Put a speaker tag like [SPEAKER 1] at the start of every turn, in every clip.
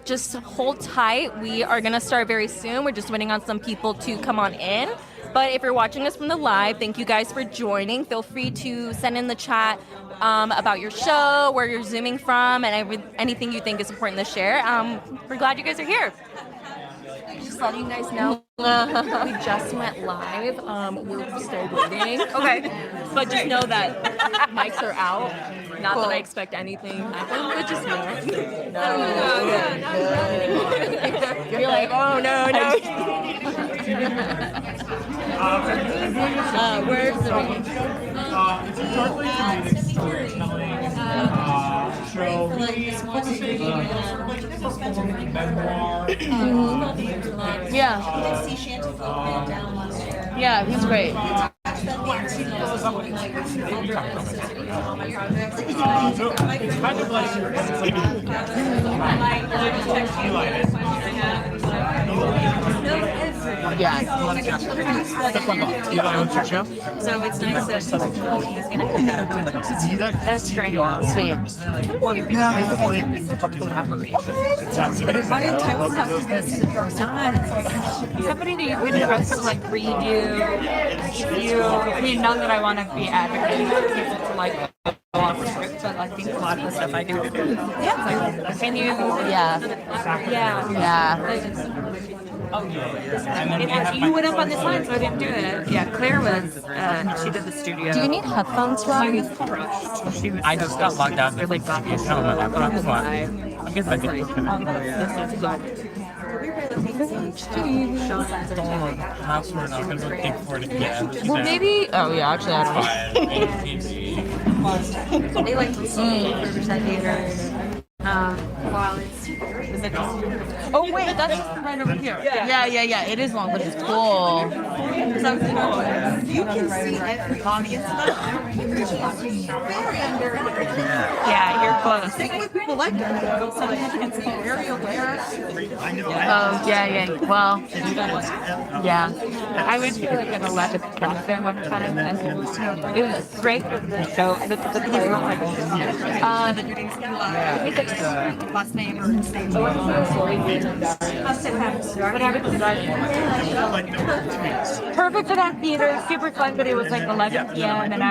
[SPEAKER 1] Just hold tight. We are going to start very soon. We're just waiting on some people to come on in. But if you're watching us from the live, thank you guys for joining. Feel free to send in the chat about your show, where you're zooming from, and anything you think is important to share. We're glad you guys are here. Just letting you guys know, we just went live. We're still waiting. Okay. But just know that mics are out. Not that I expect anything to happen, but just know. No. You're like, oh, no. Where's the yeah. Yeah, he's great. Yeah. So it's nice that he's going to come back. That's great. Sweet. Somebody that you would trust to like read you. I mean, not that I want to be advocating for people to like go off the script, but I think a lot of the stuff I do. Yeah. Can you? Yeah. You went up on this line, so I didn't do it. Yeah, Claire was. She did the studio.
[SPEAKER 2] Do you need headphones, Rob?
[SPEAKER 3] I just got locked out. Really got me. I guess I did. Password. I'm gonna look for it again.
[SPEAKER 2] Well, maybe. Oh yeah, actually, I don't know.
[SPEAKER 1] They like to see while it's.
[SPEAKER 2] Oh wait, that's right over here. Yeah. It is long, but it's cool.
[SPEAKER 1] You can see everybody. Yeah, you're close. People like that. So they can see very aware.
[SPEAKER 2] Oh yeah. Well, yeah.
[SPEAKER 1] I went to like an 11 concert one time, and it was great for the show. The people were like, last name or his name. Perfect for that theater, super fun, but it was like 11 p.m. and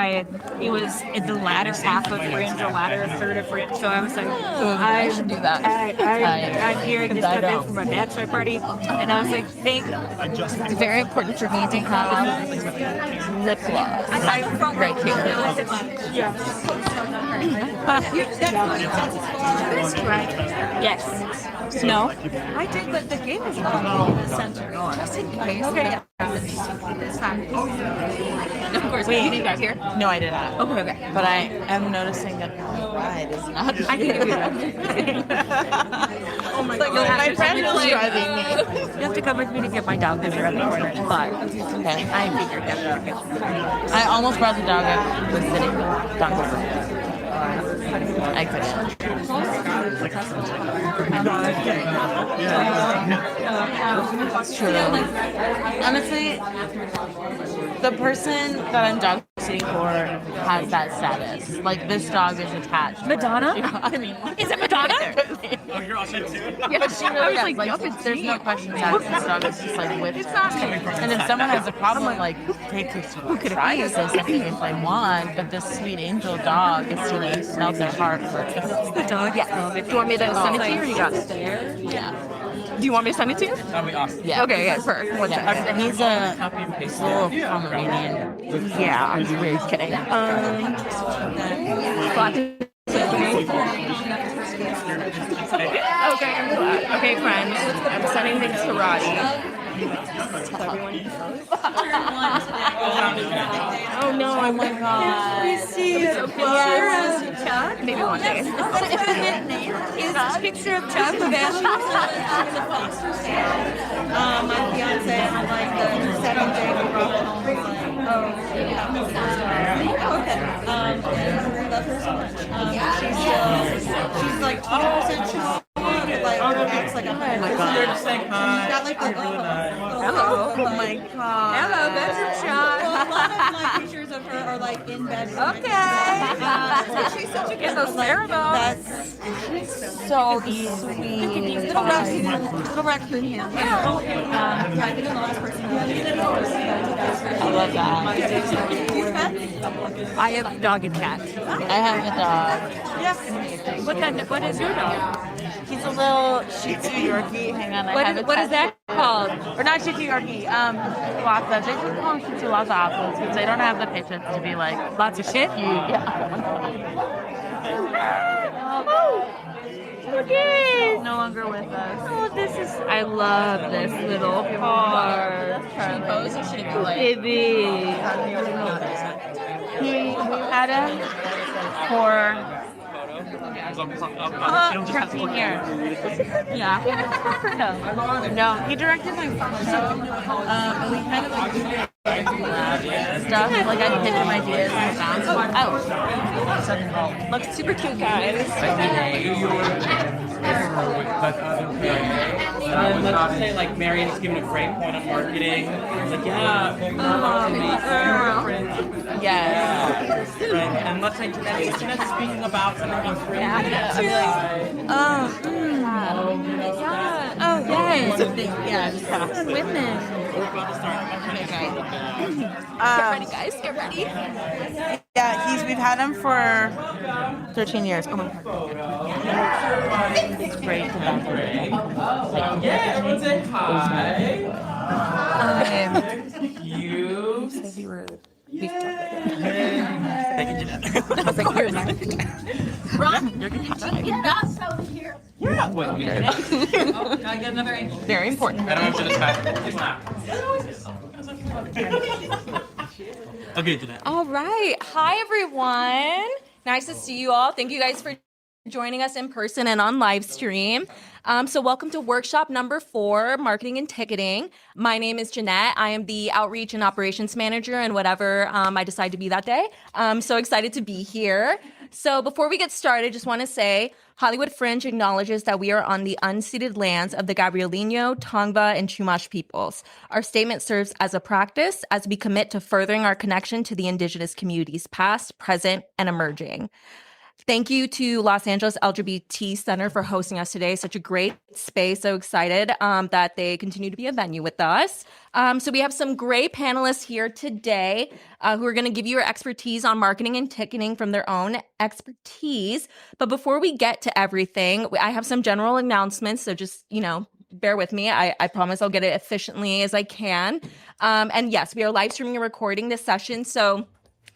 [SPEAKER 1] it was in the latter half of Fringe, the latter third of Fringe, so I was like, I should do that. I'm here just got back from a bachelor party, and I was like, it's very important for me to have lip gloss right here. Yes. No. I did, but the game is not in the center. Just in case. Okay. This time. Of course. Wait, you guys here?
[SPEAKER 2] No, I did not.
[SPEAKER 1] Okay.
[SPEAKER 2] But I am noticing that the ride is not.
[SPEAKER 1] I can do that. Oh my God.
[SPEAKER 2] My friend is driving me.
[SPEAKER 1] You have to come with me to get my dog because you're at the corner. But
[SPEAKER 2] Okay.
[SPEAKER 1] I figured that.
[SPEAKER 2] I almost brought the dog up with sitting dog walker. I couldn't. True. Honestly, the person that I'm dog sitting for has that status. Like, this dog is attached.
[SPEAKER 1] Madonna?
[SPEAKER 2] I mean,
[SPEAKER 1] Is it Madonna?
[SPEAKER 3] Oh, you're all set too?
[SPEAKER 2] yeah, but she really is. Like, there's no question that this dog is just like with her. And if someone has a problem, like, they could try to say something if they want, but this sweet angel dog is to like melt their heart for
[SPEAKER 1] The dog? Yeah. Do you want me to send it to you or you got it?
[SPEAKER 2] yeah.
[SPEAKER 1] Do you want me to send it to you?
[SPEAKER 3] That'd be awesome.
[SPEAKER 2] Yeah.
[SPEAKER 1] Okay, yeah, perfect. One second.
[SPEAKER 2] And he's a little Pomeranian.
[SPEAKER 1] Yeah, I'm really kidding. Okay, friends. I'm sending things to Roddy. Oh no! Oh my God! We see a picture of Chuck. Maybe one day. Is this a picture of Chuck with Ashley? My fiance on like the 7th day we brought home. Oh, okay. I love her so much. She's like 20% sure. Like, looks like a friend.
[SPEAKER 3] You're just saying hi.
[SPEAKER 1] Got like the
[SPEAKER 2] Hello. Oh my God.
[SPEAKER 1] Hello, that's a shot.
[SPEAKER 4] Well, a lot of my pictures of her are are like in bed.
[SPEAKER 1] Okay.
[SPEAKER 4] She's such a
[SPEAKER 1] Get those pheromones.
[SPEAKER 4] That's so sweet. Little raccoon hands.
[SPEAKER 2] I love that.
[SPEAKER 1] I have dog and cat.
[SPEAKER 2] I have a dog.
[SPEAKER 4] Yeah.
[SPEAKER 1] What is your dog?
[SPEAKER 2] He's a little Shih Tzu Yorkie. Hang on,
[SPEAKER 1] What is that called?
[SPEAKER 2] Or not Shih Tzu Yorkie. Lhasa. They just call him Shih Tzu Lhasa because they don't have the patience to be like
[SPEAKER 1] Lots of shit?
[SPEAKER 2] He's no longer with us.
[SPEAKER 1] Oh, I love this little part. Baby.
[SPEAKER 2] We had him for 13 years. Yeah. No, he directed my we kind of like stuff. Like I pitched him ideas and bounced.
[SPEAKER 1] Looks super cute, guys.
[SPEAKER 3] Let's say like Marion's giving a great point on marketing. Like
[SPEAKER 2] Yes.
[SPEAKER 3] Right. And let's say Jeanette's speaking about something he's really
[SPEAKER 2] I'd be like,
[SPEAKER 1] Oh, yes.
[SPEAKER 2] yes. Women.
[SPEAKER 1] Get ready, guys. Get ready.
[SPEAKER 2] Yeah, we've had him for 13 years. Oh my God. It's great to have him.
[SPEAKER 3] Yeah, everyone say hi. You. Thank you, Jeanette.
[SPEAKER 1] I was like, here's mine.
[SPEAKER 3] Yeah. Wait, can I get another angel?
[SPEAKER 2] Very important.
[SPEAKER 3] I don't have to dispatch. Okay, Jeanette.
[SPEAKER 1] All right. Hi, everyone. Nice to see you all. Thank you guys for joining us in person and on live stream. So welcome to workshop number 4, marketing and ticketing. My name is Jeanette. I am the outreach and operations manager and whatever I decide to be that day. I'm so excited to be here. So before we get started, just want to say Hollywood Fringe acknowledges that we are on the unceded lands of the Gabrielino, Tongva, and Chumash peoples. Our statement serves as a practice as we commit to furthering our connection to the indigenous communities, past, present, and emerging. Thank you to Los Angeles LGBT Center for hosting us today. Such a great space. So excited that they continue to be a venue with us. So we have some great panelists here today who are going to give you your expertise on marketing and ticketing from their own expertise. But before we get to everything, I have some general announcements. So just, bear with me. I promise I'll get it efficiently as I can. And yes, we are live streaming and recording this session. So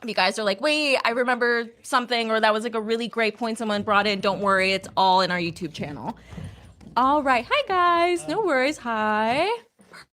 [SPEAKER 1] if you guys are like, wait, I remember something, or that was like a really great point someone brought in, don't worry, it's all in our YouTube channel. All right. Hi, guys. No worries. Hi.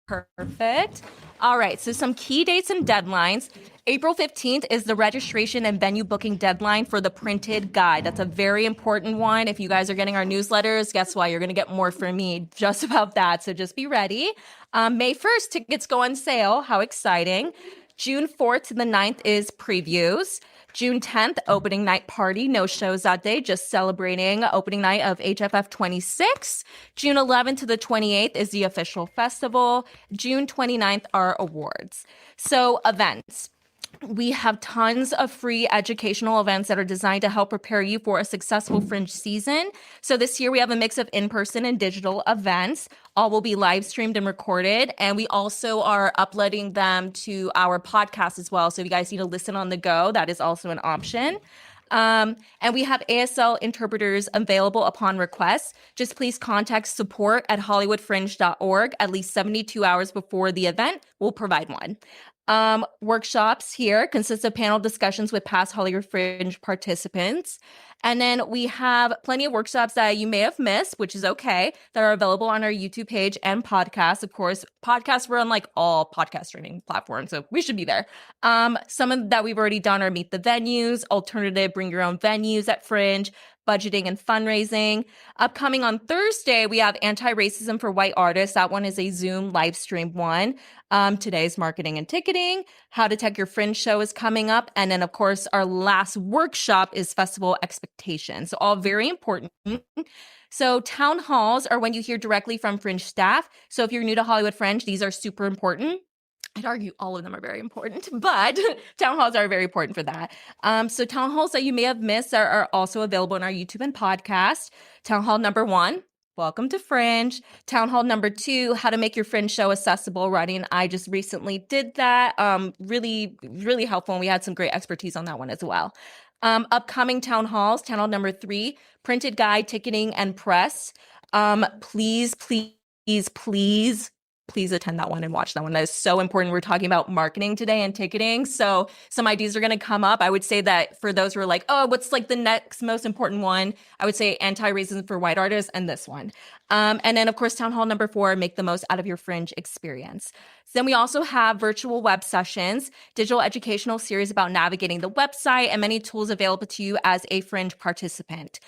[SPEAKER 1] Perfect. All right. So some key dates and deadlines. April 15th is the registration and venue booking deadline for the printed guide. That's a very important one. If you guys are getting our newsletters, guess what? You're going to get more from me just about that. So just be ready. May 1st, tickets go on sale. How exciting. June 4th to the 9th is previews. June 10th, opening night party. No shows that day, just celebrating opening night of HFF26. June 11th to the 28th is the official festival. June 29th are awards. So events. We have tons of free educational events that are designed to help prepare you for a successful Fringe season. So this year we have a mix of in-person and digital events. All will be live streamed and recorded. And we also are uploading them to our podcast as well. So if you guys need to listen on the go, that is also an option. And we have ASL interpreters available upon request. Just please contact support@hollywoodfringe.org at least 72 hours before the event. We'll provide one. Workshops here consist of panel discussions with past Hollywood Fringe participants. And then we have plenty of workshops that you may have missed, which is okay, that are available on our YouTube page and podcast. Of course, podcasts, we're on like all podcast streaming platforms, so we should be there. Some of that we've already done are Meet the Venues, Alternative Bring Your Own Venues at Fringe, budgeting and fundraising. Upcoming on Thursday, we have Anti-Racism for White Artists. That one is a Zoom live stream one. Today's marketing and ticketing. How to Tech Your Fringe show is coming up. And then, of course, our last workshop is Festival Expectations. So all very important. So town halls are when you hear directly from Fringe staff. So if you're new to Hollywood Fringe, these are super important. I'd argue all of them are very important, but town halls are very important for that. So town halls that you may have missed are also available on our YouTube and podcast. Town hall number 1, welcome to Fringe. Town hall number 2, how to make your Fringe show accessible. Roddy and I just recently did that. Really, really helpful. And we had some great expertise on that one as well. Upcoming town halls, town hall number 3, printed guide, ticketing, and press. Please, please, please attend that one and watch that one. That is so important. We're talking about marketing today and ticketing. So some ideas are going to come up. I would say that for those who are like, oh, what's like the next most important one? I would say anti-racism for white artists and this one. And then of course, town hall number 4, make the most out of your Fringe experience. So then we also have virtual web sessions, digital educational series about navigating the website, and many tools available to you as a Fringe participant.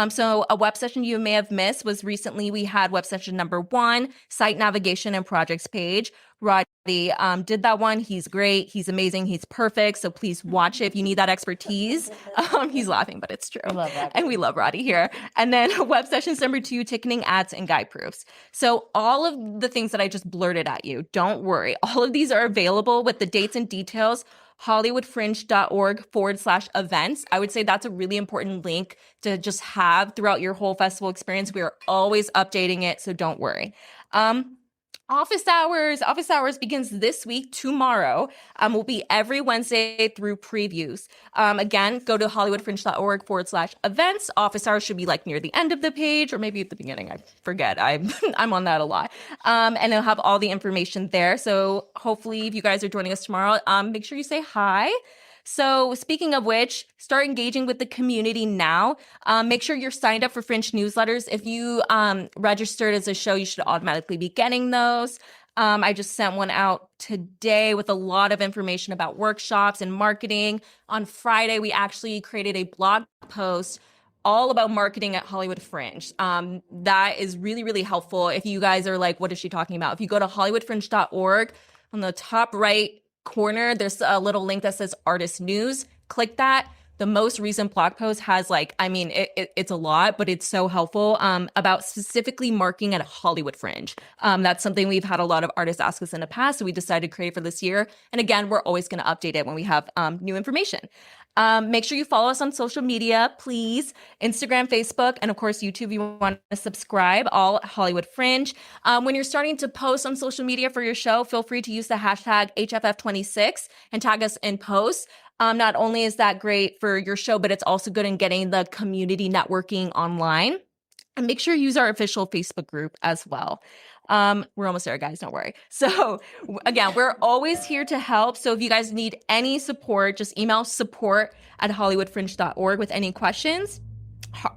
[SPEAKER 1] So a web session you may have missed was recently we had web session number 1, site navigation and projects page. Roddy did that one. He's great. He's amazing. He's perfect. So please watch it if you need that expertise. He's laughing, but it's true.
[SPEAKER 2] I love Roddy.
[SPEAKER 1] And we love Roddy here. And then web sessions number 2, ticketing, ads, and guide proofs. So all of the things that I just blurted at you, don't worry. All of these are available with the dates and details, hollywoodfringe.org/events. I would say that's a really important link to just have throughout your whole festival experience. We are always updating it, so don't worry. Office hours begins this week, tomorrow. Will be every Wednesday through previews. Again, go to hollywoodfringe.org/events. Office hours should be like near the end of the page or maybe at the beginning. I forget. I'm on that a lot. And it'll have all the information there. So hopefully if you guys are joining us tomorrow, make sure you say hi. So speaking of which, start engaging with the community now. Make sure you're signed up for Fringe newsletters. If you registered as a show, you should automatically be getting those. I just sent one out today with a lot of information about workshops and marketing. On Friday, we actually created a blog post all about marketing at Hollywood Fringe. That is really, really helpful. If you guys are like, what is she talking about? If you go to hollywoodfringe.org, on the top right corner, there's a little link that says Artist News. Click that. The most recent blog post has it's a lot, but it's so helpful about specifically marketing at Hollywood Fringe. That's something we've had a lot of artists ask us in the past, so we decided to create for this year. And again, we're always going to update it when we have new information. Make sure you follow us on social media, please. Instagram, Facebook, and of course, YouTube. You want to subscribe, all Hollywood Fringe. When you're starting to post on social media for your show, feel free to use the hashtag HFF26 and tag us in posts. Not only is that great for your show, but it's also good in getting the community networking online. And make sure you use our official Facebook group as well. We're almost there, guys. Don't worry. So again, we're always here to help. So if you guys need any support, just email support@hollywoodfringe.org with any questions.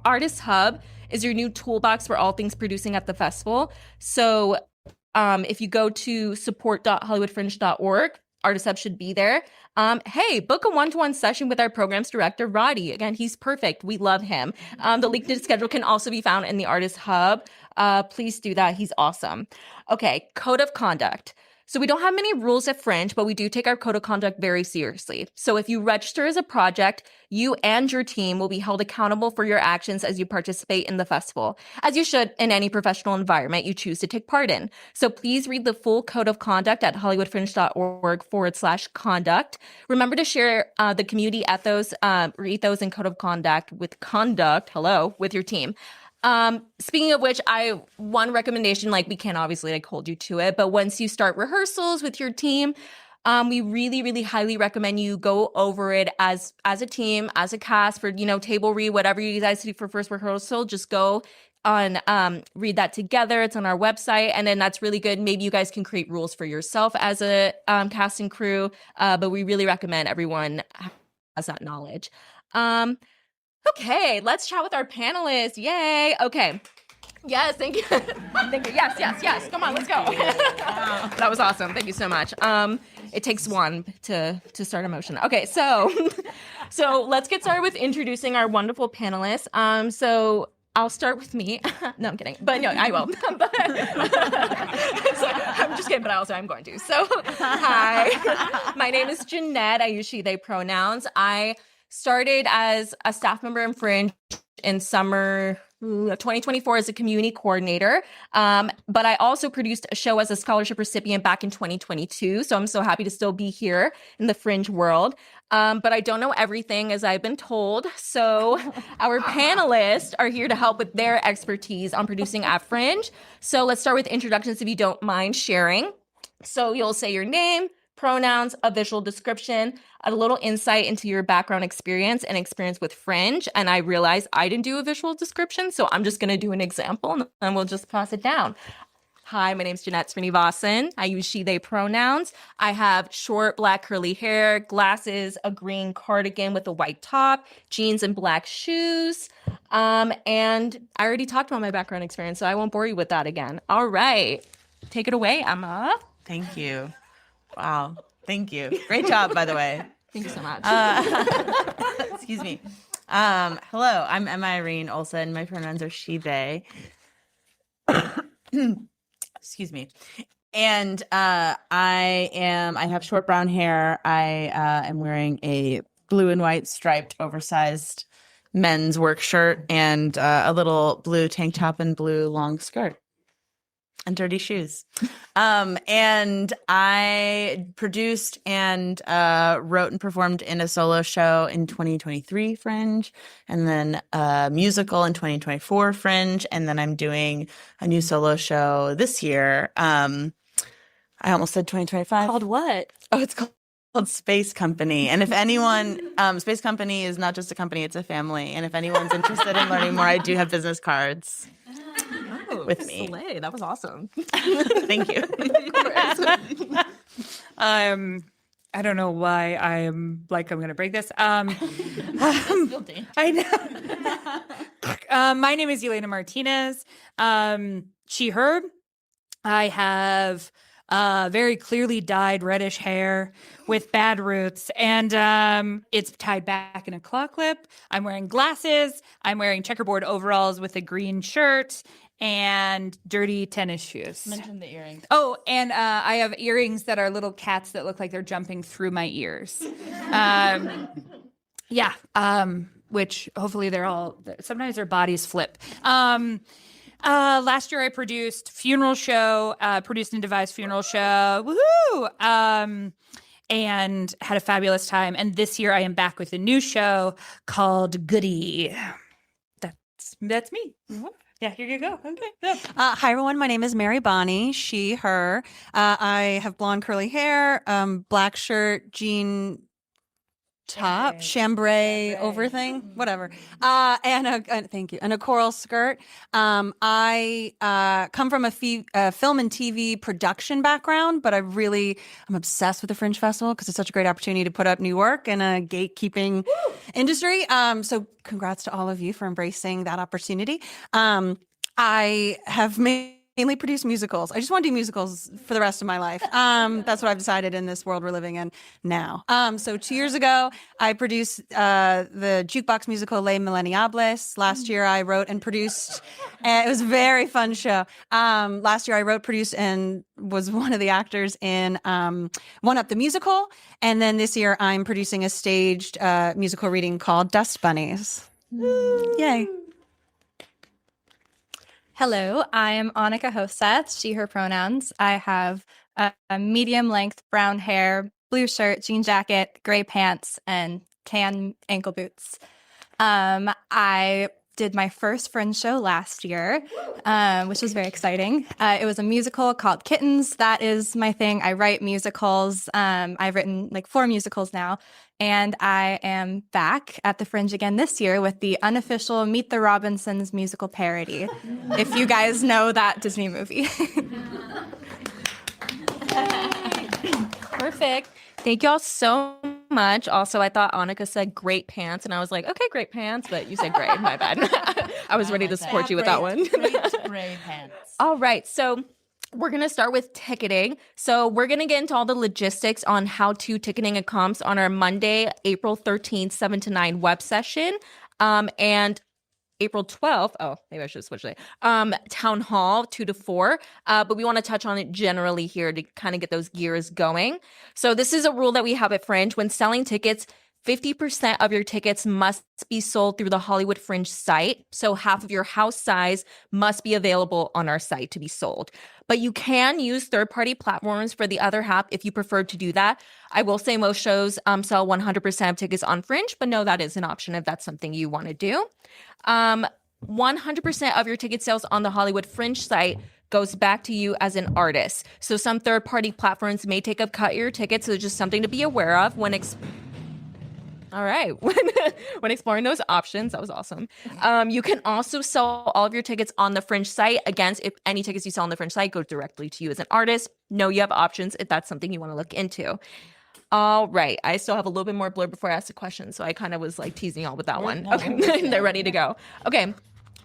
[SPEAKER 1] Artist Hub is your new toolbox for all things producing at the festival. So if you go to support.hollywoodfringe.org, Artist Hub should be there. Hey, book a one-to-one session with our programs director, Roddy. Again, he's perfect. We love him. The link to the schedule can also be found in the Artist Hub. Please do that. He's awesome. Okay, code of conduct. So we don't have many rules at Fringe, but we do take our code of conduct very seriously. So if you register as a project, you and your team will be held accountable for your actions as you participate in the festival, as you should in any professional environment you choose to take part in. So please read the full code of conduct at hollywoodfringe.org/conduct. Remember to share the community ethos and code of conduct with your team. Speaking of which, one recommendation, we can't obviously hold you to it, but once you start rehearsals with your team, we really, really highly recommend you go over it as a team, as a cast for, table read, whatever you guys do for first rehearsal, just go on, read that together. It's on our website. And then that's really good. Maybe you guys can create rules for yourself as a cast and crew. But we really recommend everyone has that knowledge. Okay, let's chat with our panelists. Yay. Okay. Yes, thank you. Thank you. Yes. Come on, let's go. That was awesome. Thank you so much. It takes one to start a motion. Okay, so let's get started with introducing our wonderful panelists. So I'll start with me. No, I'm kidding. But no, I will. I'm just kidding, but I'm going to. So, hi. My name is Jeanette. I use she, they pronouns. I started as a staff member in Fringe in summer 2024 as a community coordinator. But I also produced a show as a scholarship recipient back in 2022. So I'm so happy to still be here in the Fringe world. But I don't know everything, as I've been told. So our panelists are here to help with their expertise on producing at Fringe. So let's start with introductions if you don't mind sharing. So you'll say your name, pronouns, a visual description, a little insight into your background experience and experience with Fringe. And I realized I didn't do a visual description, so I'm just going to do an example and then we'll just pass it down. Hi, my name's Jeanette Srinivasan. I use she, they pronouns. I have short black curly hair, glasses, a green cardigan with a white top, jeans and black shoes. And I already talked about my background experience, so I won't bore you with that again. All right. Take it away, Emma.
[SPEAKER 2] Thank you. Wow. Thank you. Great job, by the way.
[SPEAKER 1] Thank you so much.
[SPEAKER 2] Excuse me. Hello, I'm Emma Irene Olsen. My pronouns are she, they. Excuse me. And I have short brown hair. I am wearing a blue and white striped oversized men's work shirt and a little blue tank top and blue long skirt. And dirty shoes. And I produced and wrote and performed in a solo show in 2023 Fringe, and then a musical in 2024 Fringe, and then I'm doing a new solo show this year. I almost said 2025.
[SPEAKER 1] Called what?
[SPEAKER 2] Oh, it's called Space Company. And if anyone, Space Company is not just a company, it's a family. And if anyone's interested in learning more, I do have business cards. With me.
[SPEAKER 1] Slay. That was awesome.
[SPEAKER 2] Thank you.
[SPEAKER 5] I don't know why I'm going to break this. I know. My name is Elena Martinez. She, her. I have very clearly dyed reddish hair with bad roots, and it's tied back in a claw clip. I'm wearing glasses. I'm wearing checkerboard overalls with a green shirt and dirty tennis shoes.
[SPEAKER 2] Mention the earrings.
[SPEAKER 5] Oh, and I have earrings that are little cats that look like they're jumping through my ears. Which hopefully sometimes their bodies flip. Last year I produced produced and devised funeral show. Woohoo! And had a fabulous time. And this year I am back with a new show called Goody. That's me. Yeah, here you go. Okay. Yeah.
[SPEAKER 6] Hi, everyone. My name is Mary Bonnie, she, her. I have blonde curly hair, black shirt, jean top, chambray over thing, whatever. Thank you. And a coral skirt. I come from a film and TV production background, but I'm obsessed with the Fringe Festival because it's such a great opportunity to put up new work in a gatekeeping industry. So congrats to all of you for embracing that opportunity. I have mainly produced musicals. I just want to do musicals for the rest of my life. That's what I've decided in this world we're living in now. So 2 years ago, I produced the jukebox musical Les Millenniables. Last year, I wrote and produced. It was a very fun show. Last year, I wrote, produced, and was one of the actors in One Up the Musical. And then this year, I'm producing a staged musical reading called Dust Bunnies. Yay.
[SPEAKER 7] Hello, I am Annika Hoseth, she, her pronouns. I have a medium length brown hair, blue shirt, jean jacket, gray pants, and tan ankle boots. I did my first Fringe show last year, which was very exciting. It was a musical called Kittens. That is my thing. I write musicals. I've written like 4 musicals now. And I am back at the Fringe again this year with the unofficial Meet the Robinsons musical parody, if you guys know that Disney movie.
[SPEAKER 1] Perfect. Thank y'all so much. Also, I thought Annika said great pants, and I was like, okay, great pants, but you said gray. My bad. I was ready to support you with that one.
[SPEAKER 2] Gray pants.
[SPEAKER 1] All right. So we're going to start with ticketing. So we're going to get into all the logistics on how to ticketing and comps on our Monday, April 13th, 7 to 9 web session. And April 12th, maybe I should switch it. Town Hall 2 to 4. But we want to touch on it generally here to kind of get those gears going. So this is a rule that we have at Fringe. When selling tickets, 50% of your tickets must be sold through the Hollywood Fringe site. So half of your house size must be available on our site to be sold. But you can use third-party platforms for the other half if you prefer to do that. I will say most shows sell 100% of tickets on Fringe, but no, that is an option if that's something you want to do. 100% of your ticket sales on the Hollywood Fringe site goes back to you as an artist. So some third-party platforms may take a cut of your tickets, so just something to be aware of when all right. When exploring those options, that was awesome. You can also sell all of your tickets on the Fringe site. Again, if any tickets you sell on the Fringe site go directly to you as an artist, no, you have options if that's something you want to look into. All right. I still have a little bit more blur before I ask the question, so I kind of was like teasing y'all with that one. Okay, they're ready to go. Okay,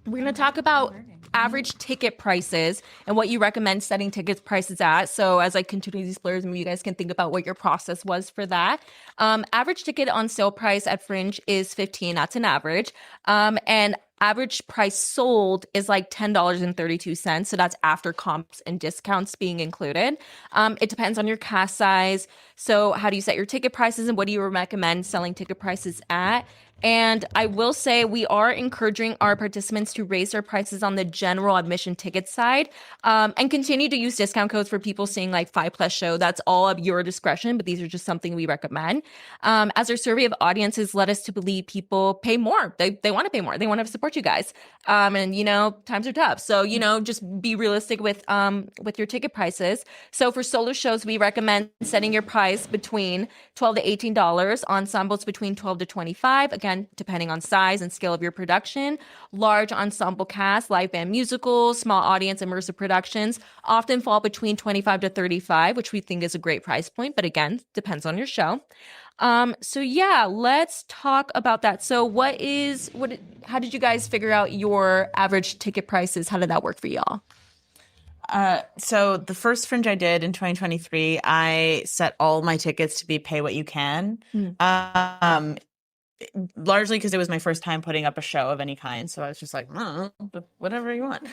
[SPEAKER 1] we're going to talk about average ticket prices and what you recommend setting ticket prices at. So as I continue these blurs, maybe you guys can think about what your process was for that. Average ticket on sale price at Fringe is $15. That's an average. And average price sold is like $10.32. So that's after comps and discounts being included. It depends on your cast size. So how do you set your ticket prices and what do you recommend selling ticket prices at? And I will say we are encouraging our participants to raise their prices on the general admission ticket side and continue to use discount codes for people seeing like 5+ show. That's all of your discretion, but these are just something we recommend. As our survey of audiences led us to believe people pay more. They want to pay more. They want to support you guys. And, you know, times are tough. So, you know, just be realistic with your ticket prices. So for solo shows, we recommend setting your price between $12 to $18, ensembles between $12 to $25. Again, depending on size and scale of your production. Large ensemble cast, live band musicals, small audience immersive productions often fall between $25 to $35, which we think is a great price point, but again, depends on your show. So yeah, let's talk about that. So how did you guys figure out your average ticket prices? How did that work for y'all?
[SPEAKER 2] So the first Fringe I did in 2023, I set all my tickets to be pay what you can. Largely because it was my first time putting up a show of any kind. So I was just like, whatever you want.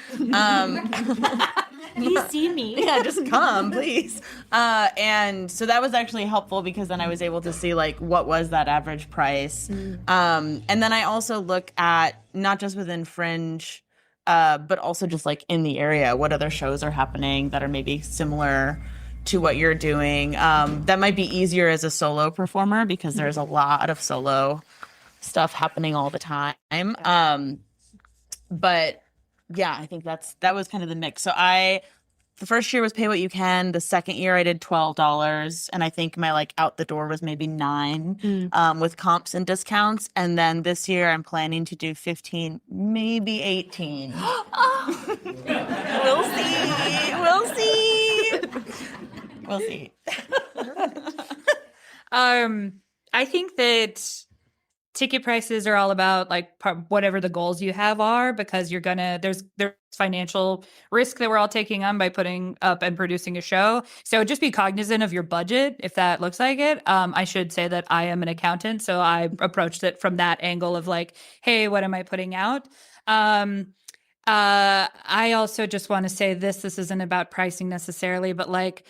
[SPEAKER 5] Please see me.
[SPEAKER 2] Yeah, just come, please. And so that was actually helpful because then I was able to see like what was that average price. And then I also look at not just within Fringe, but also just like in the area, what other shows are happening that are maybe similar to what you're doing. That might be easier as a solo performer because there's a lot of solo stuff happening all the time. But yeah, I think that was kind of the mix. So the first year was pay what you can. The second year I did $12, and I think my like out the door was maybe $9 with comps and discounts. And then this year I'm planning to do 15, maybe 18. We'll see. We'll see.
[SPEAKER 5] I think that ticket prices are all about like whatever the goals you have are, because there's financial risk that we're all taking on by putting up and producing a show. So just be cognizant of your budget if that looks like it. I should say that I am an accountant, so I approached it from that angle of like, hey, what am I putting out? I also just want to say this isn't about pricing necessarily, but like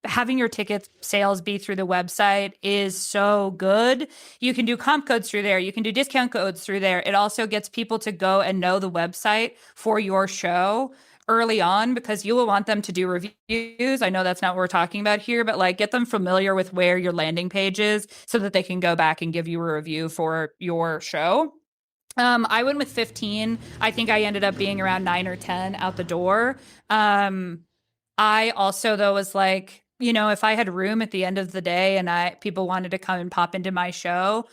[SPEAKER 5] having your ticket sales be through the website is so good. You can do comp codes through there. You can do discount codes through there. It also gets people to go and know the website for your show early on because you will want them to do reviews. I know that's not what we're talking about here, but like get them familiar with where your landing page is so that they can go back and give you a review for your show. I went with 15. I think I ended up being around 9 or 10 out the door. I also, though, was like, you know, if I had room at the end of the day and people wanted to come and pop into my show,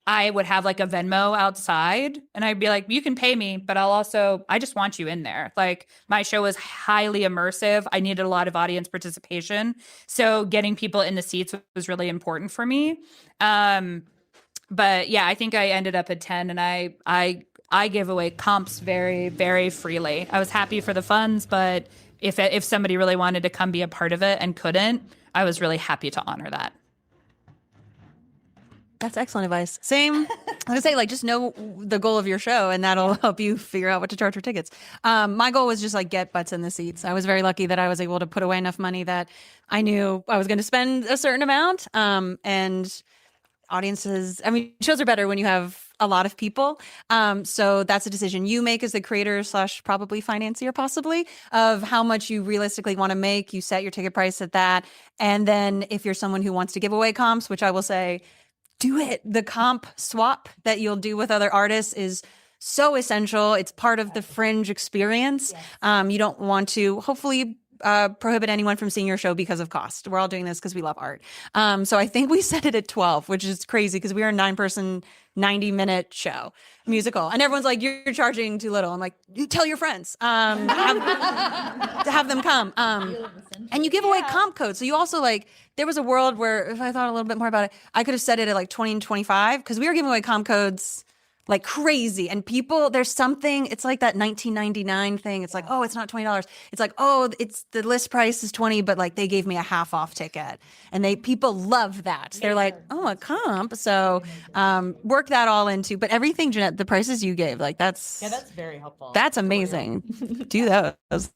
[SPEAKER 5] I would have like a Venmo outside and I'd be like, you can pay me, but I just want you in there. Like my show was highly immersive. I needed a lot of audience participation. So getting people in the seats was really important for me. But yeah, I think I ended up at 10 and I give away comps very, very freely. I was happy for the funds, but if somebody really wanted to come be a part of it and couldn't, I was really happy to honor that.
[SPEAKER 6] That's excellent advice. Same. I was gonna say, like, just know the goal of your show, and that'll help you figure out what to charge for tickets. My goal was just like get butts in the seats. I was very lucky that I was able to put away enough money that I knew I was going to spend a certain amount. And audiences, I mean, shows are better when you have a lot of people. So that's a decision you make as the creator / probably financier, possibly, of how much you realistically want to make. You set your ticket price at that. And then if you're someone who wants to give away comps, which I will say, do it. The comp swap that you'll do with other artists is so essential. It's part of the Fringe experience. You don't want to, hopefully, prohibit anyone from seeing your show because of cost. We're all doing this because we love art. So I think we set it at 12, which is crazy because we are a 9-person, 90-minute show musical. And everyone's like, you're charging too little. I'm like, you tell your friends, have them come. And you give away comp codes. So you also like, there was a world where if I thought a little bit more about it, I could have set it at like 20 and 25 because we were giving away comp codes like crazy. And people, there's something, it's like that 1999 thing. It's like, oh, it's not $20. It's like, oh, it's the list price is 20, but like they gave me a half off ticket. And people love that. They're like, oh, a comp. So work that all into, but everything, Jeanette, the prices you gave, like that's
[SPEAKER 2] very helpful.
[SPEAKER 6] That's amazing. Do those.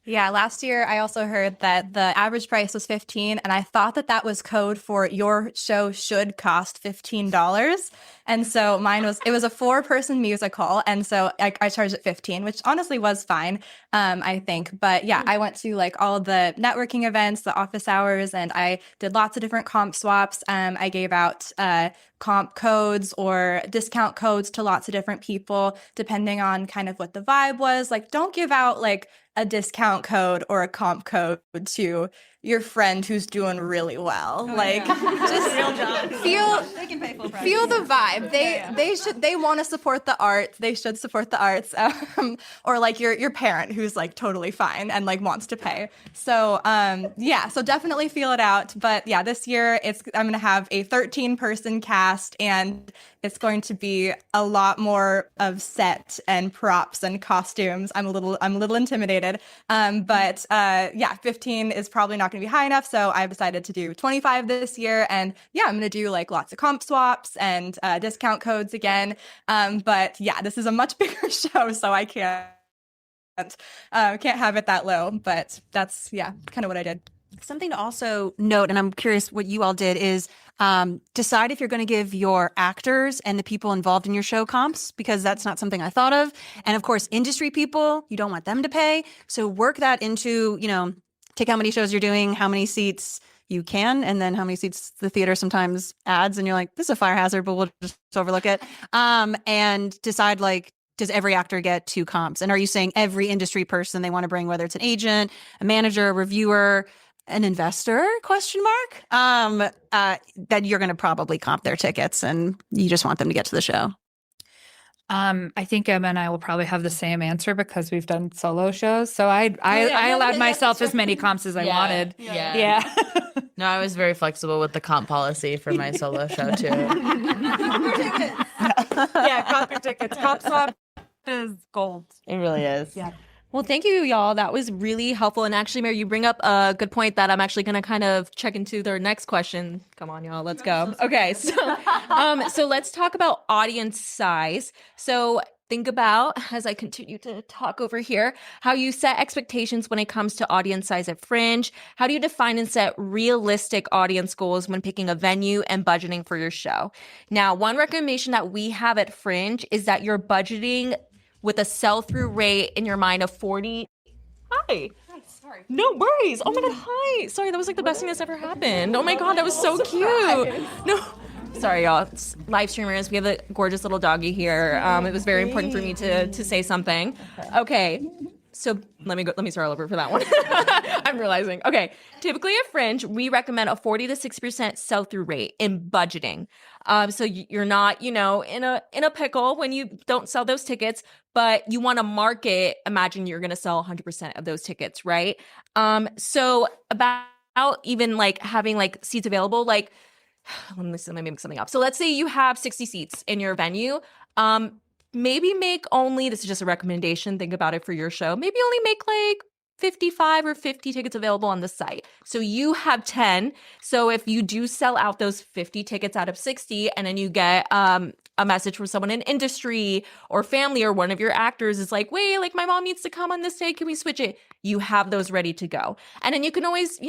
[SPEAKER 7] Yeah, last year I also heard that the average price was $15, and I thought that was code for your show should cost $15. And so it was a 4-person musical, and so I charged it $15, which honestly was fine, I think. But yeah, I went to like all the networking events, the office hours, and I did lots of different comp swaps. I gave out comp codes or discount codes to lots of different people, depending on kind of what the vibe was. Like, don't give out like a discount code or a comp code to your friend who's doing really well. Just feel the vibe. They want to support the art. They should support the arts. Or like your parent who's like totally fine and like wants to pay. So so definitely feel it out. But yeah, this year I'm gonna have a 13-person cast, and it's going to be a lot more of set and props and costumes. I'm a little intimidated. But 15 is probably not going to be high enough. So I've decided to do 25 this year. And yeah, I'm going to do like lots of comp swaps and discount codes again. But yeah, this is a much bigger show, so I can't have it that low. But that's, kind of what I did.
[SPEAKER 6] Something to also note, and I'm curious what you all did, is decide if you're going to give your actors and the people involved in your show comps, because that's not something I thought of. And of course, industry people, you don't want them to pay. So work that into, take how many shows you're doing, how many seats you can, and then how many seats the theater sometimes adds. And you're like, this is a fire hazard, but we'll just overlook it. And decide like, does every actor get 2 comps? And are you saying every industry person they want to bring, whether it's an agent, a manager, a reviewer, an investor, ? That you're going to probably comp their tickets and you just want them to get to the show?
[SPEAKER 5] I think Emma and I will probably have the same answer because we've done solo shows. So I allowed myself as many comps as I wanted. Yeah.
[SPEAKER 2] No, I was very flexible with the comp policy for my solo show too.
[SPEAKER 5] Comp your tickets. Comp swap is gold.
[SPEAKER 2] It really is.
[SPEAKER 5] Yeah.
[SPEAKER 1] Well, thank you, y'all. That was really helpful. And actually, Mary, you bring up a good point that I'm actually going to kind of check into their next question. Come on, y'all. Let's go. Okay. So let's talk about audience size. So think about, as I continue to talk over here, how you set expectations when it comes to audience size at Fringe. How do you define and set realistic audience goals when picking a venue and budgeting for your show? Now, one recommendation that we have at Fringe is that you're budgeting with a sell-through rate in your mind of 40. Hi, sorry. No worries. Oh my God, hi. Sorry, that was like the best thing that's ever happened. Oh my God, that was so cute. No, sorry, y'all. It's live streamers. We have a gorgeous little doggy here. It was very important for me to say something. Okay. So let me start all over for that one. I'm realizing. Okay. Typically at Fringe, we recommend a 40 to 60% sell-through rate in budgeting. So you're not, in a pickle when you don't sell those tickets, but you want to market. Imagine you're going to sell 100% of those tickets, right? So about even like having like seats available, like let me make something up. So let's say you have 60 seats in your venue. Maybe make only, this is just a recommendation, think about it for your show, maybe only make like 55 or 50 tickets available on the site. So you have 10. So if you do sell out those 50 tickets out of 60 and then you get a message from someone in industry or family, or one of your actors is like, wait, like my mom needs to come on this day. Can we switch it? You have those ready to go. And then you can always,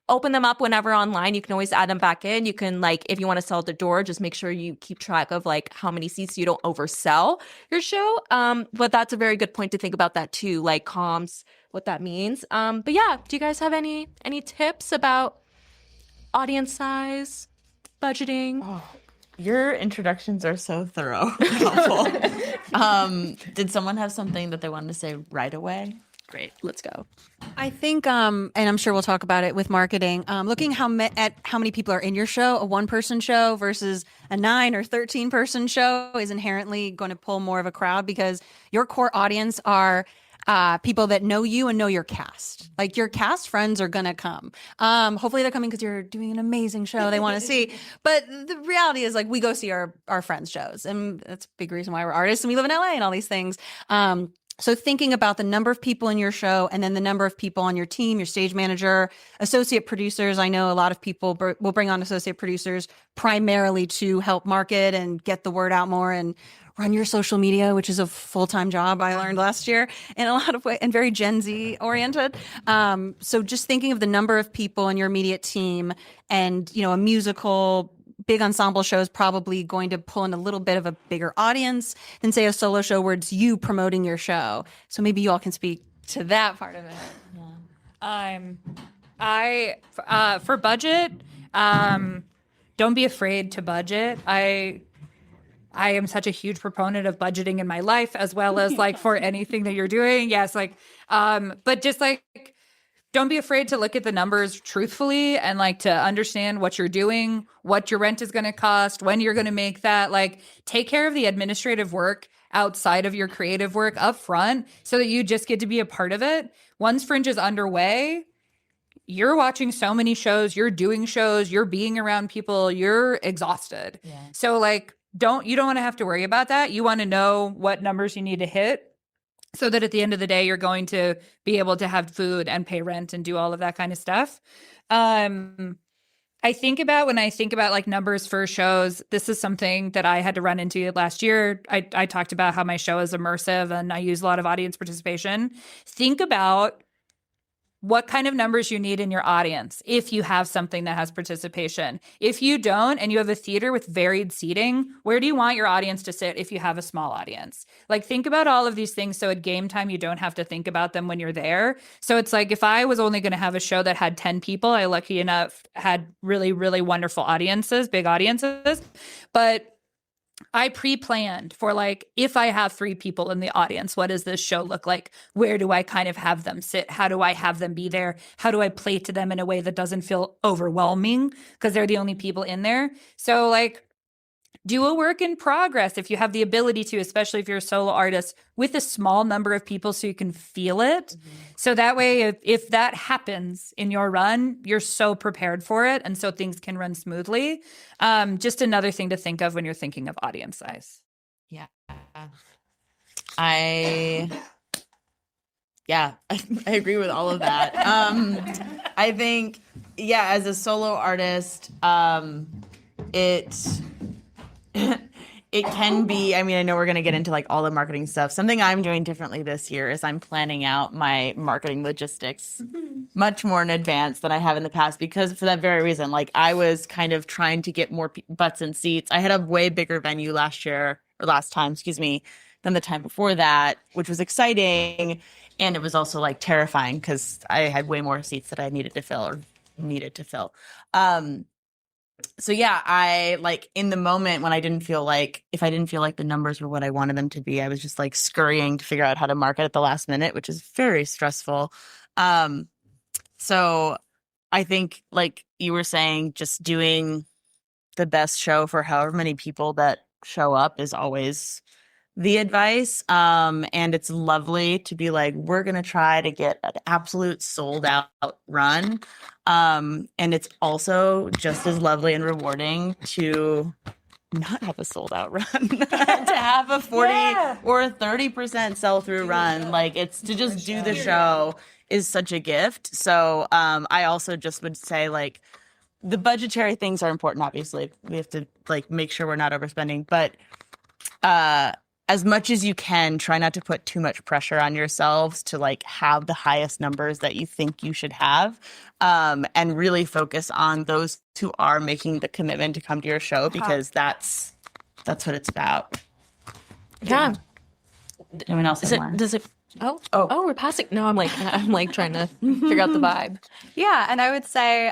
[SPEAKER 1] open them up whenever online. You can always add them back in. You can, like, if you want to sell at the door, just make sure you keep track of like how many seats, so you don't oversell your show. But that's a very good point to think about that too, like comms, what that means. But yeah, do you guys have any tips about audience size, budgeting?
[SPEAKER 2] Your introductions are so thorough. Helpful. Did someone have something that they wanted to say right away? Great, let's go.
[SPEAKER 6] I think, and I'm sure we'll talk about it with marketing, looking at how many people are in your show. A 1-person show versus a 9 or 13-person show is inherently going to pull more of a crowd, because your core audience are people that know you and know your cast. Like, your cast friends are going to come. Hopefully they're coming because you're doing an amazing show they want to see. But the reality is, like, we go see our friends' shows. And that's a big reason why we're artists and we live in LA and all these things. So thinking about the number of people in your show, and then the number of people on your team, your stage manager, associate producers. I know a lot of people will bring on associate producers primarily to help market and get the word out more and run your social media, which is a full-time job I learned last year in a lot of ways, and very Gen Z oriented. So just thinking of the number of people in your immediate team, and, a musical big ensemble show is probably going to pull in a little bit of a bigger audience than, say, a solo show where it's you promoting your show. So maybe you all can speak to that part of it.
[SPEAKER 5] For budget, don't be afraid to budget. I am such a huge proponent of budgeting in my life, as well as like for anything that you're doing. Yes, but just like, don't be afraid to look at the numbers truthfully and like to understand what you're doing, what your rent is going to cost, when you're going to make that. Like, take care of the administrative work outside of your creative work up front, so that you just get to be a part of it. Once Fringe is underway, you're watching so many shows, you're doing shows, you're being around people, you're exhausted. Yeah. So like, you don't want to have to worry about that. You want to know what numbers you need to hit, so that at the end of the day, you're going to be able to have food and pay rent and do all of that kind of stuff. When I think about like numbers for shows, this is something that I had to run into last year. I talked about how my show is immersive and I use a lot of audience participation. Think about what kind of numbers you need in your audience if you have something that has participation. If you don't, and you have a theater with varied seating, where do you want your audience to sit if you have a small audience? Like, think about all of these things, so at game time you don't have to think about them when you're there. So it's like, if I was only going to have a show that had 10 people, I lucky enough had really, really wonderful audiences, big audiences. But I pre-planned for, like, if I have 3 people in the audience, what does this show look like? Where do I kind of have them sit? How do I have them be there? How do I play to them in a way that doesn't feel overwhelming because they're the only people in there? So, like, do a work in progress if you have the ability to, especially if you're a solo artist, with a small number of people so you can feel it. Mm-hmm. So that way, if that happens in your run, you're so prepared for it. And so things can run smoothly. Just another thing to think of when you're thinking of audience size.
[SPEAKER 2] Yeah. I agree with all of that. I think, as a solo artist, it can be, I know we're going to get into like all the marketing stuff. Something I'm doing differently this year is I'm planning out my marketing logistics much more in advance than I have in the past, because for that very reason, like, I was kind of trying to get more butts in seats. I had a way bigger venue last time, than the time before that, which was exciting. And it was also like terrifying because I had way more seats that I needed to fill. So I, like, in the moment when if I didn't feel like the numbers were what I wanted them to be, I was just like scurrying to figure out how to market at the last minute, which is very stressful. So I think, like you were saying, just doing the best show for however many people that show up is always the advice. And it's lovely to be like, we're going to try to get an absolute sold out run. And it's also just as lovely and rewarding to not have a sold out run, to have a 40 or a 30% sell through run. Like, it's to just do the show is such a gift. So, I also just would say, like, the budgetary things are important. Obviously we have to, like, make sure we're not overspending, but as much as you can, try not to put too much pressure on yourselves to like have the highest numbers that you think you should have. And really focus on those who are making the commitment to come to your show, because that's what it's about.
[SPEAKER 1] Yeah.
[SPEAKER 2] Anyone else?
[SPEAKER 1] Does it? Oh, we're passing. No, I'm like trying to figure out the vibe.
[SPEAKER 7] Yeah, and I would say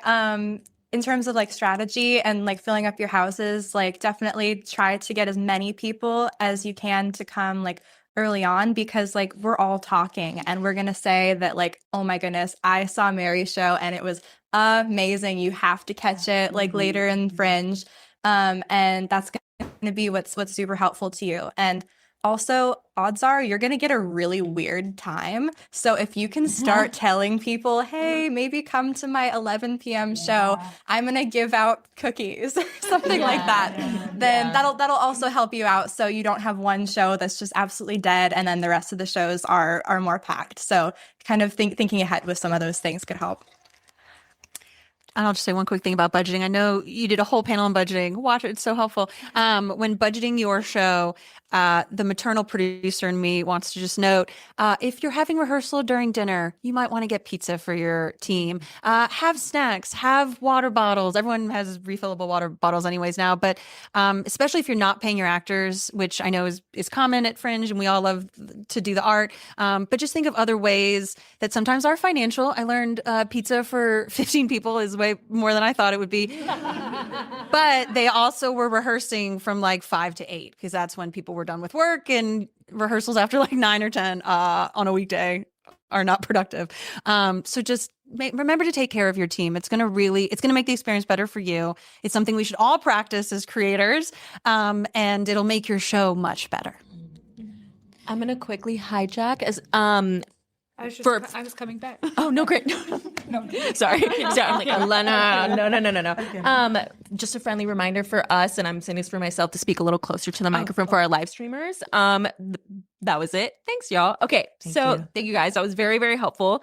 [SPEAKER 7] in terms of like strategy and like filling up your houses, like definitely try to get as many people as you can to come like early on, because like we're all talking and we're going to say that like, oh my goodness, I saw Mary's show and it was amazing. You have to catch it like later in Fringe. And that's going to be what's super helpful to you. And also, odds are you're going to get a really weird time. So if you can start telling people, hey, maybe come to my 11 p.m. show, I'm going to give out cookies or something like that, then that'll also help you out, so you don't have one show that's just absolutely dead and then the rest of the shows are more packed. So kind of thinking ahead with some of those things could help.
[SPEAKER 6] And I'll just say one quick thing about budgeting. I know you did a whole panel on budgeting. Watch it. It's so helpful. When budgeting your show, the maternal producer in me wants to just note, if you're having rehearsal during dinner, you might want to get pizza for your team. Have snacks, have water bottles. Everyone has refillable water bottles anyways now, but especially if you're not paying your actors, which I know is common at Fringe and we all love to do the art. But just think of other ways that sometimes are financial. I learned pizza for 15 people is way more than I thought it would be. But they also were rehearsing from like 5 to 8 because that's when people were done with work, and rehearsals after like 9 or 10 on a weekday are not productive. So just remember to take care of your team. It's going to make the experience better for you. It's something we should all practice as creators, and it'll make your show much better.
[SPEAKER 1] I'm going to quickly hijack as
[SPEAKER 5] I was coming back.
[SPEAKER 1] Oh, no, great. No. Sorry. I'm like, Elena. No. Just a friendly reminder for us, and I'm saying this for myself, to speak a little closer to the microphone for our live streamers. That was it. Thanks, y'all. Okay. Thank you guys. That was very, very helpful.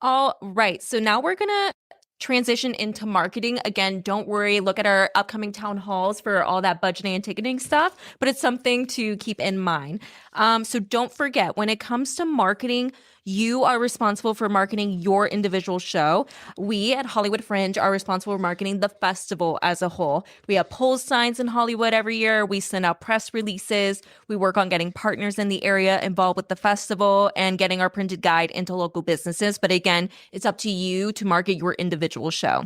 [SPEAKER 1] All right. So now we're going to transition into marketing. Again, don't worry. Look at our upcoming town halls for all that budgeting and ticketing stuff, but it's something to keep in mind. So don't forget, when it comes to marketing, you are responsible for marketing your individual show. We at Hollywood Fringe are responsible for marketing the festival as a whole. We have pole signs in Hollywood every year. We send out press releases. We work on getting partners in the area involved with the festival and getting our printed guide into local businesses. But again, it's up to you to market your individual show.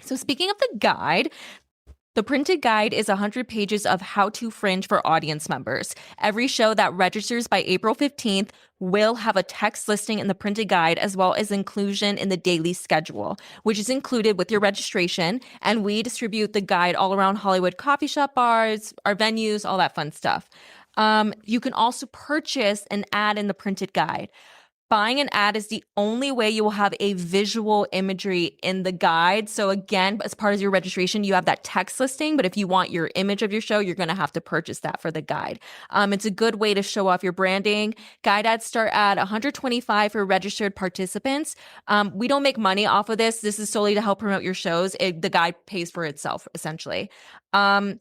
[SPEAKER 1] So speaking of the guide, the printed guide is 100 pages of how to Fringe for audience members. Every show that registers by April 15th will have a text listing in the printed guide, as well as inclusion in the daily schedule, which is included with your registration. And we distribute the guide all around Hollywood coffee shop bars, our venues, all that fun stuff. You can also purchase an ad in the printed guide. Buying an ad is the only way you will have a visual imagery in the guide. So again, as part of your registration, you have that text listing, but if you want your image of your show, you're going to have to purchase that for the guide. It's a good way to show off your branding. Guide ads start at $125 for registered participants. We don't make money off of this. This is solely to help promote your shows. The guide pays for itself, essentially. Let's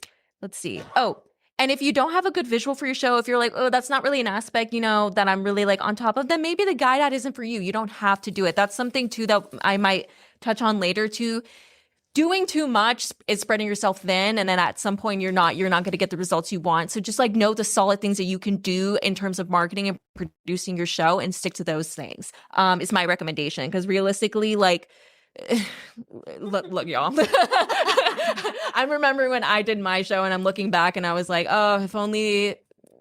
[SPEAKER 1] see. And if you don't have a good visual for your show, if you're like, oh, that's not really an aspect, that I'm really like on top of, then maybe the guide ad isn't for you. You don't have to do it. That's something too that I might touch on later too. Doing too much is spreading yourself thin. And then at some point you're not going to get the results you want. So just like know the solid things that you can do in terms of marketing and producing your show and stick to those things, is my recommendation. Because realistically, like, look, y'all. I'm remembering when I did my show and I'm looking back and I was like, oh, if only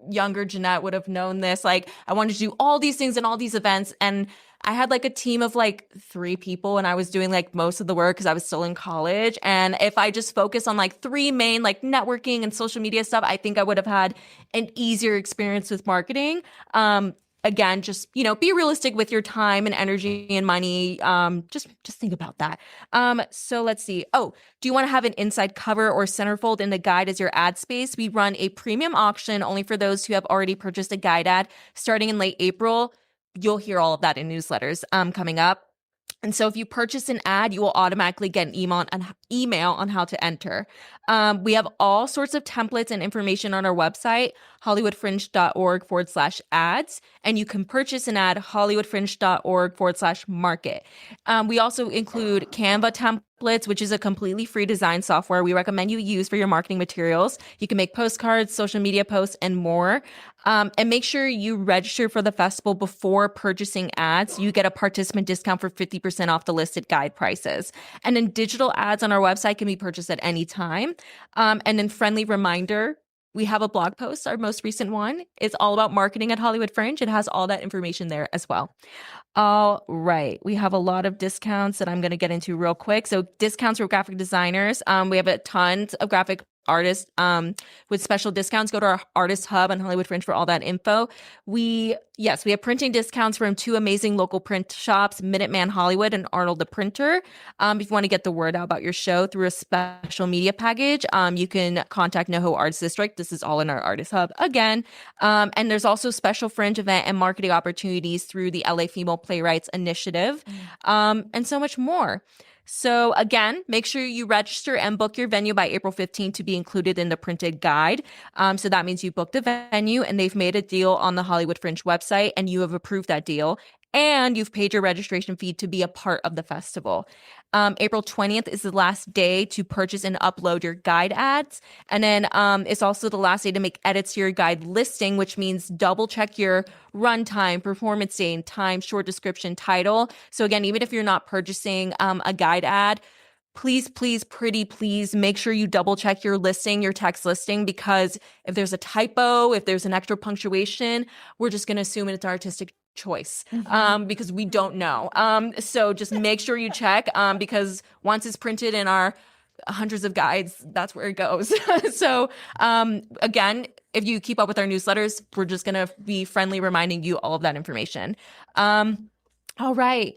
[SPEAKER 1] younger Jeanette would have known this. Like, I wanted to do all these things and all these events. And I had like a team of like 3 people and I was doing like most of the work because I was still in college. And if I just focus on like 3 main like networking and social media stuff, I think I would have had an easier experience with marketing. Again, just, be realistic with your time and energy and money. Just think about that. So let's see. Oh, do you want to have an inside cover or centerfold in the guide as your ad space? We run a premium auction only for those who have already purchased a guide ad starting in late April. You'll hear all of that in newsletters coming up. And so if you purchase an ad, you will automatically get an email on how to enter. We have all sorts of templates and information on our website, hollywoodfringe.org/ads. And you can purchase an ad, hollywoodfringe.org/market. We also include Canva templates, which is a completely free design software we recommend you use for your marketing materials. You can make postcards, social media posts, and more. And make sure you register for the festival before purchasing ads. You get a participant discount for 50% off the listed guide prices. And then digital ads on our website can be purchased at any time. And then friendly reminder, we have a blog post. Our most recent one is all about marketing at Hollywood Fringe. It has all that information there as well. All right. We have a lot of discounts that I'm going to get into real quick. So discounts for graphic designers. We have a ton of graphic artists with special discounts. Go to our artist hub on Hollywood Fringe for all that info. We have printing discounts from 2 amazing local print shops, Minuteman Hollywood and Arnold the Printer. If you want to get the word out about your show through a special media package, you can contact NoHo Arts District. This is all in our artist hub again. And there's also special Fringe event and marketing opportunities through the LA Female Playwrights Initiative, and so much more. So again, make sure you register and book your venue by April 15th to be included in the printed guide. So that means you booked a venue and they've made a deal on the Hollywood Fringe website and you have approved that deal. And you've paid your registration fee to be a part of the festival. April 20th is the last day to purchase and upload your guide ads. And then it's also the last day to make edits to your guide listing, which means double check your runtime, performance date, time, short description, title. So again, even if you're not purchasing a guide ad, please make sure you double check your listing, your text listing, because if there's a typo, if there's an extra punctuation, we're just going to assume it's artistic choice because we don't know. So just make sure you check because once it's printed in our hundreds of guides, that's where it goes. So again, if you keep up with our newsletters, we're just going to be friendly reminding you all of that information. All right,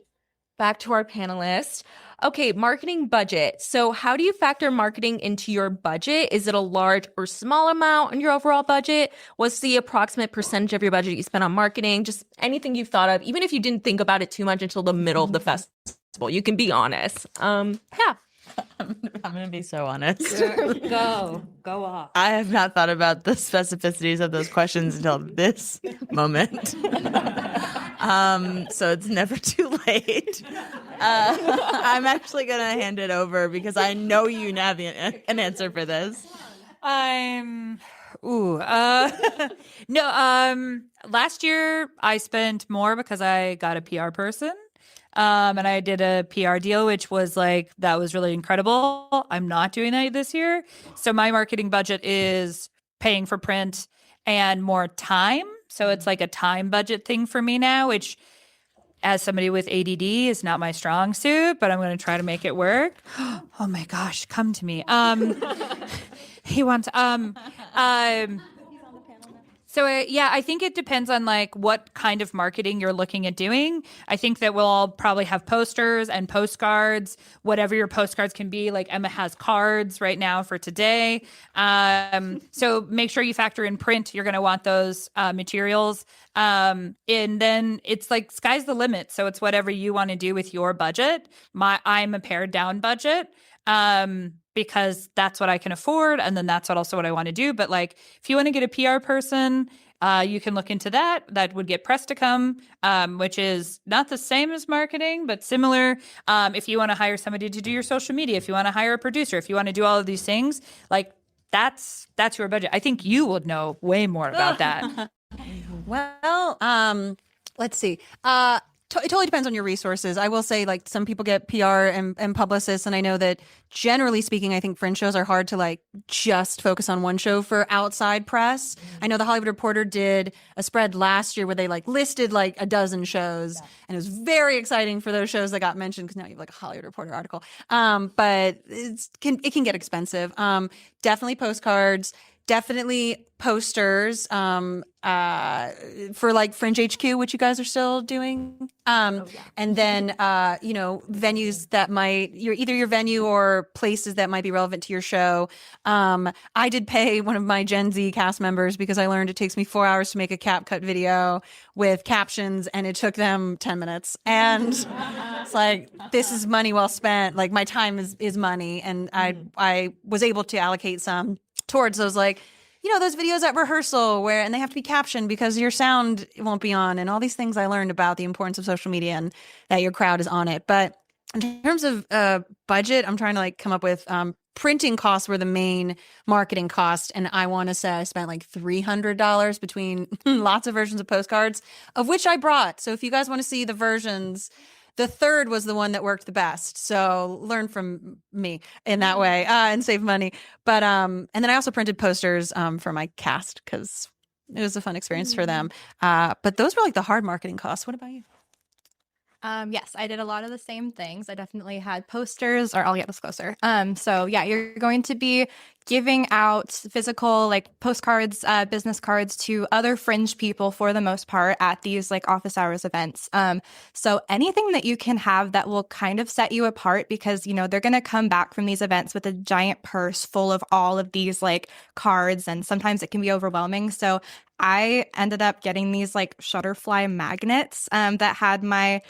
[SPEAKER 1] back to our panelists. Okay, marketing budget. So how do you factor marketing into your budget? Is it a large or small amount in your overall budget? What's the approximate percentage of your budget you spend on marketing? Just anything you've thought of, even if you didn't think about it too much until the middle of the festival. You can be honest. Yeah.
[SPEAKER 2] I'm going to be so honest.
[SPEAKER 5] Go off.
[SPEAKER 2] I have not thought about the specificities of those questions until this moment. So it's never too late. I'm actually going to hand it over because I know you have an answer for this.
[SPEAKER 5] Last year I spent more because I got a PR person. And I did a PR deal, which was that was really incredible. I'm not doing that this year. So my marketing budget is paying for print and more time. So it's like a time budget thing for me now, which as somebody with ADD is not my strong suit, but I'm going to try to make it work. Oh my gosh, come to me. He wants, So I think it depends on what kind of marketing you're looking at doing. I think that we'll all probably have posters and postcards, whatever your postcards can be. Like Emma has cards right now for today. So make sure you factor in print. You're going to want those materials. And then it's sky's the limit. So it's whatever you want to do with your budget. I'm a pared down budget. Because that's what I can afford. And then that's also what I want to do. But if you want to get a PR person, you can look into that. That would get press to come, which is not the same as marketing, but similar. If you want to hire somebody to do your social media, if you want to hire a producer, if you want to do all of these things, that's your budget. I think you would know way more about that.
[SPEAKER 6] Well, let's see. It totally depends on your resources. I will say, some people get PR and publicists, and I know that generally speaking, I think Fringe shows are hard to just focus on one show for outside press. I know the Hollywood Reporter did a spread last year where they listed a dozen shows, and it was very exciting for those shows that got mentioned because now you have a Hollywood Reporter article. But it can get expensive. Definitely postcards. definitely posters for like Fringe HQ, which you guys are still doing. And then, venues that might, either your venue or places that might be relevant to your show. I did pay one of my Gen Z cast members because I learned it takes me 4 hours to make a CapCut video with captions, and it took them 10 minutes. And it's like, this is money well spent. Like, my time is money. And I was able to allocate some towards those, like, those videos at rehearsal and they have to be captioned because your sound won't be on, and all these things I learned about the importance of social media and that your crowd is on it. But in terms of budget, I'm trying to like come up with printing costs were the main marketing cost. And I want to say I spent like $300 between lots of versions of postcards, of which I brought. So if you guys want to see the versions, the third was the one that worked the best. So learn from me in that way and save money. But and then I also printed posters for my cast because it was a fun experience for them. But those were like the hard marketing costs. What about you?
[SPEAKER 7] Yes, I did a lot of the same things. I definitely had posters, or I'll get this closer. So yeah, you're going to be giving out physical like postcards, business cards to other Fringe people for the most part at these like office hours events. So anything that you can have that will kind of set you apart, because they're going to come back from these events with a giant purse full of all of these like cards, and sometimes it can be overwhelming. So I ended up getting these like Shutterfly magnets that had my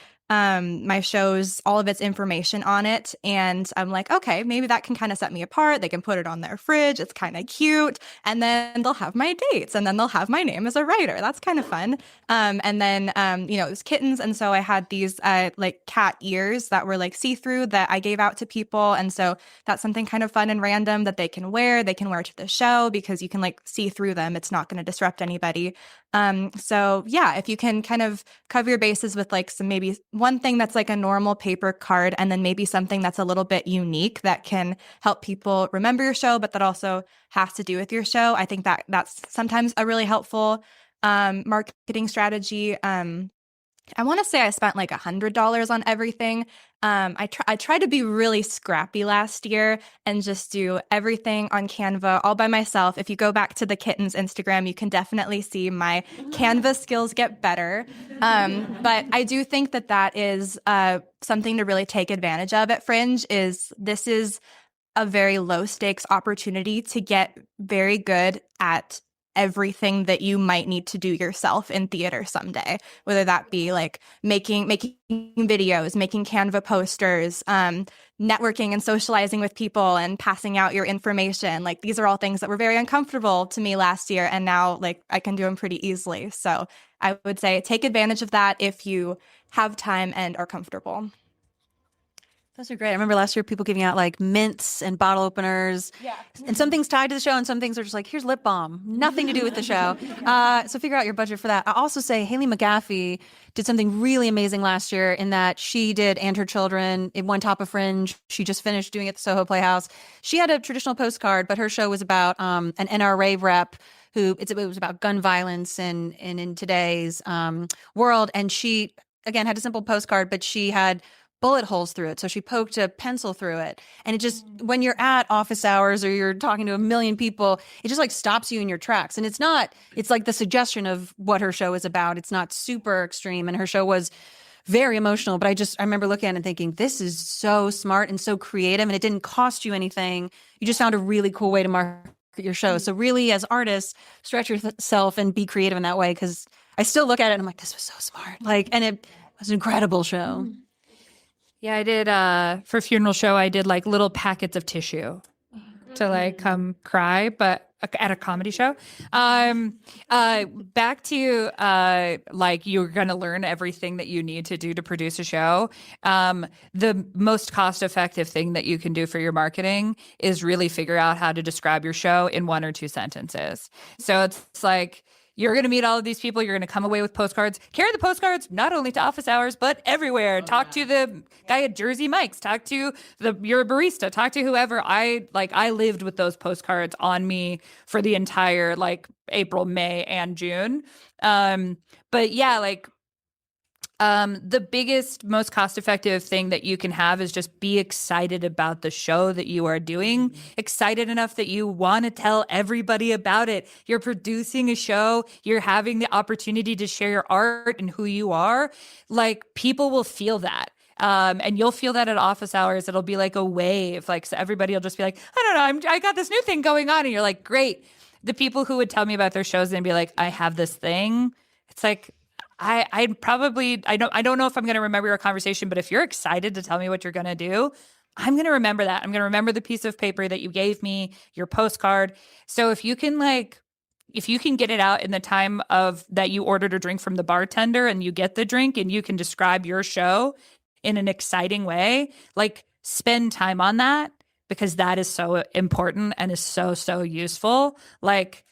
[SPEAKER 7] show's all of its information on it. And I'm like, okay, maybe that can kind of set me apart. They can put it on their fridge. It's kind of cute. And then they'll have my dates, and then they'll have my name as a writer. That's kind of fun. And then, it was kittens. And so I had these like cat ears that were like see-through that I gave out to people. And so that's something kind of fun and random that they can wear. They can wear to the show because you can like see through them. It's not going to disrupt anybody. So yeah, if you can kind of cover your bases with like some, maybe one thing that's like a normal paper card, and then maybe something that's a little bit unique that can help people remember your show, but that also has to do with your show. I think that that's sometimes a really helpful marketing strategy. I want to say I spent like $100 on everything. I tried to be really scrappy last year and just do everything on Canva all by myself. If you go back to the kittens Instagram, you can definitely see my Canva skills get better. But I do think that is something to really take advantage of at Fringe. This is a very low stakes opportunity to get very good at everything that you might need to do yourself in theater someday, whether that be like making videos, making Canva posters, networking and socializing with people and passing out your information. Like, these are all things that were very uncomfortable to me last year, and now like I can do them pretty easily. So I would say take advantage of that if you have time and are comfortable.
[SPEAKER 6] Those are great. I remember last year people giving out like mints and bottle openers. Yeah. And some things tied to the show, and some things are just like, here's lip balm. Nothing to do with the show. So figure out your budget for that. I'll also say Haley McGaffey did something really amazing last year in that she did And Her Children. It won Top of Fringe. She just finished doing it at the Soho Playhouse. She had a traditional postcard, but her show was about an NRA rep it was about gun violence and in today's world. And she, again, had a simple postcard, but she had bullet holes through it. So she poked a pencil through it. And it just, when you're at office hours or you're talking to a million people, it just like stops you in your tracks. And it's like the suggestion of what her show is about. It's not super extreme. And her show was very emotional, but I remember looking at it and thinking, this is so smart and so creative, and it didn't cost you anything. You just found a really cool way to market your show. So really, as artists, stretch yourself and be creative in that way. Cause I still look at it and I'm like, this was so smart. And it was an incredible show.
[SPEAKER 5] Yeah, I did for funeral show, I did like little packets of tissue to like come cry, but at a comedy show. Back to like you're going to learn everything that you need to do to produce a show. The most cost-effective thing that you can do for your marketing is really figure out how to describe your show in 1 or 2 sentences. So it's like, you're going to meet all of these people. You're going to come away with postcards. Carry the postcards not only to office hours, but everywhere. Talk to the guy at Jersey Mike's. Talk to your barista. Talk to whoever. I lived with those postcards on me for the entire like April, May, and June. But yeah, like The biggest, most cost-effective thing that you can have is just be excited about the show that you are doing. Excited enough that you want to tell everybody about it. You're producing a show. You're having the opportunity to share your art and who you are. Like, people will feel that. And you'll feel that at office hours. It'll be like a wave. Like, so everybody will just be like, I don't know, I got this new thing going on. And you're like, great. The people who would tell me about their shows and be like, I have this thing. It's like, I don't know if I'm going to remember your conversation, but if you're excited to tell me what you're going to do, I'm going to remember that. I'm going to remember the piece of paper that you gave me, your postcard. So if you can get it out in the time of that you ordered a drink from the bartender and you get the drink and you can describe your show in an exciting way, like, spend time on that, because that is so important and is so, so useful. Like,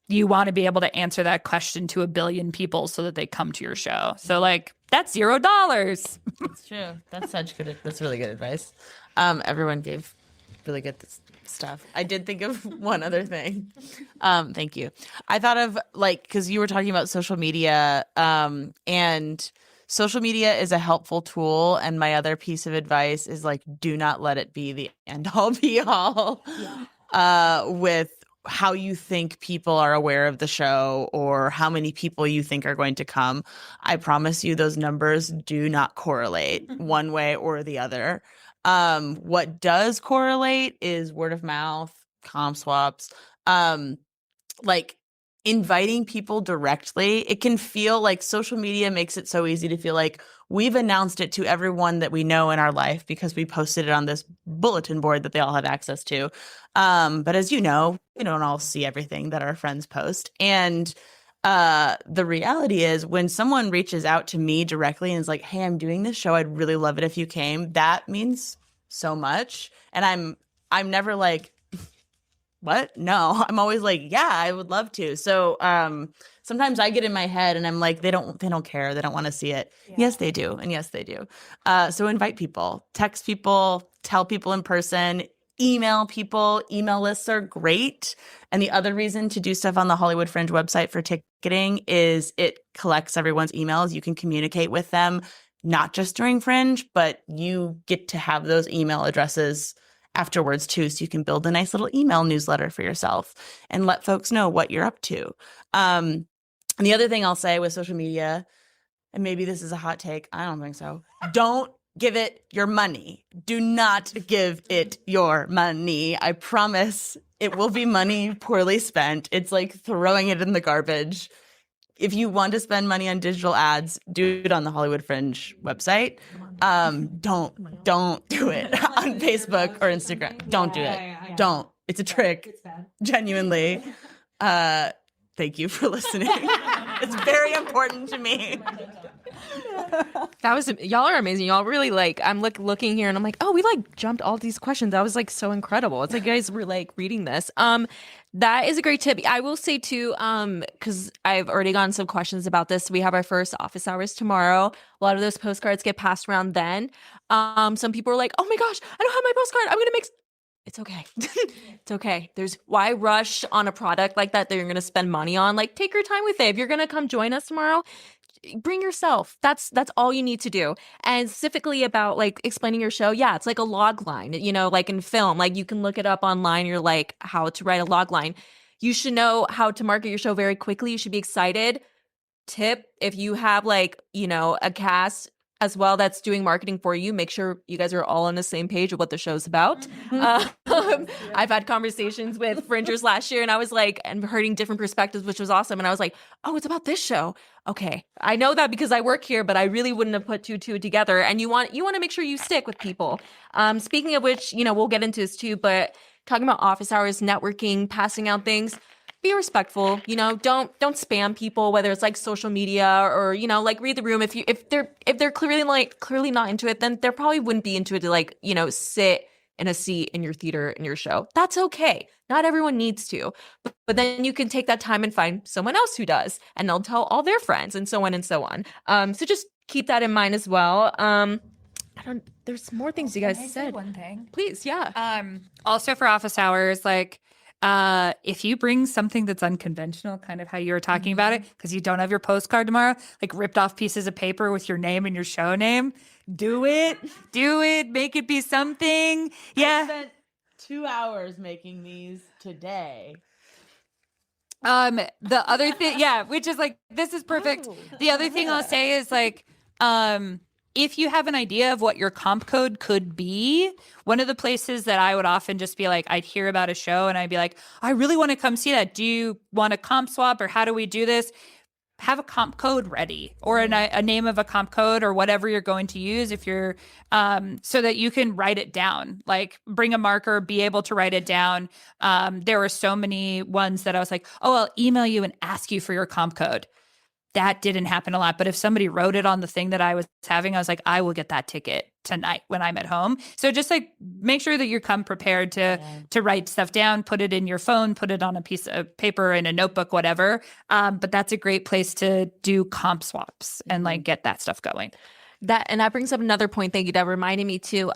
[SPEAKER 5] you want to be able to answer that question to a billion people so that they come to your show. So, like, that's $0.
[SPEAKER 2] That's true. That's really good advice. Everyone gave really good stuff. I did think of one other thing. Thank you. I thought of, like, because you were talking about social media, and social media is a helpful tool. And my other piece of advice is, like, do not let it be the end all be all with how you think people are aware of the show or how many people you think are going to come. I promise you those numbers do not correlate one way or the other. What does correlate is word of mouth, comm swaps, like inviting people directly. It can feel like social media makes it so easy to feel like we've announced it to everyone that we know in our life because we posted it on this bulletin board that they all have access to. But as you know, we don't all see everything that our friends post. And the reality is, when someone reaches out to me directly and is like, hey, I'm doing this show, I'd really love it if you came, that means so much. And I'm never like, what? No, I'm always like, yeah, I would love to. So sometimes I get in my head and I'm like, they don't care. They don't want to see it. Yeah. Yes, they do. And yes, they do. So invite people, text people, tell people in person, email people. Email lists are great. And the other reason to do stuff on the Hollywood Fringe website for ticketing is it collects everyone's emails. You can communicate with them, not just during Fringe, but you get to have those email addresses afterwards too, so you can build a nice little email newsletter for yourself and let folks know what you're up to. And the other thing I'll say with social media, and maybe this is a hot take, I don't think so, don't give it your money. Do not give it your money. I promise it will be money poorly spent. It's like throwing it in the garbage. If you want to spend money on digital ads, do it on the Hollywood Fringe website. Don't do it on Facebook or Instagram. Don't do it. Don't. It's a trick. Genuinely. Thank you for listening. It's very important to me.
[SPEAKER 1] That was, y'all are amazing. Y'all really, like, I'm looking here and I'm like, oh, we like jumped all these questions. That was like so incredible. It's like you guys were like reading this. That is a great tip. I will say too, because I've already gotten some questions about this. We have our first office hours tomorrow. A lot of those postcards get passed around then. Some people are like, oh my gosh, I don't have my postcard. I'm gonna make. It's okay. It's okay. Why rush on a product like that you're gonna spend money on? Like, take your time with it. If you're gonna come join us tomorrow, bring yourself. That's all you need to do. And specifically about like explaining your show, yeah, it's like a log line, you know, like in film, like you can look it up online. You're like, how to write a log line. You should know how to market your show very quickly. You should be excited. Tip, if you have like, you know, a cast as well that's doing marketing for you, make sure you guys are all on the same page of what the show's about. I've had conversations with Fringers last year and I was like, and hearing different perspectives, which was awesome. And I was like, oh, it's about this show. Okay, I know that because I work here, but I really wouldn't have put two together. And you want to make sure you stick with people. Speaking of which, you know, we'll get into this too, but talking about office hours, networking, passing out things, be respectful, you know, don't spam people, whether it's like social media or, you know, like read the room. If they're clearly not into it, then they probably wouldn't be into it to like, you know, sit in a seat in your theater, in your show. That's okay. Not everyone needs to, but then you can take that time and find someone else who does, and they'll tell all their friends and so on and so on. So just keep that in mind as well. There's more things you guys said.
[SPEAKER 5] One thing.
[SPEAKER 1] Please. Yeah.
[SPEAKER 5] Also for office hours, like, if you bring something that's unconventional, kind of how you were talking about it, because you don't have your postcard tomorrow, like ripped off pieces of paper with your name and your show name, do it, make it be something. Yeah.
[SPEAKER 2] I spent 2 hours making these today.
[SPEAKER 5] The other thing, yeah, which is like, this is perfect. The other thing I'll say is like, if you have an idea of what your comp code could be, one of the places that I would often just be like, I'd hear about a show and I'd be like, I really want to come see that. Do you want a comp swap or how do we do this? Have a comp code ready or a name of a comp code or whatever you're going to use if you're so that you can write it down, like bring a marker, be able to write it down. There were so many ones that I was like, oh, I'll email you and ask you for your comp code. That didn't happen a lot. But if somebody wrote it on the thing that I was having, I was like, I will get that ticket tonight when I'm at home. So just like make sure that you come prepared to write stuff down, put it in your phone, put it on a piece of paper in a notebook, whatever. But that's a great place to do comp swaps and like get that stuff going.
[SPEAKER 1] That brings up another point. Thank you. That reminded me too.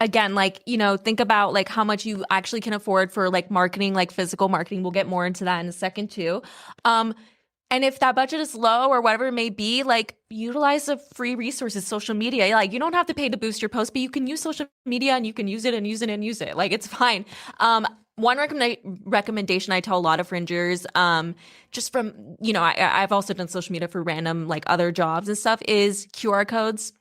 [SPEAKER 1] Again, like, think about like how much you actually can afford for like marketing, like physical marketing. We'll get more into that in a second too. And if that budget is low or whatever it may be, like utilize the free resources, social media. Like you don't have to pay to boost your post, but you can use social media and you can use it and use it and use it. Like it's fine. One recommendation I tell a lot of fringers, just from, I've also done social media for random like other jobs and stuff, is QR codes.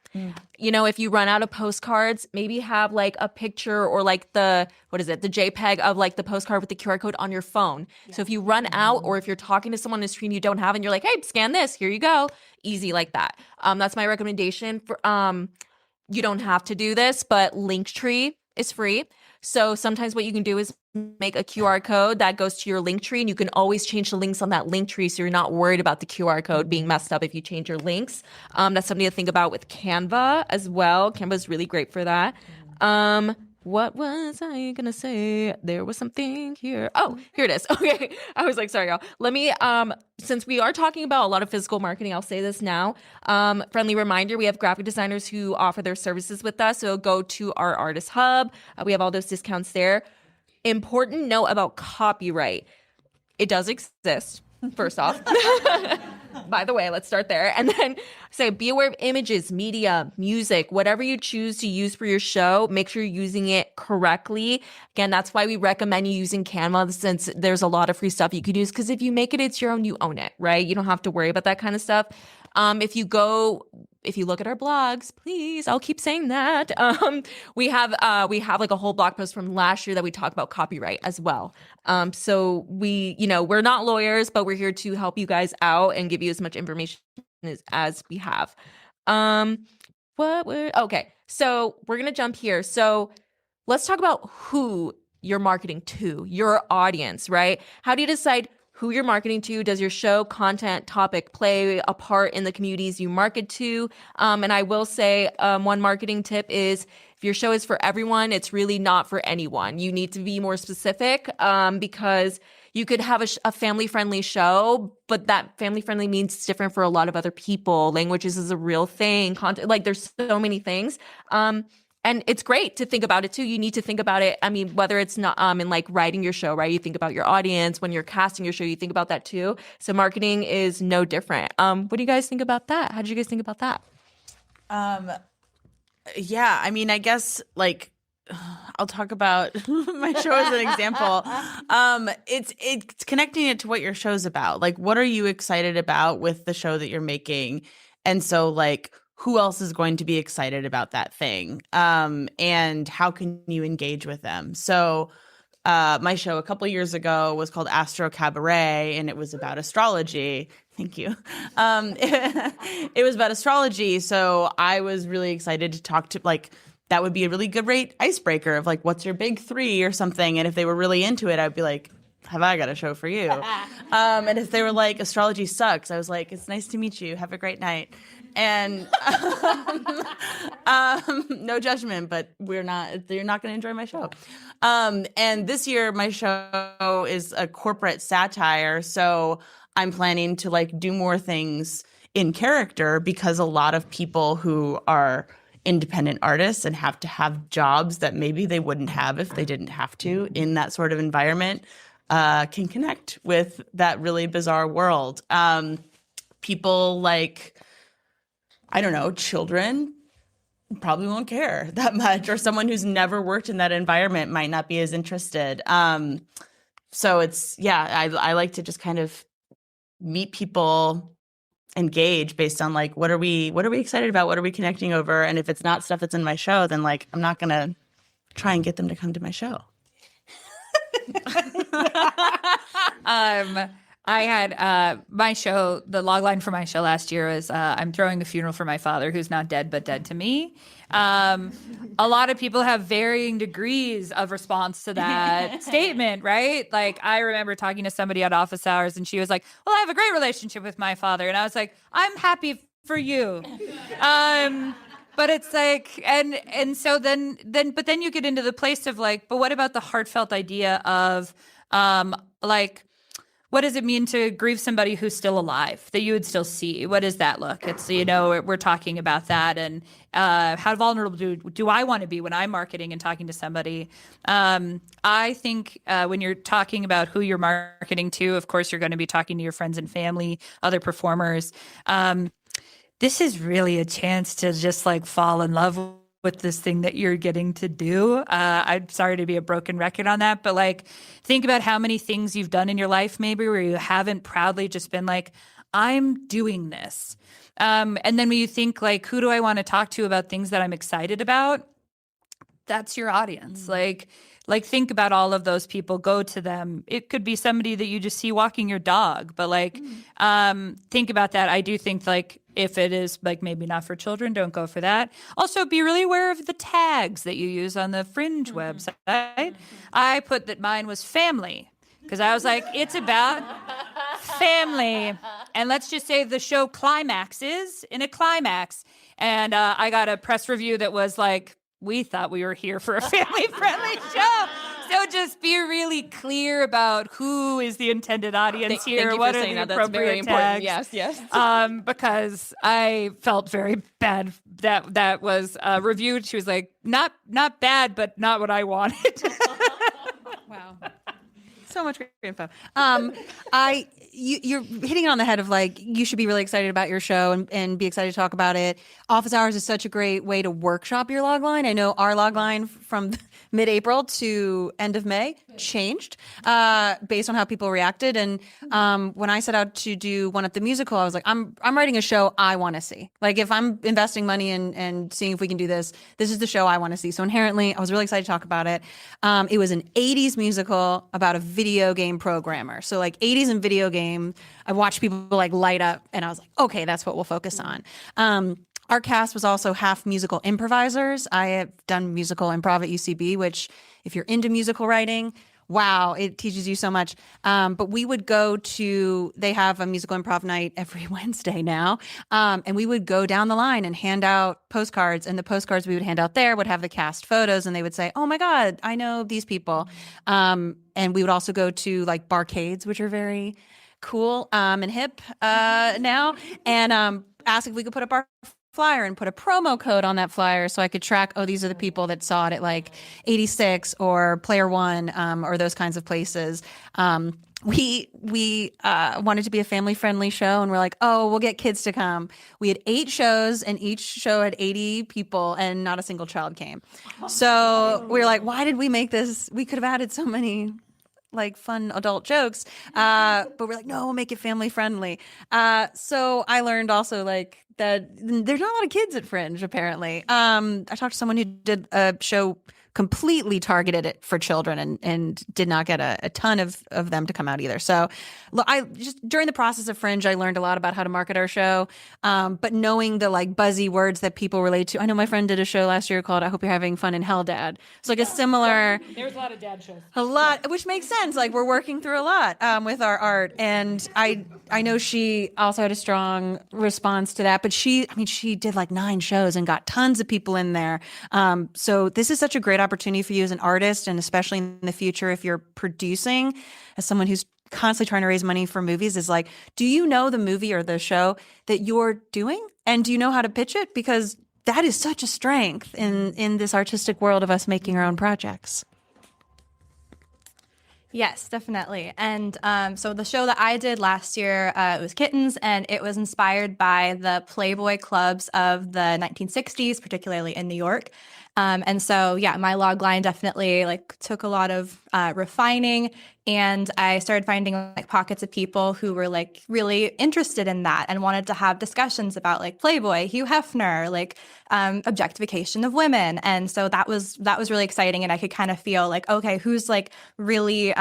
[SPEAKER 1] If you run out of postcards, maybe have like a picture or like the JPEG of like the postcard with the QR code on your phone. Yeah. So if you run out or if you're talking to someone on the screen you don't have and you're like, hey, scan this, here you go. Easy like that. That's my recommendation. For you don't have to do this, but Linktree is free. So sometimes what you can do is make a QR code that goes to your Linktree, and you can always change the links on that Linktree, so you're not worried about the QR code being messed up if you change your links. That's something to think about with Canva as well. Canva is really great for that. What was I gonna say? There was something here. Oh, here it is. Okay. I was like, sorry, y'all. Let me, since we are talking about a lot of physical marketing, I'll say this now. Friendly reminder, we have graphic designers who offer their services with us. So go to our artist hub. We have all those discounts there. Important note about copyright. It does exist, first off. By the way, let's start there. And then say, be aware of images, media, music, whatever you choose to use for your show, make sure you're using it correctly. Again, that's why we recommend you using Canva, since there's a lot of free stuff you could use, because if you make it, it's your own, you own it, right? You don't have to worry about that kind of stuff. If you look at our blogs, please, I'll keep saying that. We have like a whole blog post from last year that we talk about copyright as well. So we're not lawyers, but we're here to help you guys out and give you as much information as we have. Okay, so we're gonna jump here. So let's talk about who you're marketing to, your audience, right? How do you decide who you're marketing to? Does your show, content, topic play a part in the communities you market to? And I will say one marketing tip is, if your show is for everyone, it's really not for anyone. You need to be more specific because you could have a family-friendly show, but that family-friendly means it's different for a lot of other people. Languages is a real thing. Content, like there's so many things. And it's great to think about it too. You need to think about it. I mean, whether it's not in like writing your show, right? You think about your audience. When you're casting your show, you think about that too. So marketing is no different. What do you guys think about that? How did you guys think about that?
[SPEAKER 2] Yeah, I mean, I guess like I'll talk about my show as an example. It's connecting it to what your show's about. Like, what are you excited about with the show that you're making? And so like, who else is going to be excited about that thing? And how can you engage with them? So my show a couple years ago was called Astro Cabaret, and it was about astrology. Thank you. It was about astrology. So I was really excited to talk to, like, that would be a really good icebreaker of like, what's your big three or something? And if they were really into it, I'd be like, have I got a show for you? And if they were like, astrology sucks, I was like, it's nice to meet you. Have a great night. And no judgment, but you're not going to enjoy my show. And this year, my show is a corporate satire. So I'm planning to like do more things in character, because a lot of people who are independent artists and have to have jobs that maybe they wouldn't have if they didn't have to in that sort of environment, can connect with that really bizarre world. People like, I don't know, children probably won't care that much, or someone who's never worked in that environment might not be as interested. So it's, I like to just kind of meet people, engage based on like, what are we excited about? What are we connecting over? And if it's not stuff that's in my show, then like, I'm not going to try and get them to come to my show.
[SPEAKER 5] I had my show, the log line for my show last year was I'm throwing a funeral for my father who's not dead but dead to me. A lot of people have varying degrees of response to that statement, right? Like I remember talking to somebody at office hours and she was like, well, I have a great relationship with my father. And I was like, I'm happy for you. But it's like, and so then you get into the place of like, but what about the heartfelt idea of like, what does it mean to grieve somebody who's still alive that you would still see? What does that look? It's, we're talking about that. And how vulnerable do I want to be when I'm marketing and talking to somebody? I think when you're talking about who you're marketing to, of course, you're going to be talking to your friends and family, other performers. This is really a chance to just like fall in love with this thing that you're getting to do. I'm sorry to be a broken record on that, but like think about how many things you've done in your life maybe where you haven't proudly just been like, I'm doing this. And then when you think like, who do I want to talk to about things that I'm excited about? That's your audience. Like think about all of those people, go to them. It could be somebody that you just see walking your dog, but like think about that. I do think like if it is like maybe not for children, don't go for that. Also be really aware of the tags that you use on the Fringe website. I put that mine was family because I was like, it's about family. And let's just say the show climaxes in a climax. And I got a press review that was like, we thought we were here for a family-friendly show. So just be really clear about who is the intended audience here.
[SPEAKER 1] Thank you
[SPEAKER 5] what
[SPEAKER 1] for
[SPEAKER 5] are
[SPEAKER 1] saying
[SPEAKER 5] the
[SPEAKER 1] that. That's very
[SPEAKER 5] appropriate
[SPEAKER 1] important.
[SPEAKER 5] tags.
[SPEAKER 1] Yes.
[SPEAKER 5] Because I felt very bad that was reviewed. She was like, not bad, but not what I wanted.
[SPEAKER 6] Wow. So much great info. You're hitting it on the head of like, you should be really excited about your show and be excited to talk about it. Office hours is such a great way to workshop your log line. I know our log line from mid-April to end of May changed based on how people reacted. And when I set out to do One Up the Musical, I was like, I'm writing a show I want to see. Like if I'm investing money and seeing if we can do this is the show I want to see. So inherently, I was really excited to talk about it. It was an 80s musical about a video game programmer. So like 80s and video game, I watched people like light up and I was like, okay, that's what we'll focus on. Our cast was also half musical improvisers. I have done musical improv at UCB, which if you're into musical writing, wow, it teaches you so much. But we would go to, they have a musical improv night every Wednesday now. And we would go down the line and hand out postcards. And the postcards we would hand out there would have the cast photos. And they would say, oh my God, I know these people. And we would also go to like barcades, which are very cool and hip now. And ask if we could put up our flyer and put a promo code on that flyer so I could track, oh, these are the people that saw it at like 86 or Player One or those kinds of places. We wanted to be a family-friendly show, and we're like, oh, we'll get kids to come. We had 8 shows, and each show had 80 people, and not a single child came. So we were like, why did we make this? We could have added so many like fun adult jokes, but we're like, no, we'll make it family-friendly. So I learned also like that there's not a lot of kids at Fringe, apparently. I talked to someone who did a show completely targeted it for children and did not get a ton of them to come out either. So I just during the process of Fringe, I learned a lot about how to market our show. But knowing the like buzzy words that people relate to. I know my friend did a show last year called I Hope You're Having Fun in Hell, Dad. It's like a similar.
[SPEAKER 5] There's a lot of dad shows.
[SPEAKER 6] A lot, which makes sense. Like we're working through a lot with our art. And I know she also had a strong response to that, but she did like 9 shows and got tons of people in there. So this is such a great opportunity for you as an artist, and especially in the future if you're producing, as someone who's constantly trying to raise money for movies, is like, do you know the movie or the show that you're doing? And do you know how to pitch it? Because that is such a strength in this artistic world of us making our own projects.
[SPEAKER 7] Yes, definitely. And so the show that I did last year, it was Kittens, and it was inspired by the Playboy clubs of the 1960s, particularly in New York. And so, yeah, my log line definitely like took a lot of refining, and I started finding like pockets of people who were like really interested in that and wanted to have discussions about like Playboy, Hugh Hefner, like objectification of women. And so that was really exciting, and I could kind of feel like, okay, who's like really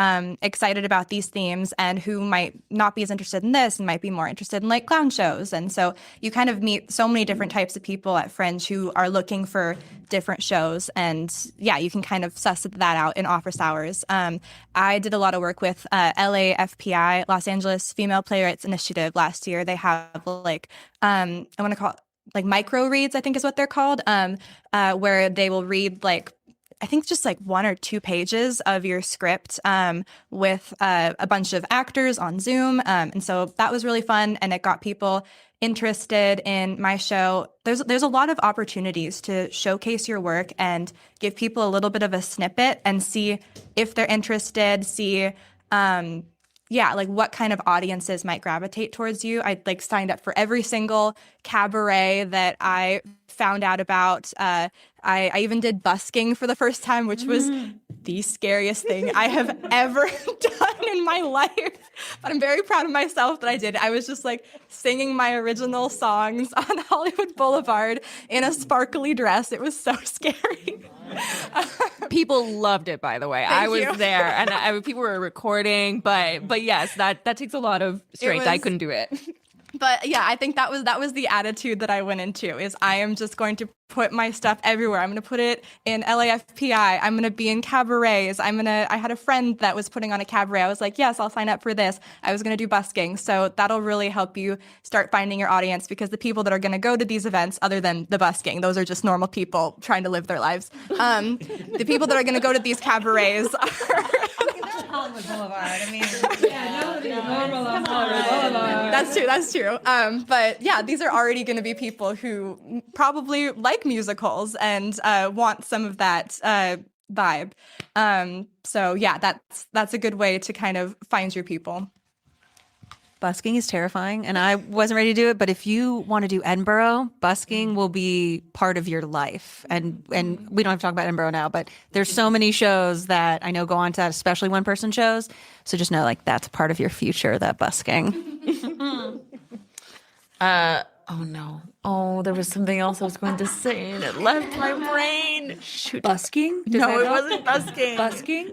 [SPEAKER 7] excited about these themes, and who might not be as interested in this and might be more interested in like clown shows. And so you kind of meet so many different types of people at Fringe who are looking for different shows, and yeah, you can kind of suss that out in office hours. I did a lot of work with LAFPI, Los Angeles Female Playwrights Initiative, last year. They have like I want to call it like micro reads, I think is what they're called, where they will read like I think just like 1 or 2 pages of your script with a bunch of actors on Zoom. And so that was really fun, and it got people interested in my show. There's a lot of opportunities to showcase your work and give people a little bit of a snippet and see if they're interested, see like what kind of audiences might gravitate towards you. I like signed up for every single cabaret that I found out about. I even did busking for the first time, which was the scariest thing I have ever done in my life. But I'm very proud of myself that I did. I was just like singing my original songs on Hollywood Boulevard in a sparkly dress. It was so scary.
[SPEAKER 1] People loved it, by the way. I was there, and people were recording, but yes, that takes a lot of strength. I couldn't do it.
[SPEAKER 7] But yeah, I think that was the attitude that I went into, is I am just going to put my stuff everywhere. I'm going to put it in LAFPI. I'm going to be in cabarets. I had a friend that was putting on a cabaret. I was like, yes, I'll sign up for this. I was going to do busking. So that'll really help you start finding your audience, because the people that are going to go to these events, other than the busking, those are just normal people trying to live their lives. The people that are going to go to these cabarets are...
[SPEAKER 6] Hollywood Boulevard. I mean,
[SPEAKER 7] That's true. But yeah, these are already going to be people who probably like musicals and want some of that vibe. So yeah, that's a good way to kind of find your people.
[SPEAKER 6] busking is terrifying, and I wasn't ready to do it. But if you want to do Edinburgh, busking will be part of your life. And we don't have to talk about Edinburgh now, but there's so many shows that I know go on to that, especially one-person shows. So just know, like, that's part of your future, that busking.
[SPEAKER 2] Oh no. Oh, there was something else I was going to say and it left my brain. Shoot.
[SPEAKER 5] Busking?
[SPEAKER 2] No, it wasn't busking.
[SPEAKER 5] Busking?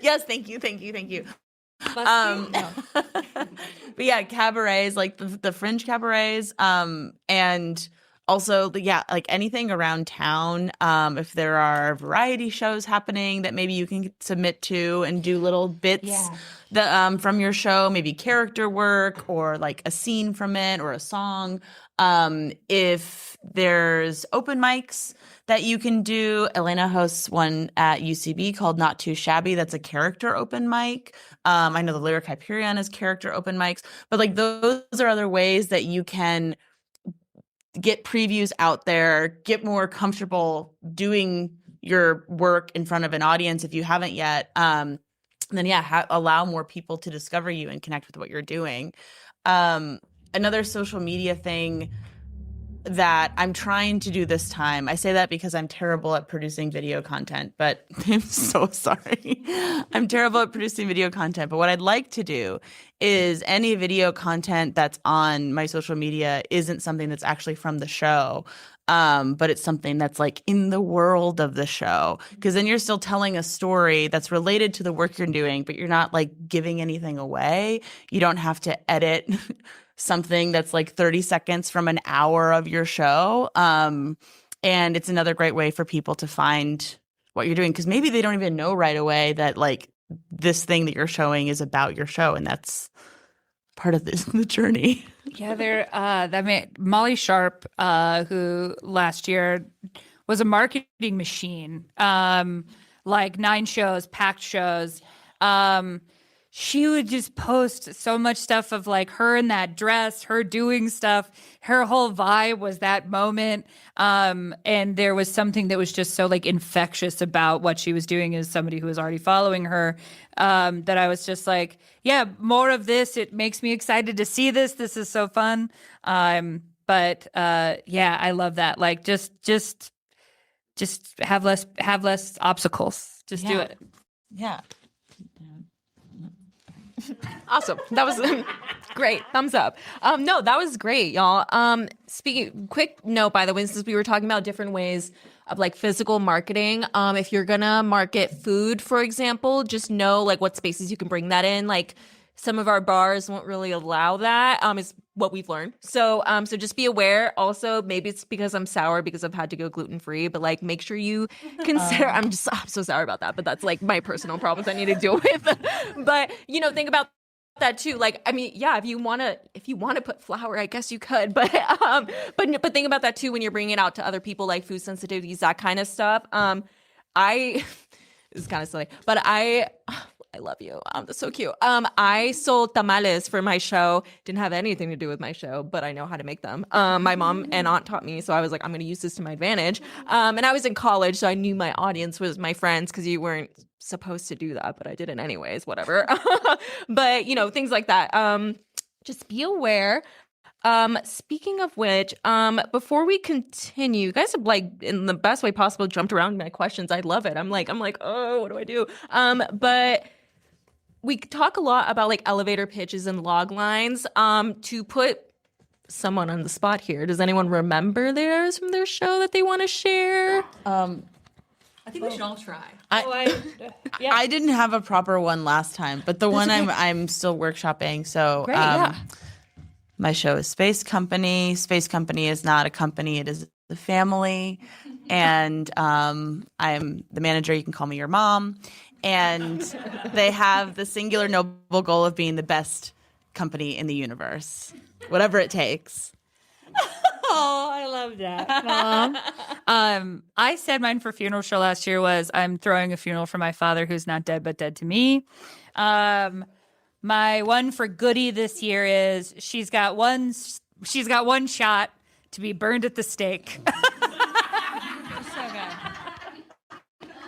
[SPEAKER 2] Yes, thank you.
[SPEAKER 5] Busking? No.
[SPEAKER 2] But yeah, cabarets, like the fringe cabarets, and also like anything around town. If there are variety shows happening that maybe you can submit to and do little bits that from your show, maybe character work or like a scene from it or a song. If there's open mics that you can do, Elena hosts one at UCB called Not Too Shabby. That's a character open mic. I know the Lyric Hyperion is character open mics, but like those are other ways that you can get previews out there, get more comfortable doing your work in front of an audience if you haven't yet. Then allow more people to discover you and connect with what you're doing. Another social media thing that I'm trying to do this time, I say that because I'm terrible at producing video content, but I'm so sorry. I'm terrible at producing video content, but what I'd like to do is any video content that's on my social media isn't something that's actually from the show, but it's something that's like in the world of the show, because then you're still telling a story that's related to the work you're doing, but you're not like giving anything away. You don't have to edit something that's like 30 seconds from an hour of your show. And it's another great way for people to find what you're doing, because maybe they don't even know right away that like this thing that you're showing is about your show, and that's part of the journey.
[SPEAKER 5] Yeah, Molly Sharp, who last year was a marketing machine, like 9 shows, packed shows. she would just post so much stuff of like her in that dress, her doing stuff. Her whole vibe was that moment. And there was something that was just so like infectious about what she was doing as somebody who was already following her, that I was just like, yeah, more of this. It makes me excited to see this. This is so fun. But yeah, I love that. Like just have less obstacles. Just do it.
[SPEAKER 2] Yeah.
[SPEAKER 1] Awesome. That was great. Thumbs up. No, that was great, y'all. Quick note, by the way, since we were talking about different ways of like physical marketing, if you're gonna market food, for example, just know like what spaces you can bring that in. Like some of our bars won't really allow that. Is what we've learned. So just be aware. Also, maybe it's because I'm sour because I've had to go gluten free, but like make sure you consider. I'm so sour about that, but that's like my personal problems I need to deal with. But think about that too. Like, I mean, yeah, if you want to put flour, I guess you could, but think about that too when you're bringing it out to other people, like food sensitivities, that kind of stuff. This is kind of silly, but I love you. That's so cute. I sold tamales for my show. Didn't have anything to do with my show, but I know how to make them. My mom and aunt taught me, so I was like, I'm going to use this to my advantage. And I was in college, so I knew my audience was my friends because you weren't supposed to do that, but I did it anyways. Whatever. But things like that. Just be aware. Speaking of which, before we continue, you guys have like in the best way possible jumped around my questions. I love it. I'm like, oh, what do I do? But we talk a lot about like elevator pitches and log lines. To put someone on the spot here, does anyone remember theirs from their show that they want to share?
[SPEAKER 6] I think we should all try.
[SPEAKER 2] I didn't have a proper one last time, but the one I'm still workshopping. So
[SPEAKER 1] Great, yeah.
[SPEAKER 2] My show is Space Company. Space Company is not a company; it is a family. And I'm the manager. You can call me your mom. And they have the singular noble goal of being the best company in the universe, whatever it takes.
[SPEAKER 5] Oh, I love that, Mom. I said mine for funeral show last year was I'm throwing a funeral for my father who's not dead but dead to me. My one for Goody this year is she's got one shot to be burned at the stake.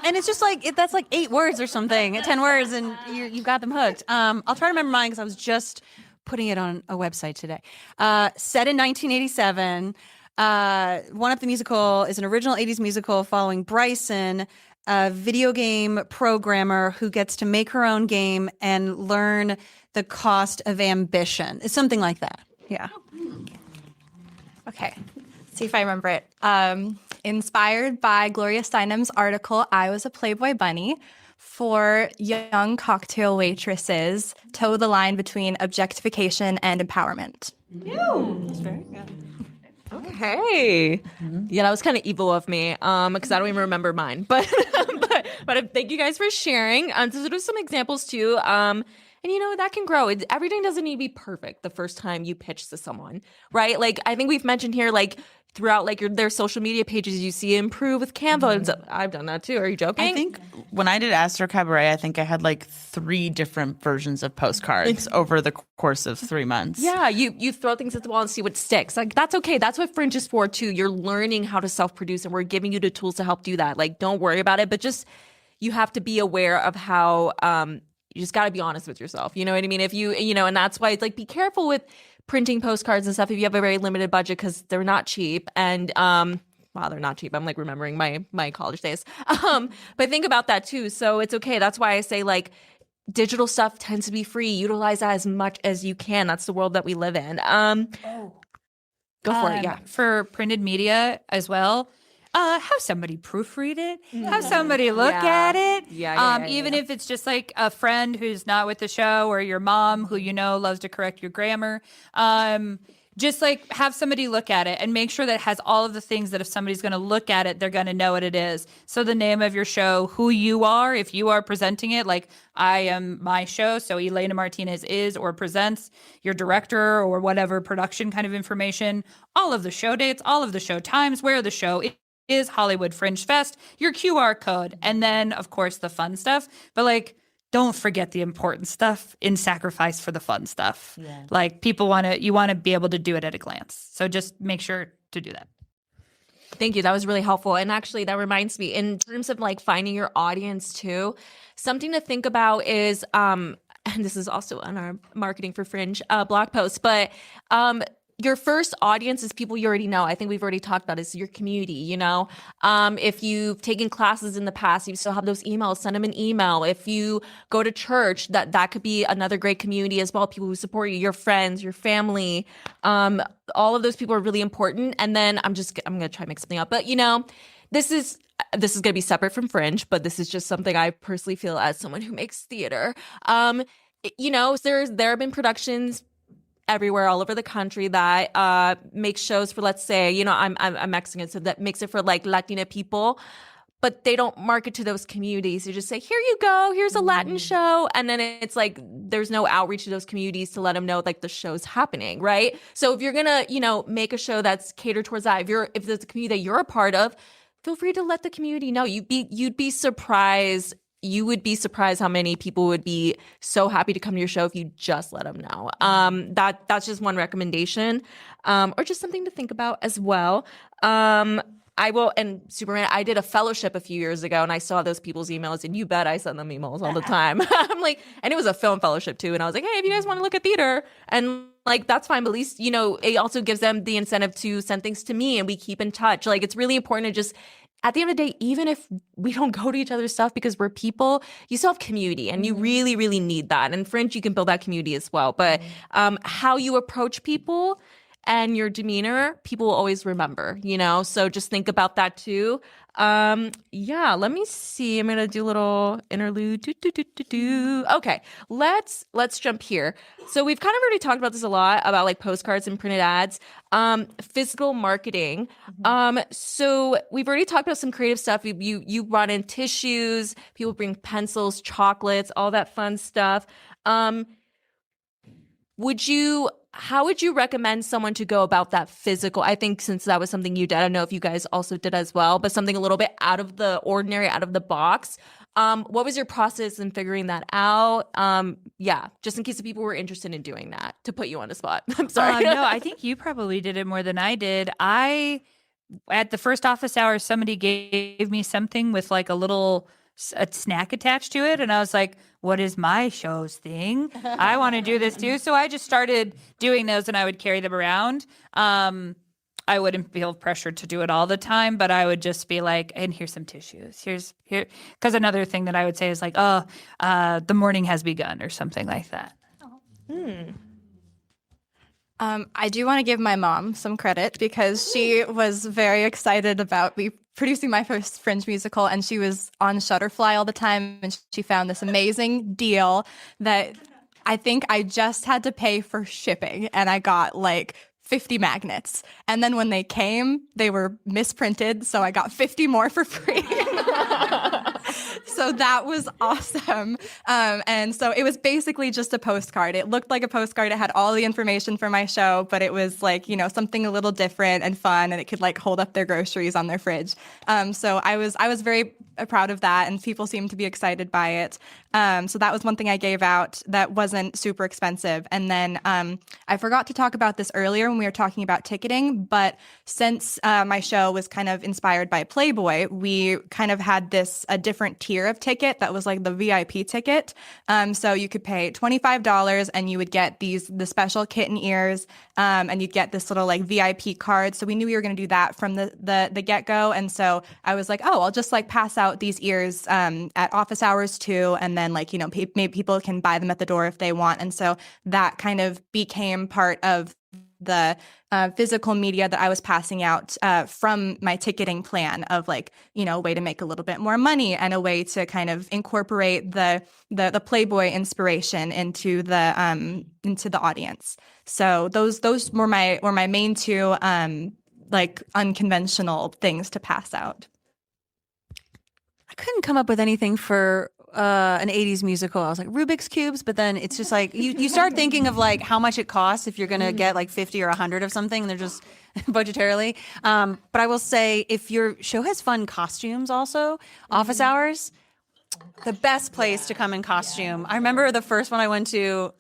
[SPEAKER 6] And it's just like that's like 8 words or something, 10 words, and you've got them hooked. I'll try to remember mine because I was just putting it on a website today. Set in 1987, One Up the Musical is an original 80s musical following Bryson, a video game programmer who gets to make her own game and learn the cost of ambition. It's something like that. Yeah.
[SPEAKER 7] Okay, see if I remember it. Inspired by Gloria Steinem's article, I Was a Playboy Bunny, for young cocktail waitresses, toe the line between objectification and empowerment.
[SPEAKER 6] That's very good.
[SPEAKER 1] Okay. Yeah, that was kind of evil of me because I don't even remember mine. But thank you guys for sharing. So there's some examples too. And that can grow. Everything doesn't need to be perfect the first time you pitch to someone, right? Like I think we've mentioned here, like throughout like their social media pages, you see improve with Canva. And so I've done that too. Are you joking?
[SPEAKER 2] I think when I did Astor Cabaret, I think I had like 3 different versions of postcards over the course of 3 months.
[SPEAKER 1] Yeah, you throw things at the wall and see what sticks. Like that's okay. That's what Fringe is for too. You're learning how to self-produce, and we're giving you the tools to help do that. Like don't worry about it, but just you have to be aware of how you just got to be honest with yourself. You know what I mean? If and that's why it's like be careful with printing postcards and stuff if you have a very limited budget because they're not cheap. And wow, they're not cheap. I'm like remembering my college days. But think about that too. So it's okay. That's why I say like digital stuff tends to be free. Utilize that as much as you can. That's the world that we live in. Go for it. Yeah.
[SPEAKER 5] For printed media as well. Have somebody proofread it. Have somebody look at it. Even if it's just like a friend who's not with the show or your mom who loves to correct your grammar. Just like have somebody look at it and make sure that it has all of the things that if somebody's going to look at it, they're going to know what it is. So the name of your show, who you are, if you are presenting it, like I am my show. So Elena Martinez is or presents, your director or whatever production kind of information, all of the show dates, all of the show times, where the show is Hollywood Fringe Fest, your QR code, and then of course the fun stuff. But like don't forget the important stuff in sacrifice for the fun stuff. Like you want to be able to do it at a glance. So just make sure to do that.
[SPEAKER 1] Thank you. That was really helpful. And actually, that reminds me, in terms of like finding your audience too, something to think about is, and this is also on our Marketing for Fringe blog post, but your first audience is people you already know. I think we've already talked about is your community, you know? If you've taken classes in the past, you still have those emails, send them an email. If you go to church, that could be another great community as well. People who support you, your friends, your family. All of those people are really important. And then I'm going to try to make something up. But, you know, this is going to be separate from Fringe, but this is just something I personally feel as someone who makes theater. You know, there have been productions everywhere, all over the country that makes shows for, let's say, you know, I'm Mexican, so that makes it for like Latina people, but they don't market to those communities. They just say, here you go, here's a Latin show. And then it's like, there's no outreach to those communities to let them know like the show's happening, right? So if you're gonna, you know, make a show that's catered towards that, if there's a community that you're a part of, feel free to let the community know. You'd be surprised. You would be surprised how many people would be so happy to come to your show if you just let them know. That's just one recommendation, or just something to think about as well. I will, and Superman, I did a fellowship a few years ago, and I saw those people's emails, and you bet I send them emails all the time. I'm like, and it was a film fellowship too, and I was like, hey, if you guys want to look at theater, and like, that's fine, but at least, you know, it also gives them the incentive to send things to me, and we keep in touch. Like, it's really important to just, at the end of the day, even if we don't go to each other's stuff because we're people, you still have community, and you really, really need that. And Fringe, you can build that community as well. But how you approach people and your demeanor, people will always remember, you know? So just think about that too. Yeah, let me see. I'm gonna do a little interlude. Okay, let's jump here. So we've kind of already talked about this a lot, about like postcards and printed ads. Physical marketing. So we've already talked about some creative stuff. You brought in tissues, people bring pencils, chocolates, all that fun stuff. How would you recommend someone to go about that physical? I think since that was something you did, I don't know if you guys also did as well, but something a little bit out of the ordinary, out of the box. What was your process in figuring that out? Yeah, just in case the people were interested in doing that, to put you on the spot. I'm sorry.
[SPEAKER 5] No, I think you probably did it more than I did. At the first office hours, somebody gave me something with like a snack attached to it. And I was like, what is my show's thing? I want to do this too. So I just started doing those, and I would carry them around. I wouldn't feel pressured to do it all the time, but I would just be like, and here's some tissues. Here. Because another thing that I would say is like, the morning has begun, or something like that.
[SPEAKER 7] I do want to give my mom some credit, because she was very excited about me producing my first Fringe musical, and she was on Shutterfly all the time, and she found this amazing deal that I think I just had to pay for shipping, and I got like 50 magnets. And then when they came, they were misprinted, so I got 50 more for free. So that was awesome. And so it was basically just a postcard. It looked like a postcard. It had all the information for my show, but it was like, you know, something a little different and fun, and it could like hold up their groceries on their fridge. So I was very proud of that, and people seemed to be excited by it. So that was one thing I gave out that wasn't super expensive. And then I forgot to talk about this earlier when we were talking about ticketing, but since my show was kind of inspired by Playboy, we kind of had a different tier of ticket that was like the VIP ticket. So you could pay $25 and you would get the special kitten ears, and you'd get this little like VIP card. So we knew we were going to do that from the get-go. And so I was like, oh, I'll just like pass out these ears at office hours too. And then like, you know, maybe people can buy them at the door if they want. And so that kind of became part of the physical media that I was passing out from my ticketing plan, of like, you know, a way to make a little bit more money, and a way to kind of incorporate the Playboy inspiration into the audience. So those were my main two like unconventional things to pass out.
[SPEAKER 6] I couldn't come up with anything for an 80s musical. I was like, Rubik's Cubes, but then it's just like, you start thinking of like how much it costs if you're going to get like 50 or 100 of something, and they're just budgetarily. But I will say, if your show has fun costumes also, office hours, the best place to come in costume. I remember the first one I went to,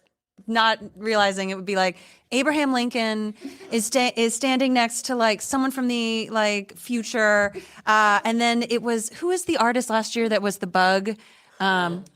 [SPEAKER 6] not realizing it would be like Abraham Lincoln is standing next to like someone from the like future, and then it was, who was the artist last year that was the bug? Elle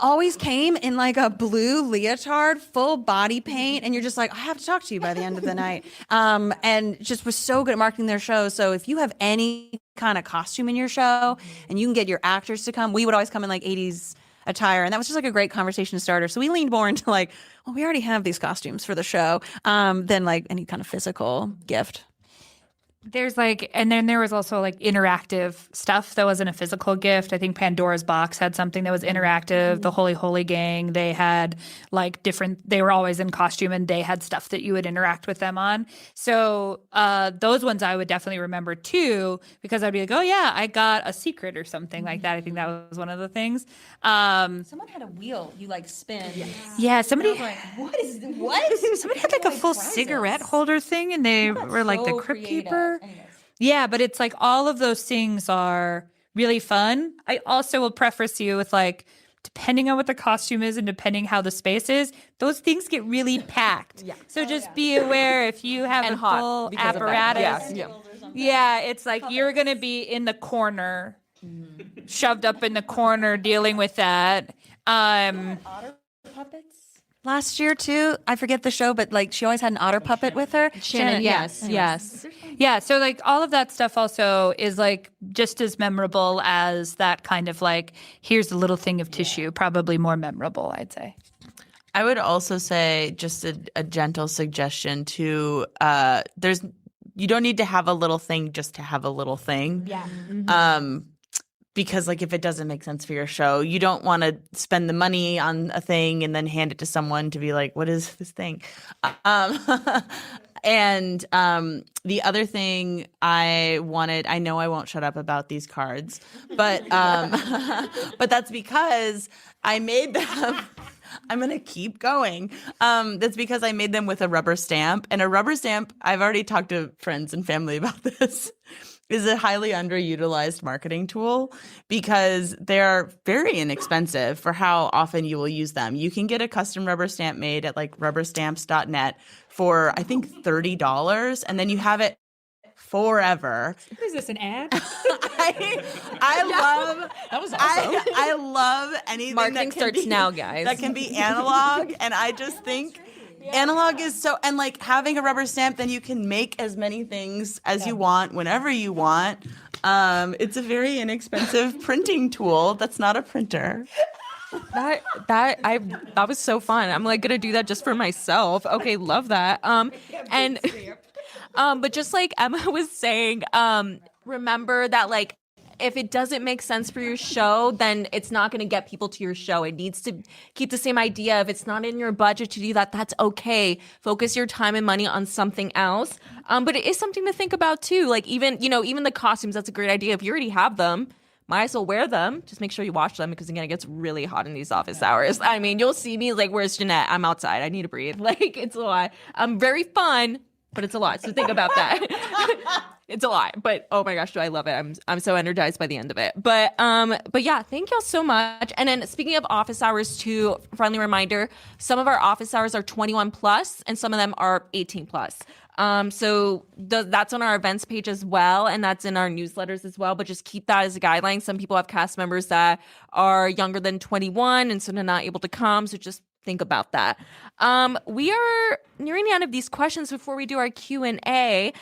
[SPEAKER 6] always came in like a blue leotard, full body paint, and you're just like, I have to talk to you by the end of the night. And just was so good at marketing their show. So if you have any kind of costume in your show and you can get your actors to come, we would always come in like 80s attire, and that was just like a great conversation starter. So we leaned more into like, well, we already have these costumes for the show, than like any kind of physical gift.
[SPEAKER 5] There's like, and then there was also like interactive stuff that wasn't a physical gift. I think Pandora's Box had something that was interactive. The Holy Holy Gang, they had like different, they were always in costume and they had stuff that you would interact with them on. So those ones I would definitely remember too, because I'd be like, oh yeah, I got a secret or something like that. I think that was one of the things.
[SPEAKER 6] Someone had a wheel you like spin.
[SPEAKER 5] Yeah, somebody,
[SPEAKER 6] What?
[SPEAKER 5] somebody had like a full cigarette holder thing and they were like the Crypt Keeper. Yeah, but it's like all of those things are really fun. I also will preface you with like, depending on what the costume is and depending how the space is, those things get really packed. Yeah. So just be aware if you have a full apparatus. Yeah, it's like you're going to be in the corner, shoved up in the corner dealing with that.
[SPEAKER 6] Puppets? Last year too, I forget the show, but like she always had an otter puppet with her.
[SPEAKER 1] Shannon, yes.
[SPEAKER 5] Yeah, so like all of that stuff also is like just as memorable as that kind of like, here's a little thing of tissue, probably more memorable, I'd say.
[SPEAKER 2] I would also say just a gentle suggestion to you don't need to have a little thing just to have a little thing. Yeah. Because like if it doesn't make sense for your show, you don't want to spend the money on a thing and then hand it to someone to be like, what is this thing? And the other thing I know I won't shut up about these cards, but but that's because I made them. I'm going to keep going. That's because I made them with a rubber stamp. And a rubber stamp, I've already talked to friends and family about this, is a highly underutilized marketing tool because they're very inexpensive for how often you will use them. You can get a custom rubber stamp made at like rubberstamps.net for I think $30, and then you have it forever.
[SPEAKER 5] Is this an ad?
[SPEAKER 2] I love that was awesome. I love anything
[SPEAKER 1] Marketing
[SPEAKER 2] that
[SPEAKER 1] starts now, guys.
[SPEAKER 2] That can be analog, and I just think analog is so, and like having a rubber stamp, then you can make as many things as you want whenever you want. It's a very inexpensive printing tool. That's not a printer.
[SPEAKER 1] That was so fun. I'm like gonna do that just for myself. Okay, love that. But just like Emma was saying, remember that like if it doesn't make sense for your show, then it's not going to get people to your show. It needs to keep the same idea. If it's not in your budget to do that, that's okay. Focus your time and money on something else. But it is something to think about too. Like even the costumes, that's a great idea. If you already have them, might as well wear them. Just make sure you wash them because again, it gets really hot in these office hours. I mean, you'll see me like, where's Jeanette? I'm outside. I need to breathe. Like it's a lot. Very fun, but it's a lot. So think about that. It's a lot, but oh my gosh, do I love it. I'm so energized by the end of it. But yeah, thank y'all so much. And then speaking of office hours too, friendly reminder, some of our office hours are 21 plus and some of them are 18 plus. So that's on our events page as well, and that's in our newsletters as well. But just keep that as a guideline. Some people have cast members that are younger than 21 and so they're not able to come. So just think about that. We are nearing the end of these questions before we do our Q&A.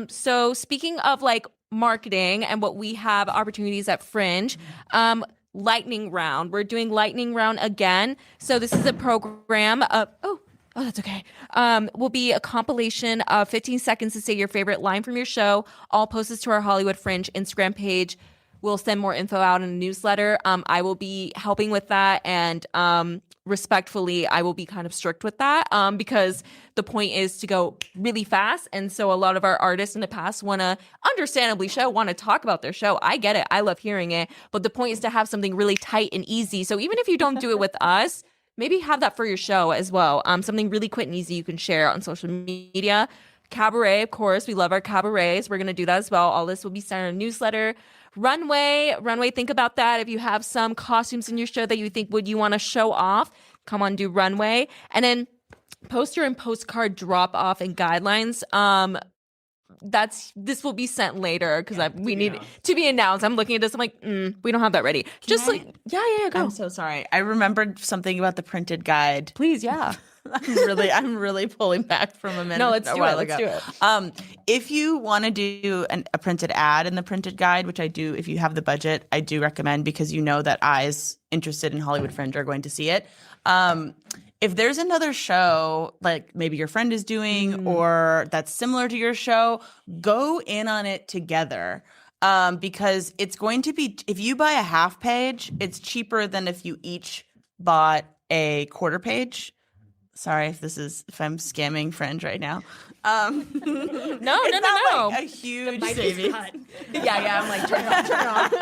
[SPEAKER 1] So speaking of like marketing and what we have opportunities at Fringe, lightning round. We're doing lightning round again. So this is a program of, oh, that's okay. Will be a compilation of 15 seconds to say your favorite line from your show. All posted to our Hollywood Fringe Instagram page. We'll send more info out in a newsletter. I will be helping with that, and respectfully, I will be kind of strict with that because the point is to go really fast. And so a lot of our artists in the past want to talk about their show. I get it. I love hearing it. But the point is to have something really tight and easy. So even if you don't do it with us, maybe have that for your show as well. Something really quick and easy you can share on social media. Cabaret, of course. We love our cabarets. We're going to do that as well. All this will be sent in our newsletter. runway, think about that. If you have some costumes in your show that you think you want to show off, come on, do runway. And then poster and postcard drop off and guidelines. This will be sent later because we need it to be announced. I'm looking at this. I'm like, we don't have that ready. Yeah, go.
[SPEAKER 2] I'm so sorry. I remembered something about the printed guide.
[SPEAKER 1] Please, yeah.
[SPEAKER 2] I'm really pulling back from a minute.
[SPEAKER 1] No, let's do it.
[SPEAKER 2] If you want to do a printed ad in the printed guide, which I do, if you have the budget, I do recommend because you know that eyes interested in Hollywood Fringe are going to see it. If there's another show, like maybe your friend is doing or that's similar to your show, go in on it together. Because it's going to be, if you buy a half page, it's cheaper than if you each bought a quarter page. Sorry if I'm scamming Fringe right now.
[SPEAKER 1] No.
[SPEAKER 2] Like a huge savings.
[SPEAKER 1] Yeah. I'm like, turn it off.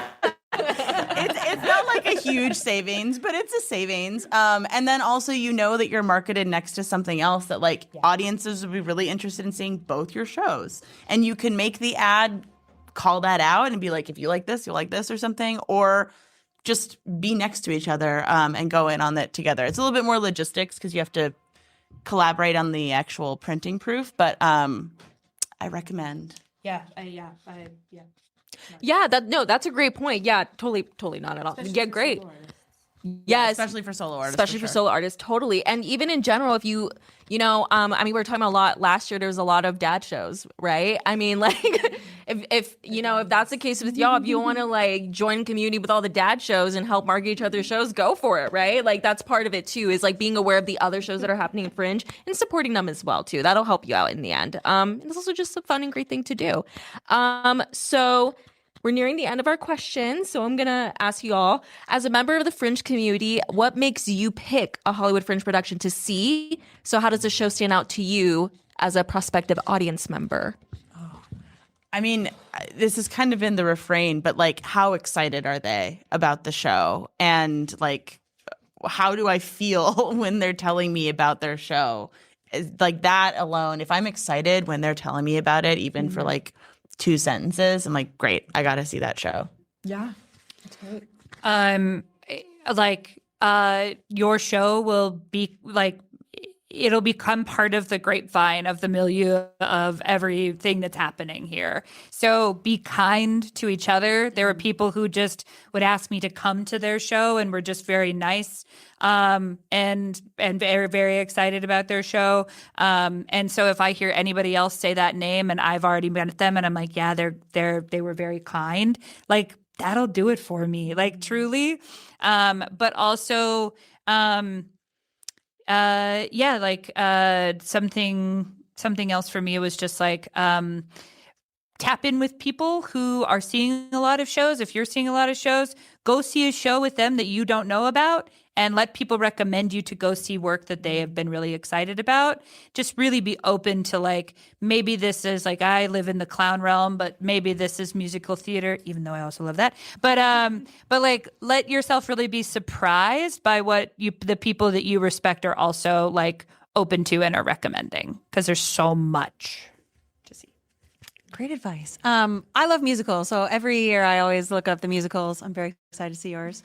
[SPEAKER 2] It's not like a huge savings, but it's a savings. And then also you know that you're marketed next to something else that like audiences would be really interested in seeing both your shows. And you can make the ad call that out and be like, if you like this, you'll like this or something, or just be next to each other and go in on it together. It's a little bit more logistics because you have to collaborate on the actual printing proof, but I recommend.
[SPEAKER 5] Yeah.
[SPEAKER 1] Yeah, that's a great point. Yeah, totally not at all. Yeah, great. Yes,
[SPEAKER 2] especially for solo artists.
[SPEAKER 1] Especially for solo artists, totally. And even in general, if we were talking about a lot last year, there was a lot of dad shows, right? I mean, like, if that's the case with y'all, if you want to like join community with all the dad shows and help market each other's shows, go for it, right? Like that's part of it too, is like being aware of the other shows that are happening in Fringe and supporting them as well too. That'll help you out in the end. And it's also just a fun and great thing to do. So we're nearing the end of our questions, so I'm going to ask you all, as a member of the Fringe community, what makes you pick a Hollywood Fringe production to see? So how does the show stand out to you as a prospective audience member?
[SPEAKER 2] I mean, this has kind of been the refrain, but like, how excited are they about the show? And like, how do I feel when they're telling me about their show? Like that alone, if I'm excited when they're telling me about it, even for like 2 sentences, I'm like, great, I got to see that show.
[SPEAKER 1] Yeah, that's
[SPEAKER 5] great. Your show will be like, it'll become part of the grapevine of the milieu of everything that's happening here. So be kind to each other. There were people who just would ask me to come to their show and were just very nice and very, very excited about their show. And so if I hear anybody else say that name and I've already met them and I'm like, yeah, they were very kind, like that'll do it for me, like truly. But also, something else for me was just like tap in with people who are seeing a lot of shows. If you're seeing a lot of shows, go see a show with them that you don't know about and let people recommend you to go see work that they have been really excited about. Just really be open to like, maybe this is like, I live in the clown realm, but maybe this is musical theater, even though I also love that. But like, let yourself really be surprised by what the people that you respect are also like open to and are recommending, because there's so much to see.
[SPEAKER 6] Great advice. I love musicals, so every year I always look up the musicals. I'm very excited to see yours.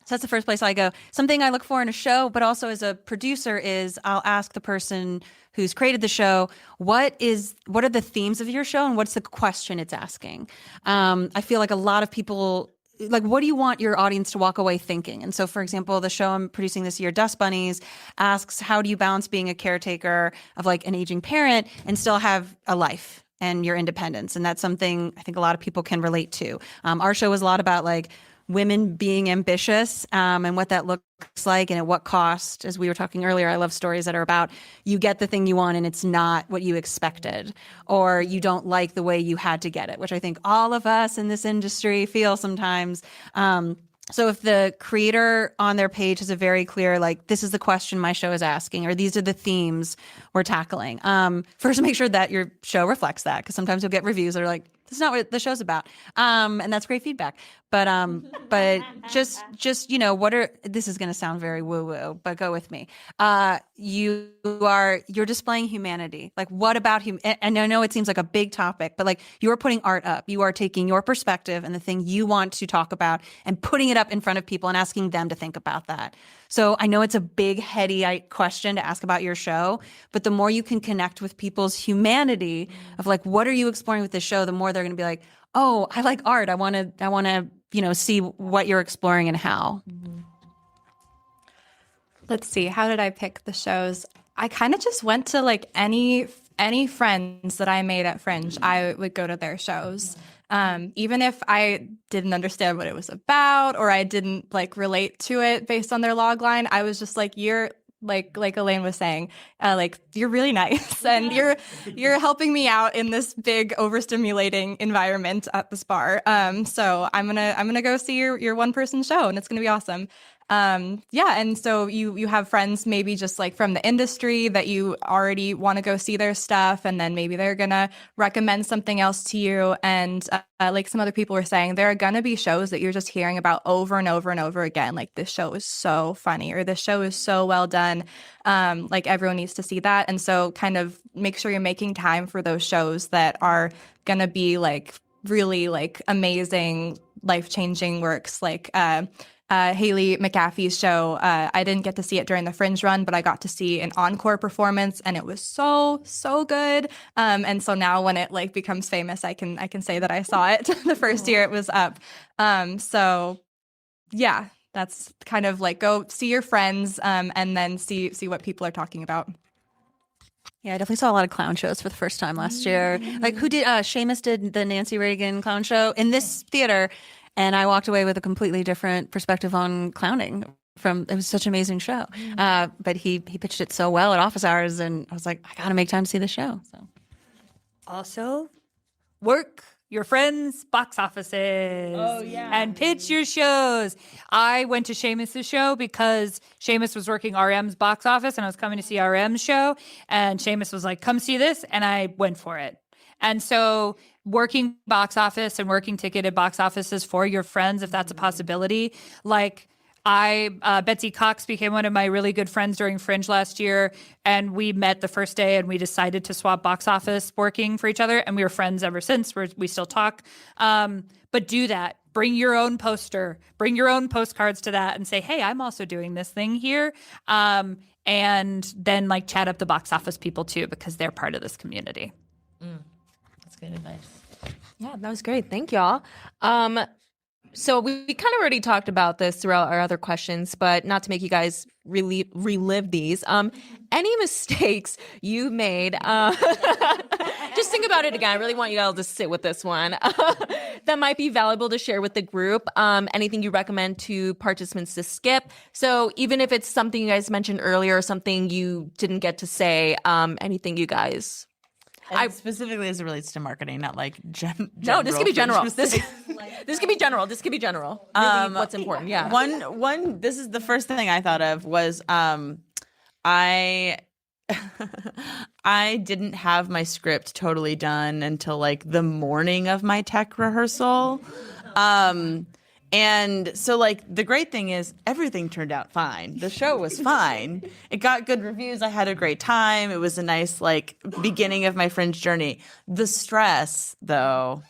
[SPEAKER 6] So that's the first place I go. Something I look for in a show, but also as a producer, is I'll ask the person who's created the show, what are the themes of your show and what's the question it's asking? I feel like a lot of people, like, what do you want your audience to walk away thinking? And so, for example, the show I'm producing this year, Dust Bunnies, asks, how do you balance being a caretaker of like an aging parent and still have a life and your independence? And that's something I think a lot of people can relate to. Our show was a lot about like women being ambitious and what that looks like and at what cost. As we were talking earlier, I love stories that are about you get the thing you want and it's not what you expected, or you don't like the way you had to get it, which I think all of us in this industry feel sometimes. So if the creator on their page has a very clear, like, this is the question my show is asking, or these are the themes we're tackling. First, make sure that your show reflects that, because sometimes you'll get reviews that are like, That's not what the show's about. And that's great feedback. But just this is going to sound very woo woo, but go with me. You're displaying humanity. Like, what about and I know it seems like a big topic, but like, you are putting art up. You are taking your perspective and the thing you want to talk about and putting it up in front of people and asking them to think about that. So I know it's a big, heady question to ask about your show, but the more you can connect with people's humanity of like, what are you exploring with this show? The more they're going to be like, oh, I like art. I want to, see what you're exploring and how.
[SPEAKER 7] Let's see. How did I pick the shows? I kind of just went to like any friends that I made at Fringe. I would go to their shows. Even if I didn't understand what it was about or I didn't like relate to it based on their log line, I was just like, you're like Elaine was saying, like, you're really nice and you're helping me out in this big overstimulating environment at this bar. So I'm gonna go see your one person show and it's gonna be awesome. And so you have friends maybe just like from the industry that you already want to go see their stuff, and then maybe they're gonna recommend something else to you. And like some other people were saying, there are gonna be shows that you're just hearing about over and over and over again. Like, this show is so funny, or this show is so well done. Like, everyone needs to see that. And so kind of make sure you're making time for those shows that are gonna be like really like amazing, life-changing works. Like Haley McAfee's show. I didn't get to see it during the Fringe run, but I got to see an encore performance, and it was so good. And so now when it like becomes famous, I can say that I saw it the first year it was up. So yeah, that's kind of like, go see your friends, and then see what people are talking about.
[SPEAKER 6] Yeah, I definitely saw a lot of clown shows for the first time last year. Like, who did Seamus did the Nancy Reagan clown show in this theater. And I walked away with a completely different perspective on clowning. It was such an amazing show. But he pitched it so well at office hours, and I was like, I got to make time to see the show. So,
[SPEAKER 5] also, work your friends' box offices. Oh, yeah. And pitch your shows. I went to Seamus's show because Seamus was working RM's box office, and I was coming to see RM's show. And Seamus was like, come see this. And I went for it. And so working box office and working ticketed box offices for your friends, if that's a possibility. Like, Betsy Cox became one of my really good friends during Fringe last year, and we met the first day and we decided to swap box office working for each other, and we were friends ever since. We still talk. But do that. Bring your own poster. Bring your own postcards to that and say, hey, I'm also doing this thing here. And then like chat up the box office people too, because they're part of this community.
[SPEAKER 2] That's good advice.
[SPEAKER 1] Yeah, that was great. Thank y'all. So we kind of already talked about this throughout our other questions, but not to make you guys relive these. Any mistakes you made? Just think about it again. I really want you all to sit with this one. That might be valuable to share with the group. Anything you recommend to participants to skip? So even if it's something you guys mentioned earlier or something you didn't get to say, anything you guys...
[SPEAKER 2] specifically as it relates to marketing, not like
[SPEAKER 1] no, this could be general. This could be general. This could be general. Really, what's important? Yeah.
[SPEAKER 2] One. This is the first thing I thought of was I I didn't have my script totally done until like the morning of my tech rehearsal. And so, like, the great thing is everything turned out fine. The show was fine. It got good reviews. I had a great time. It was a nice, like, beginning of my Fringe journey. The stress, though,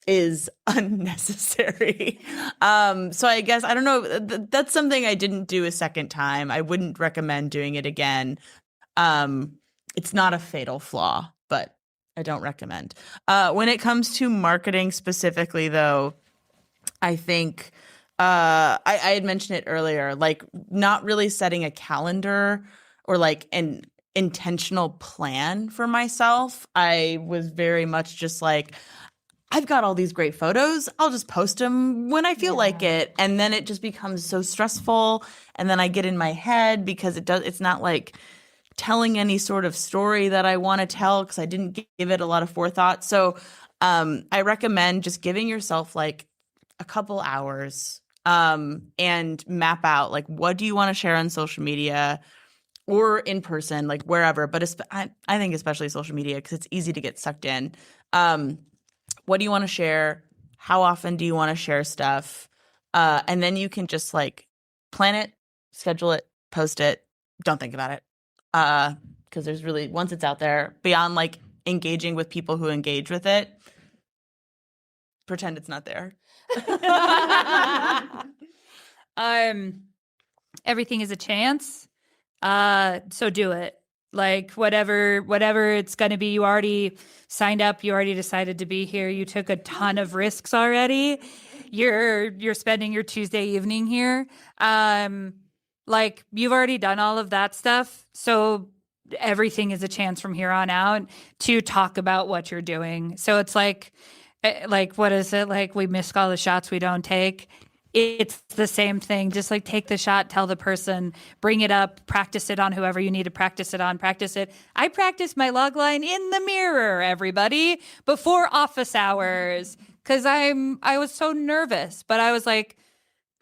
[SPEAKER 2] is unnecessary. So I guess, I don't know, that's something I didn't do a second time. I wouldn't recommend doing it again. It's not a fatal flaw, but I don't recommend. When it comes to marketing specifically, though, I think I had mentioned it earlier, like not really setting a calendar or like an intentional plan for myself. I was very much just like, I've got all these great photos. I'll just post them when I feel like it. And then it just becomes so stressful. And then I get in my head because it's not like telling any sort of story that I want to tell because I didn't give it a lot of forethought. So I recommend just giving yourself like a couple hours and map out like what do you want to share on social media or in person, like wherever. But I think especially social media because it's easy to get sucked in. what do you want to share? How often do you want to share stuff? And then you can just like plan it, schedule it, post it. Don't think about it. Because there's really, once it's out there, beyond like engaging with people who engage with it, pretend it's not there.
[SPEAKER 5] Everything is a chance. So do it. Like whatever it's going to be. You already signed up. You already decided to be here. You took a ton of risks already. You're spending your Tuesday evening here. Like you've already done all of that stuff. So everything is a chance from here on out to talk about what you're doing. So it's like what is it? Like we miss all the shots we don't take. It's the same thing. Just like take the shot, tell the person, bring it up, practice it on whoever you need to practice it on, practice it. I practice my log line in the mirror, everybody, before office hours because I was so nervous. But I was like,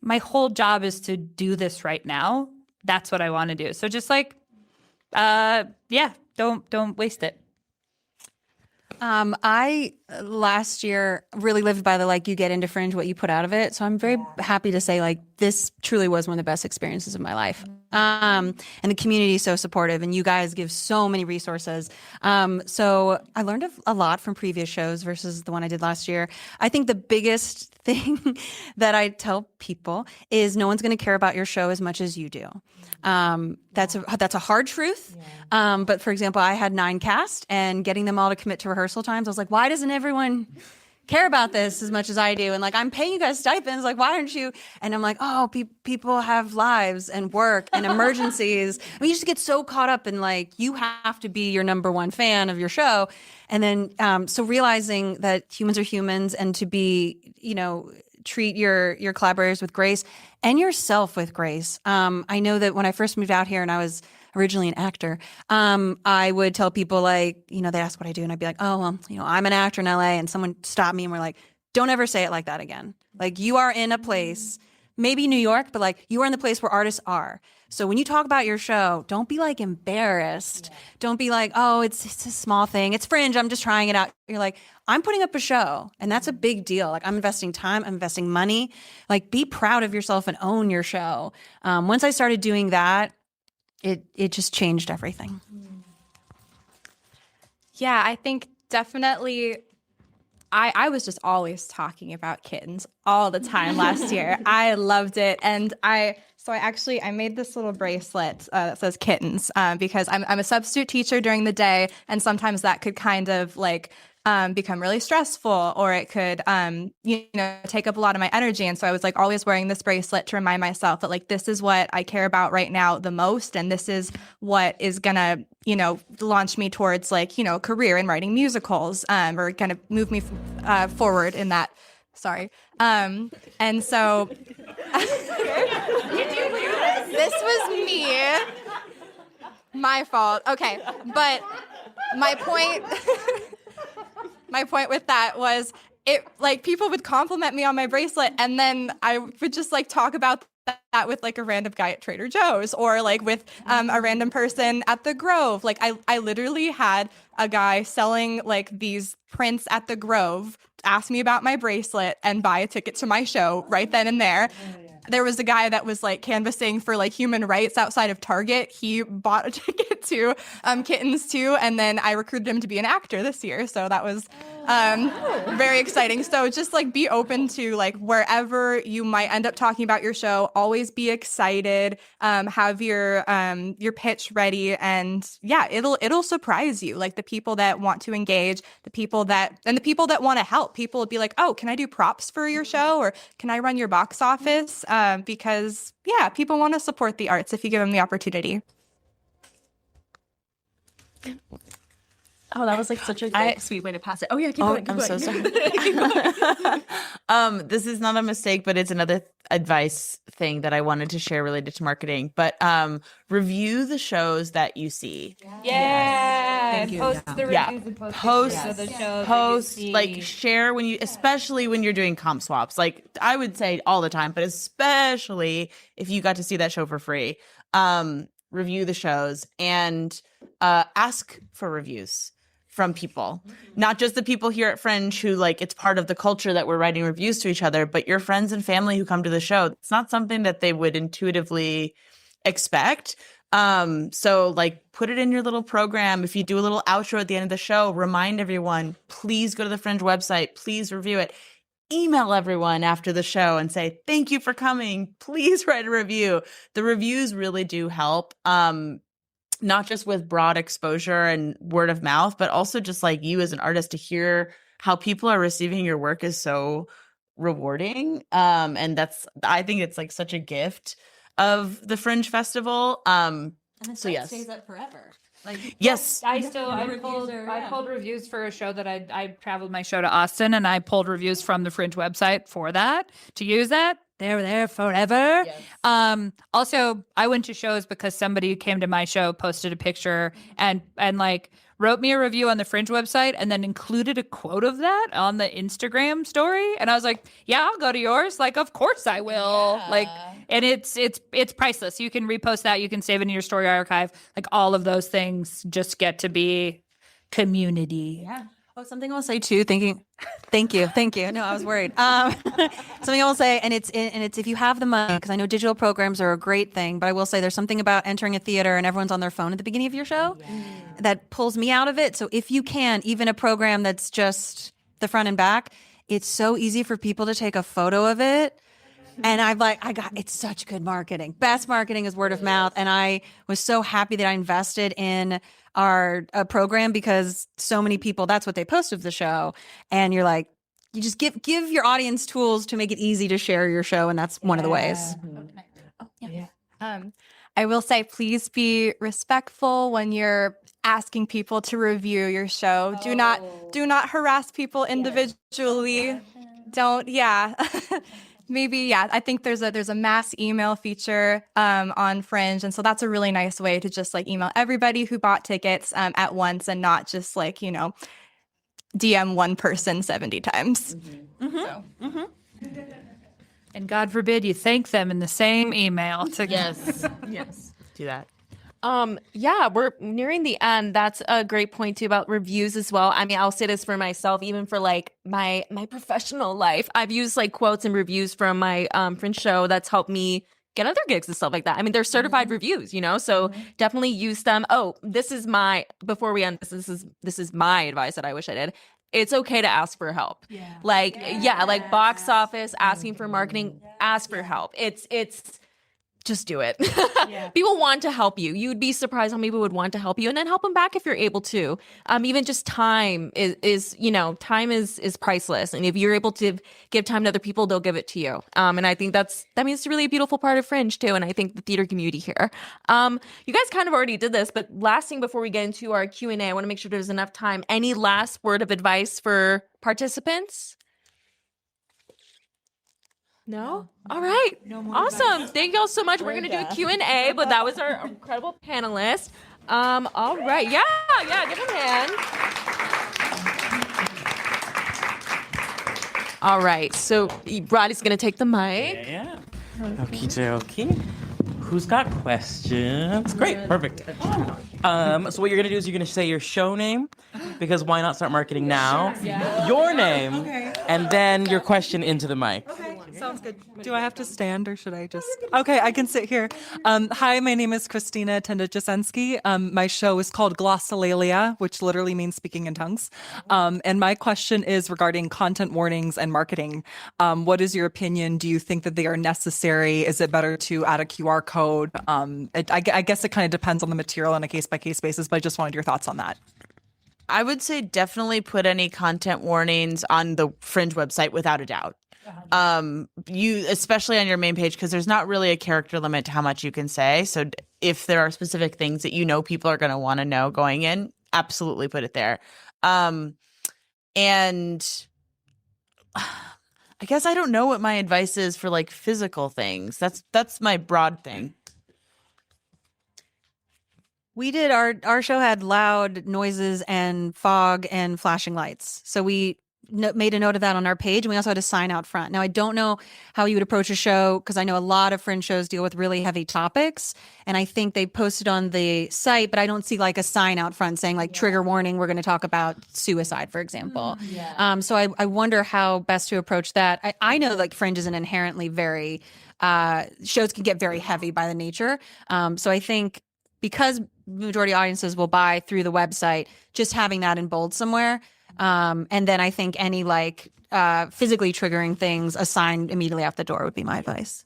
[SPEAKER 5] my whole job is to do this right now. That's what I want to do. So just like, don't waste it.
[SPEAKER 6] I last year really lived by the like you get into Fringe what you put out of it. So I'm very happy to say like this truly was one of the best experiences of my life. And the community is so supportive, and you guys give so many resources. So I learned a lot from previous shows versus the one I did last year. I think the biggest thing that I tell people is no one's going to care about your show as much as you do. That's a hard truth. But for example, I had 9 cast, and getting them all to commit to rehearsal times, I was like, why doesn't everyone care about this as much as I do? And like, I'm paying you guys stipends. Like, why aren't you? And I'm like, oh, people have lives and work and emergencies. I mean, you just get so caught up in like, you have to be your number one fan of your show. And then, so realizing that humans are humans, and to be, treat your collaborators with grace and yourself with grace. I know that when I first moved out here and I was originally an actor, I would tell people like, they ask what I do, and I'd be like, oh, well, I'm an actor in LA, and someone stopped me and were like, don't ever say it like that again. Like you are in a place, maybe New York, but like you are in the place where artists are. So when you talk about your show, don't be like embarrassed. Yeah. Don't be like, oh, it's a small thing. It's Fringe. I'm just trying it out. You're like, I'm putting up a show, and that's a big deal. Like I'm investing time, I'm investing money. Like be proud of yourself and own your show. Once I started doing that, it just changed everything.
[SPEAKER 7] Yeah, I think definitely I was just always talking about kittens all the time last year. I loved it. And I made this little bracelet that says kittens because I'm a substitute teacher during the day, and sometimes that could kind of like become really stressful, or it could take up a lot of my energy. And so I was like always wearing this bracelet to remind myself that like this is what I care about right now the most, and this is what is gonna launch me towards like a career in writing musicals or kind of move me forward in that. Sorry. And so this was me. My fault. Okay. But my point with that was it like people would compliment me on my bracelet, and then I would just like talk about that with like a random guy at Trader Joe's, or like with a random person at the Grove. Like I literally had a guy selling like these prints at the Grove ask me about my bracelet and buy a ticket to my show right then and there. There was a guy that was like canvassing for like human rights outside of Target. He bought a ticket to Kittens too, and then I recruited him to be an actor this year. So that was very exciting. So just like be open to like wherever you might end up talking about your show. Always be excited. Have your pitch ready, and yeah, it'll surprise you. Like the people that want to engage, the people that want to help. People will be like, oh, can I do props for your show, or can I run your box office? Because yeah, people want to support the arts if you give them the opportunity.
[SPEAKER 4] Oh, that was like such a sweet way to pass it. Oh yeah, keep going.
[SPEAKER 2] I'm so sorry. This is not a mistake, but it's another advice thing that I wanted to share related to marketing. But review the shows that you see.
[SPEAKER 5] Yeah. Post the reviews and post of the shows.
[SPEAKER 2] Post like share especially when you're doing comp swaps. Like I would say all the time, but especially if you got to see that show for free. Review the shows and ask for reviews. from people, not just the people here at Fringe who like it's part of the culture that we're writing reviews to each other, but your friends and family who come to the show. It's not something that they would intuitively expect. So like put it in your little program. If you do a little outro at the end of the show, remind everyone, please go to the Fringe website, please review it. Email everyone after the show and say, thank you for coming. Please write a review. The reviews really do help. Not just with broad exposure and word of mouth, but also just like you as an artist to hear how people are receiving your work is so rewarding. And I think it's like such a gift of the Fringe Festival.
[SPEAKER 6] And the
[SPEAKER 2] So
[SPEAKER 6] site
[SPEAKER 2] yes.
[SPEAKER 6] stays up forever. Like,
[SPEAKER 2] Yes.
[SPEAKER 5] I pulled reviews for a show that I traveled my show to Austin, and I pulled reviews from the Fringe website for that to use that. They're there forever.
[SPEAKER 2] Yes.
[SPEAKER 5] Also, I went to shows because somebody came to my show, posted a picture, and like wrote me a review on the Fringe website, and then included a quote of that on the Instagram story. And I was like, "Yeah, I'll go to yours. Like, of course I will."
[SPEAKER 6] Yeah.
[SPEAKER 5] Like, and it's priceless. You can repost that. You can save it in your story archive. Like, all of those things just get to be community.
[SPEAKER 6] Yeah. Oh, something I'll say too. Thank you. No, I was worried. Something I will say, and it's if you have the money, because I know digital programs are a great thing, but I will say there's something about entering a theater and everyone's on their phone at the beginning of your show that pulls me out of it. So if you can, even a program that's just the front and back, it's so easy for people to take a photo of it. And it's such good marketing. Best marketing is word of mouth. And I was so happy that I invested in our program because so many people, that's what they post of the show. And you're like, you just give your audience tools to make it easy to share your show. And that's one of the ways.
[SPEAKER 7] I will say, please be respectful when you're asking people to review your show. Do not harass people individually. Don't. Maybe, I think there's a mass email feature on Fringe, and so that's a really nice way to just like email everybody who bought tickets at once, and not just like DM one person 70 times.
[SPEAKER 5] And God forbid you thank them in the same email.
[SPEAKER 2] Yes. Do that.
[SPEAKER 1] We're nearing the end. That's a great point too about reviews as well. I mean, I'll say this for myself, even for like my professional life. I've used like quotes and reviews from my Fringe show that's helped me get other gigs and stuff like that. I mean, they're certified reviews, so definitely use them. Oh, before we end this is my advice that I wish I did. It's okay to ask for help. Like box office, asking for marketing, ask for help. It's just do it. People want to help you. You'd be surprised how many people would want to help you, and then help them back if you're able to. Even just time is priceless. And if you're able to give time to other people, they'll give it to you. And I think it's really a beautiful part of Fringe too. And I think the theater community here. You guys kind of already did this, but last thing before we get into our Q&A, I want to make sure there's enough time. Any last word of advice for participants? No? All right. Awesome. Thank you all so much. We're going to do a Q&A, but that was our incredible panelist. All right. Yeah. Give him a hand. All right. So Roddy's going to take the mic.
[SPEAKER 3] Yeah. Okie dokie. Who's got questions? Great. Perfect. So what you're going to do is you're going to say your show name, because why not start marketing now? Your name, and then your question into the mic.
[SPEAKER 8] Sounds good. Do I have to stand or should I just? Okay, I can sit here. Hi, my name is Christina Tendajasensky. My show is called Glossolalia, which literally means speaking in tongues. And my question is regarding content warnings and marketing. What is your opinion? Do you think that they are necessary? Is it better to add a QR code? I guess it kind of depends on the material on a case-by-case basis, but I just wanted your thoughts on that.
[SPEAKER 2] I would say definitely put any content warnings on the Fringe website without a doubt. You especially on your main page, because there's not really a character limit to how much you can say. So if there are specific things that people are going to want to know going in, absolutely put it there. And I guess I don't know what my advice is for like physical things. That's my broad thing.
[SPEAKER 6] We did our show had loud noises and fog and flashing lights. So we made a note of that on our page, and we also had a sign out front. Now, I don't know how you would approach a show because I know a lot of fringe shows deal with really heavy topics, and I think they posted on the site, but I don't see like a sign out front saying like trigger warning, we're going to talk about suicide, for example. So I wonder how best to approach that. I know like fringe is an inherently very shows can get very heavy by the nature. So I think because majority audiences will buy through the website, just having that in bold somewhere. And then I think any like physically triggering things assigned immediately out the door would be my advice.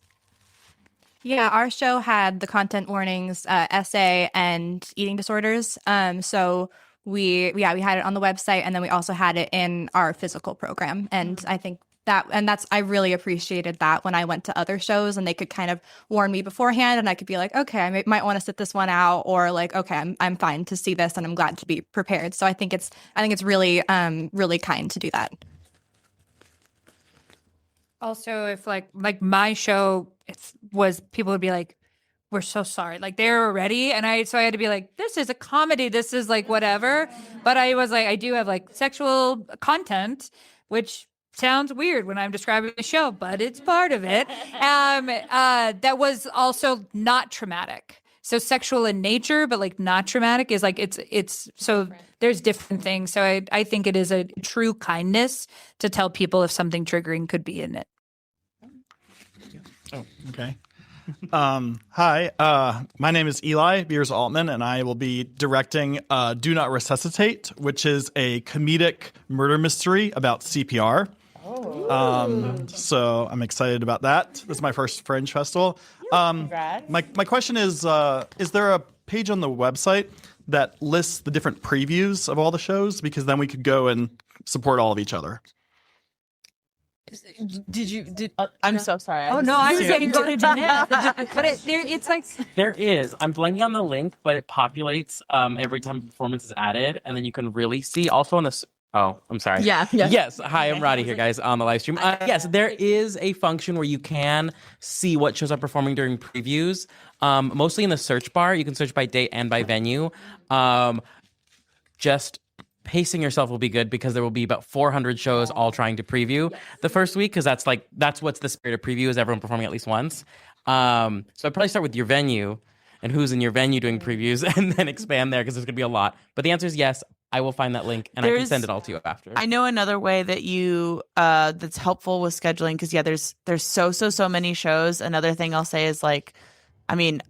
[SPEAKER 7] Yeah, our show had the content warnings, essay, and eating disorders. So we had it on the website, and then we also had it in our physical program. And I think I really appreciated that when I went to other shows and they could kind of warn me beforehand, and I could be like, okay, I might want to sit this one out, or like, okay, I'm fine to see this, and I'm glad to be prepared. So I think it's really really kind to do that.
[SPEAKER 5] Also, if like my show was, people would be like, we're so sorry, like they were ready, and I had to be like, this is a comedy, this is like whatever. But I was like, I do have like sexual content, which sounds weird when I'm describing the show, but it's part of it. That was also not traumatic. So sexual in nature, but like not traumatic is like it's so there's different things. So I think it is a true kindness to tell people if something triggering could be in it.
[SPEAKER 9] Oh, okay. Hi, my name is Eli Beers Altman, and I will be directing Do Not Resuscitate, which is a comedic murder mystery about CPR. So I'm excited about that. This is my first Fringe Festival. My question is there a page on the website that lists the different previews of all the shows? Because then we could go and support all of each other.
[SPEAKER 2] I'm so sorry.
[SPEAKER 5] I was saying go to Jeanette. But it's like
[SPEAKER 3] There is. I'm blanking on the link, but it populates every time a performance is added, and then you can really see. Also on this. Oh, I'm sorry.
[SPEAKER 2] Yeah.
[SPEAKER 3] Yes. Hi, I'm Roddy here, guys, on the live stream. Yes, there is a function where you can see what shows are performing during previews. Mostly in the search bar. You can search by date and by venue. Just pacing yourself will be good because there will be about 400 shows all trying to preview the first week, because that's what's the spirit of preview, is everyone performing at least once. So I'd probably start with your venue and who's in your venue doing previews, and then expand there because there's going to be a lot. But the answer is yes. I will find that link and I can send it all to you after.
[SPEAKER 2] I know another way that you that's helpful with scheduling, because there's so many shows. Another thing I'll say is like, I mean,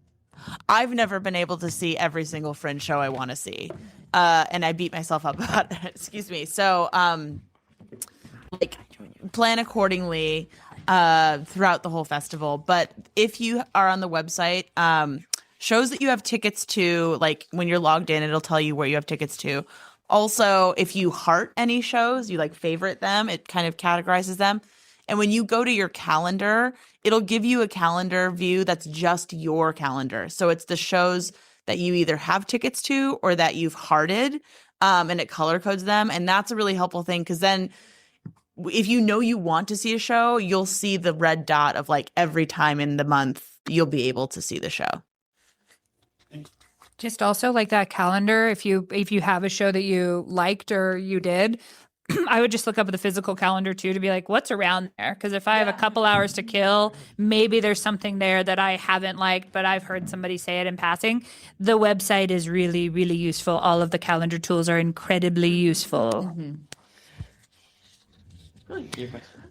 [SPEAKER 2] I've never been able to see every single Fringe show I want to see, and I beat myself up about it. Excuse me. So like plan accordingly throughout the whole festival. But if you are on the website, shows that you have tickets to, like when you're logged in, it'll tell you where you have tickets to. Also, if you heart any shows, you like favorite them, it kind of categorizes them. And when you go to your calendar, it'll give you a calendar view that's just your calendar. So it's the shows that you either have tickets to or that you've hearted, and it color codes them. And that's a really helpful thing, because then if you know you want to see a show, you'll see the red dot of like every time in the month you'll be able to see the show.
[SPEAKER 5] just also like that calendar. If you have a show that you liked or you did, I would just look up the physical calendar too to be like, what's around there? Because if I have a couple hours to kill, maybe there's something there that I haven't liked, but I've heard somebody say it in passing. The website is really, really useful. All of the calendar tools are incredibly useful.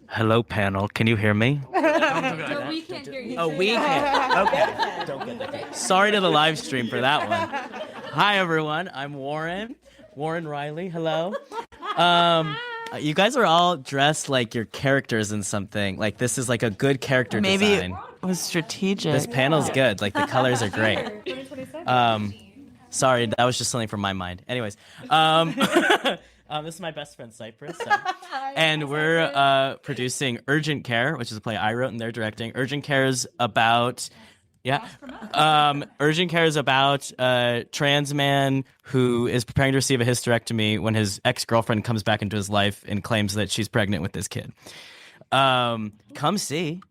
[SPEAKER 10] Hello, panel. Can you hear me?
[SPEAKER 5] No, we can't hear you.
[SPEAKER 10] Oh, we can. Okay. Don't get that. Sorry to the live stream for that one. Hi, everyone. I'm Warren Riley. Hello. You guys are all dressed like your characters in something. Like this is like a good character
[SPEAKER 2] Maybe
[SPEAKER 10] design.
[SPEAKER 2] it was strategic.
[SPEAKER 10] This panel's good. Like the colors are great. Sorry, that was just something from my mind. Anyways, this is my best friend Cypress, and we're producing Urgent Care, which is a play I wrote and they're directing. Urgent Care is about Urgent Care is about a trans man who is preparing to receive a hysterectomy when his ex-girlfriend comes back into his life and claims that she's pregnant with this kid. Come see.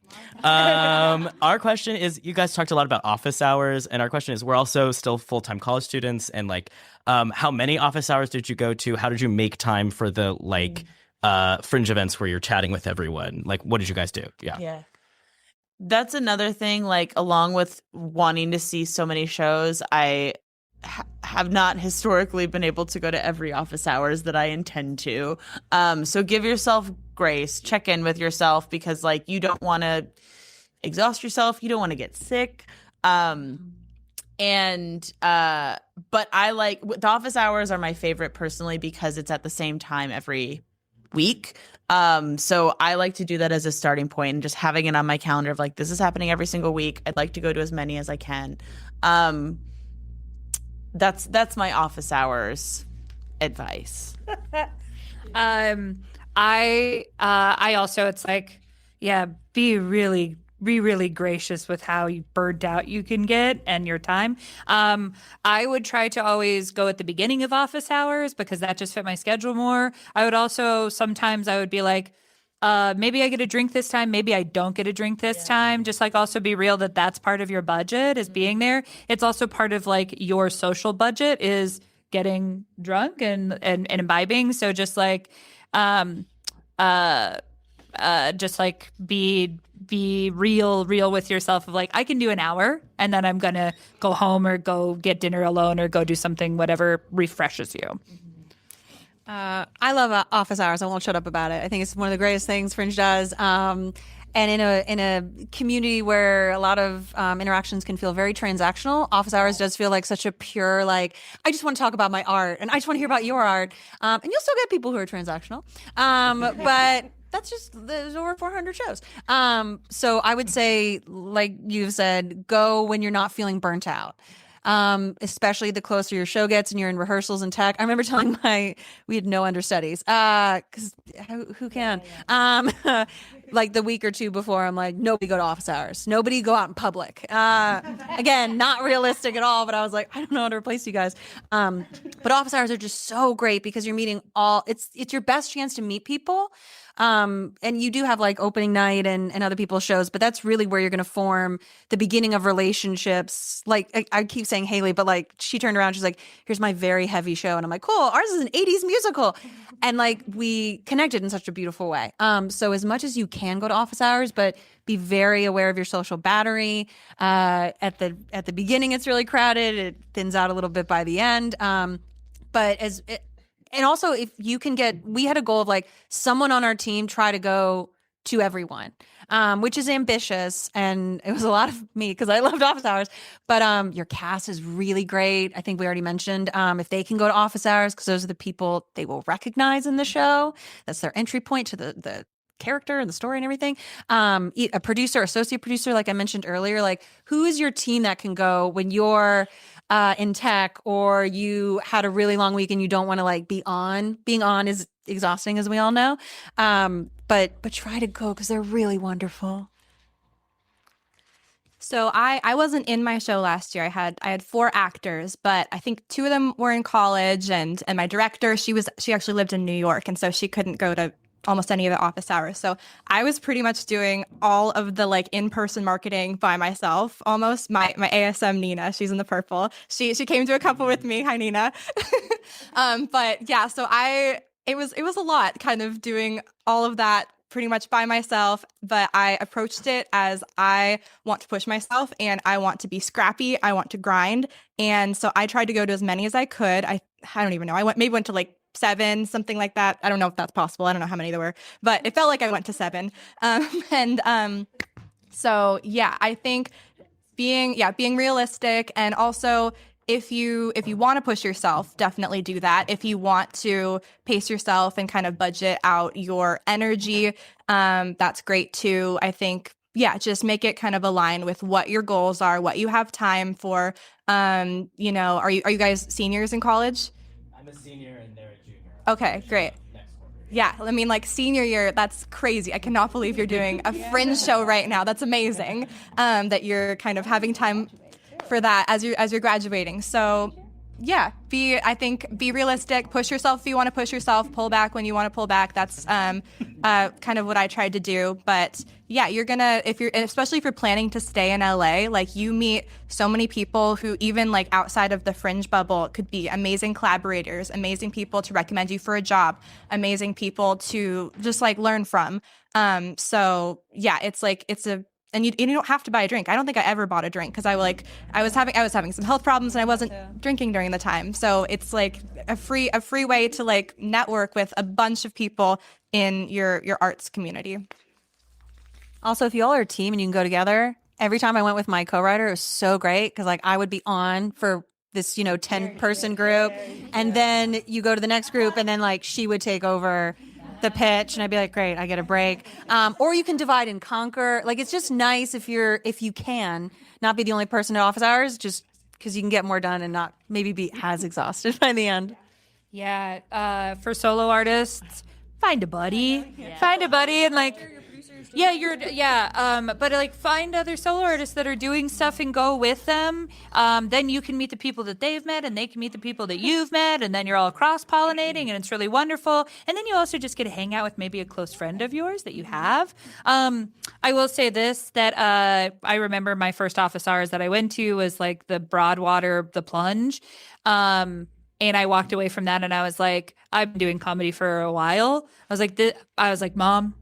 [SPEAKER 10] Our question is, you guys talked a lot about office hours, and our question is, we're also still full-time college students, and like, how many office hours did you go to? How did you make time for the fringe events where you're chatting with everyone. Like, what did you guys do?
[SPEAKER 2] Yeah. That's another thing, like, along with wanting to see so many shows, I have not historically been able to go to every office hours that I intend to. So give yourself grace, check in with yourself, because like you don't want to exhaust yourself. You don't want to get sick. But I like the office hours are my favorite personally because it's at the same time every week. So I like to do that as a starting point and just having it on my calendar of like, this is happening every single week. I'd like to go to as many as I can. That's my office hours advice.
[SPEAKER 5] I also, it's like, yeah, be really gracious with how burned out you can get and your time. I would try to always go at the beginning of office hours because that just fit my schedule more. I would also, sometimes I would be like, maybe I get a drink this time. Maybe I don't get a drink this time. Just like also be real that that's part of your budget is being there. It's also part of like your social budget is getting drunk and imbibing. So just like, just like be real with yourself of like, I can do an hour and then I'm going to go home or go get dinner alone or go do something, whatever refreshes you.
[SPEAKER 6] I love office hours. I won't shut up about it. I think it's one of the greatest things Fringe does. And in a community where a lot of interactions can feel very transactional, office hours does feel like such a pure, like, I just want to talk about my art and I just want to hear about your art. And you'll still get people who are transactional. But that's just, there's over 400 shows. So I would say, like you've said, go when you're not feeling burnt out. Especially the closer your show gets and you're in rehearsals and tech. I remember telling we had no understudies, cause who can? Like the week or two before, I'm like, nobody go to office hours. Nobody go out in public. Again, not realistic at all, but I was like, I don't know how to replace you guys. But office hours are just so great because you're meeting it's your best chance to meet people. And you do have like opening night and other people's shows, but that's really where you're going to form the beginning of relationships. Like I keep saying Haley, but like she turned around, she's like, here's my very heavy show. And I'm like, cool, ours is an 80s musical. And like we connected in such a beautiful way. So as much as you can go to office hours, but be very aware of your social battery. At the beginning, it's really crowded. It thins out a little bit by the end. And also, if you can we had a goal of like someone on our team try to go to everyone, which is ambitious. And it was a lot of me because I loved office hours. But your cast is really great. I think we already mentioned if they can go to office hours, because those are the people they will recognize in the show. That's their entry point to the character and the story and everything. A producer, associate producer, like I mentioned earlier, like who is your team that can go when you're in tech or you had a really long week and you don't want to like be on. Being on is exhausting, as we all know. But try to go because they're really wonderful.
[SPEAKER 7] So I wasn't in my show last year. I had 4 actors, but I think 2 of them were in college, and my director, she actually lived in New York, and so she couldn't go to almost any of the office hours. So I was pretty much doing all of the like in-person marketing by myself almost. My ASM Nina, she's in the purple. She came to a couple with me. Hi Nina. But yeah, so it was a lot kind of doing all of that pretty much by myself, but I approached it as I want to push myself and I want to be scrappy. I want to grind. And so I tried to go to as many as I could. I don't even know. I went to like 7, something like that. I don't know if that's possible. I don't know how many there were, but it felt like I went to 7. So yeah, I think being realistic, and also if you want to push yourself, definitely do that. If you want to pace yourself and kind of budget out your energy, that's great too. I think, yeah, just make it kind of align with what your goals are, what you have time for. Are you guys seniors in college?
[SPEAKER 10] I'm a senior and they're a junior.
[SPEAKER 7] Okay, great. Yeah, I mean, like senior year, that's crazy. I cannot believe you're doing a fringe show right now. That's amazing that you're kind of having time for that as you're graduating. So I think be realistic, push yourself if you want to push yourself, pull back when you want to pull back. That's kind of what I tried to do. But yeah, especially if you're planning to stay in LA, like you meet so many people who even like outside of the fringe bubble could be amazing collaborators, amazing people to recommend you for a job, amazing people to just like learn from. So yeah, and you don't have to buy a drink. I don't think I ever bought a drink because I was having some health problems and I wasn't drinking during the time. So it's like a free way to like network with a bunch of people in your arts community.
[SPEAKER 6] Also, if you all are a team and you can go together, every time I went with my co-writer, it was so great because like I would be on for this 10-person group, and then you go to the next group, and then like she would take over the pitch, and I'd be like, great, I get a break. Or you can divide and conquer. Like it's just nice if you can not be the only person at office hours, just because you can get more done and not maybe be as exhausted by the end.
[SPEAKER 5] Yeah, for solo artists, find a buddy, and like. But like find other solo artists that are doing stuff and go with them. Then you can meet the people that they've met and they can meet the people that you've met, and then you're all cross-pollinating and it's really wonderful. And then you also just get to hang out with maybe a close friend of yours that you have. I will say this, that I remember my first office hours that I went to was like the Broadwater, the Plunge. And I walked away from that and I was like, I've been doing comedy for a while. I was like, Mom,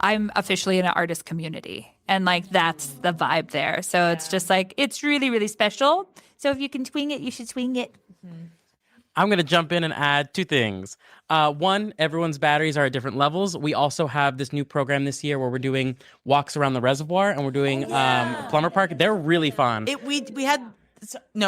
[SPEAKER 5] I'm officially in an artist community, and like that's the vibe there. So it's just like it's really, really special. So if you can swing it, you should swing it.
[SPEAKER 3] I'm going to jump in and add 2 things. One, everyone's batteries are at different levels. We also have this new program this year where we're doing walks around the reservoir, and we're doing Plumber Park. They're really fun.
[SPEAKER 2] We had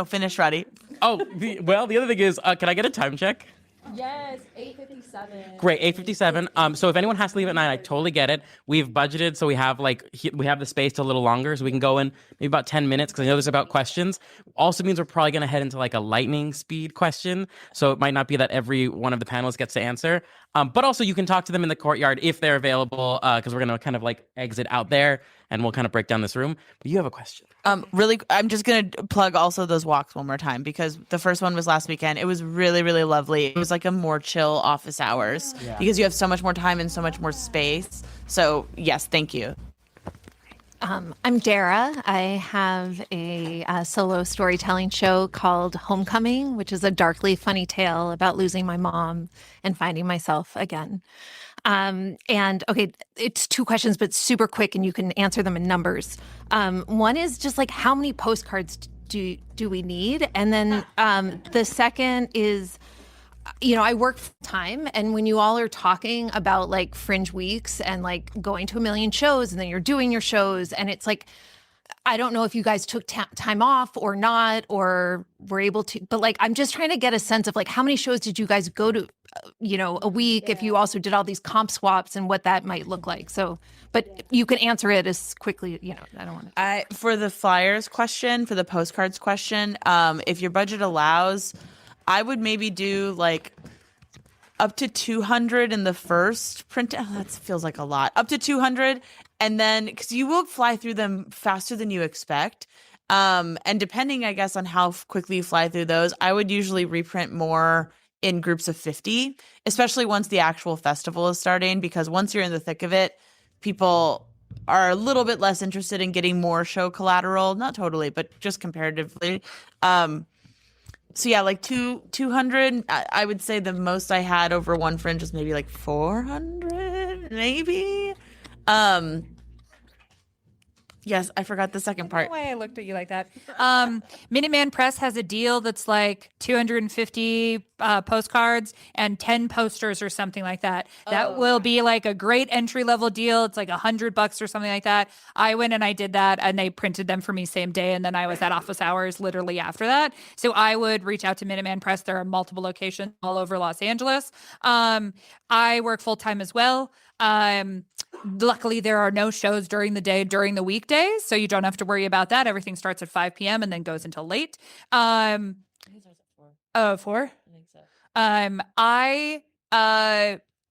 [SPEAKER 2] finish, Roddy.
[SPEAKER 3] The other thing is, can I get a time check?
[SPEAKER 1] Yes, 8:57.
[SPEAKER 3] Great, 8:57. So if anyone has to leave at 9, I totally get it. We've budgeted, so we have the space till a little longer, so we can go in maybe about 10 minutes because I know there's about questions. Also means we're probably going to head into like a lightning speed question, so it might not be that every one of the panelists gets to answer. But also you can talk to them in the courtyard if they're available, because we're going to kind of like exit out there and we'll kind of break down this room. But you have a question.
[SPEAKER 2] Really, I'm just going to plug also those walks one more time because the first one was last weekend. It was really, really lovely. It was like a more chill office hours because you have so much more time and so much more space. So yes, thank you.
[SPEAKER 11] I'm Dara. I have a solo storytelling show called Homecoming, which is a darkly funny tale about losing my mom and finding myself again. And okay, it's 2 questions, but super quick, and you can answer them in numbers. One is just like, how many postcards do we need? And then the second is, I work full time, and when you all are talking about like fringe weeks and like going to a million shows, and then you're doing your shows, and it's like, I don't know if you guys took time off or not, or were able to, but like, I'm just trying to get a sense of like, how many shows did you guys go to, a week, if you also did all these comp swaps and what that might look like. So, but you can answer it as quickly, I don't want to.
[SPEAKER 2] For the flyers question, for the postcards question, if your budget allows, I would maybe do like up to 200 in the first print. Oh, that feels like a lot. Up to 200. And then, because you will fly through them faster than you expect. And depending, I guess, on how quickly you fly through those, I would usually reprint more in groups of 50, especially once the actual festival is starting, because once you're in the thick of it, people are a little bit less interested in getting more show collateral. Not totally, but just comparatively. So yeah, like 200, I would say the most I had over one fringe was maybe like 400, maybe. Yes, I forgot the second part.
[SPEAKER 5] Why I looked at you like that. Minuteman Press has a deal that's like 250 postcards and 10 posters or something like that. That will be like a great entry level deal. It's like $100 or something like that. I went and I did that, and they printed them for me same day, and then I was at office hours literally after that. So I would reach out to Minuteman Press. There are multiple locations all over Los Angeles. I work full time as well. Luckily, there are no shows during the day during the weekdays, so you don't have to worry about that. Everything starts at 5 p.m. and then goes until late. I think it starts at 4. 4? I think so.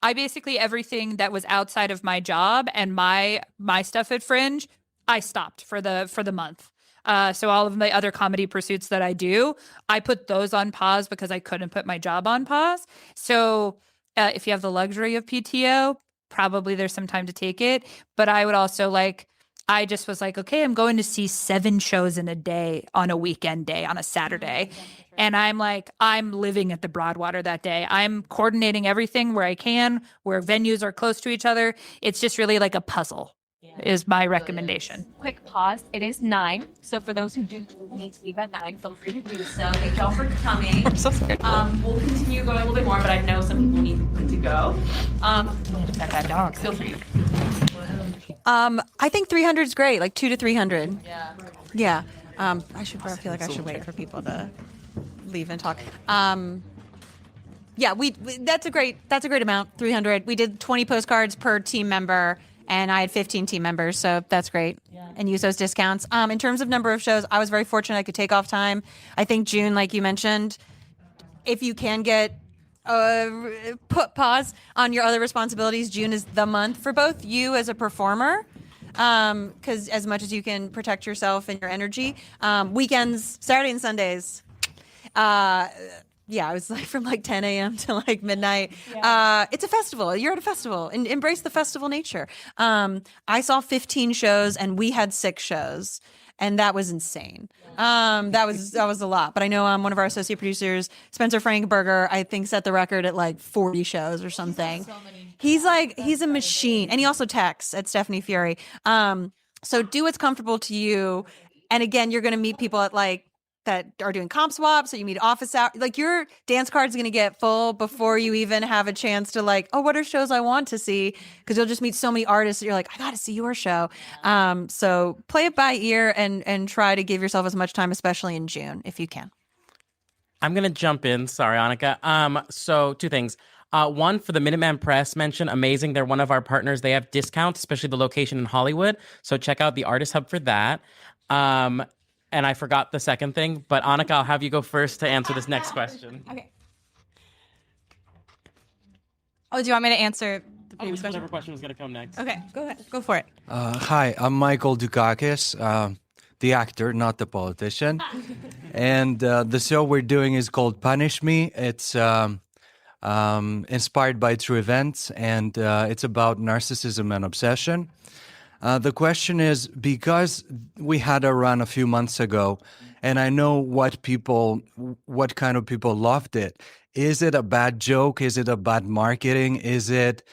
[SPEAKER 5] I basically, everything that was outside of my job and my stuff at Fringe, I stopped for the month. So all of my other comedy pursuits that I do, I put those on pause because I couldn't put my job on pause. So if you have the luxury of PTO, probably there's some time to take it. But I would also I just was like, okay, I'm going to see 7 shows in a day on a weekend day on a Saturday. And I'm living at the Broadwater that day. I'm coordinating everything where I can, where venues are close to each other. It's just really like a puzzle is my recommendation.
[SPEAKER 1] Quick pause. It is 9. So for those who do need to leave at 9, feel free to do so. Thank y'all for coming.
[SPEAKER 3] I'm so scared.
[SPEAKER 1] We'll continue going a little bit more, but I know some people need to go. Feel free.
[SPEAKER 6] I think 300 is great, like 200 to 300. Yeah. I feel like I should wait for people to leave and talk. Yeah, we that's a great amount, 300. We did 20 postcards per team member, and I had 15 team members, so that's great. And use those discounts. In terms of number of shows, I was very fortunate I could take off time. I think June, like you mentioned, if you can get put pause on your other responsibilities, June is the month for both you as a performer, because as much as you can protect yourself and your energy, weekends, Saturday and Sundays, yeah, it was like from like 10 a.m. to like midnight. It's a festival. You're at a festival, and embrace the festival nature. I saw 15 shows, and we had 6 shows. And that was insane. That was a lot. But I know one of our associate producers, Spencer Frankberger, I think set the record at like 40 shows or something. He's a machine. And he also texts at Stephanie Fury. So do what's comfortable to you. And again, you're going to meet people at like that are doing comp swaps, so you meet office hours. Like your dance card's going to get full before you even have a chance to like, oh, what are shows I want to see? Because you'll just meet so many artists that you're like, I got to see your show. So play it by ear and try to give yourself as much time, especially in June, if you can.
[SPEAKER 3] I'm going to jump in. Sorry, Annika. So 2 things. One, for the Minuteman Press mention, amazing. They're one of our partners. They have discounts, especially the location in Hollywood. So check out the Artist Hub for that. And I forgot the second thing, but Annika, I'll have you go first to answer this next question.
[SPEAKER 7] Okay. Oh, do you want me to answer the previous question?
[SPEAKER 3] Whatever question was going to come next.
[SPEAKER 7] Okay, go ahead. Go for it.
[SPEAKER 12] Hi, I'm Michael Dukakis, the actor, not the politician. And the show we're doing is called Punish Me. It's inspired by true events, and it's about narcissism and obsession. The question is, because we had a run a few months ago, and I know what kind of people loved it. Is it a bad joke? Is it a bad marketing? Is it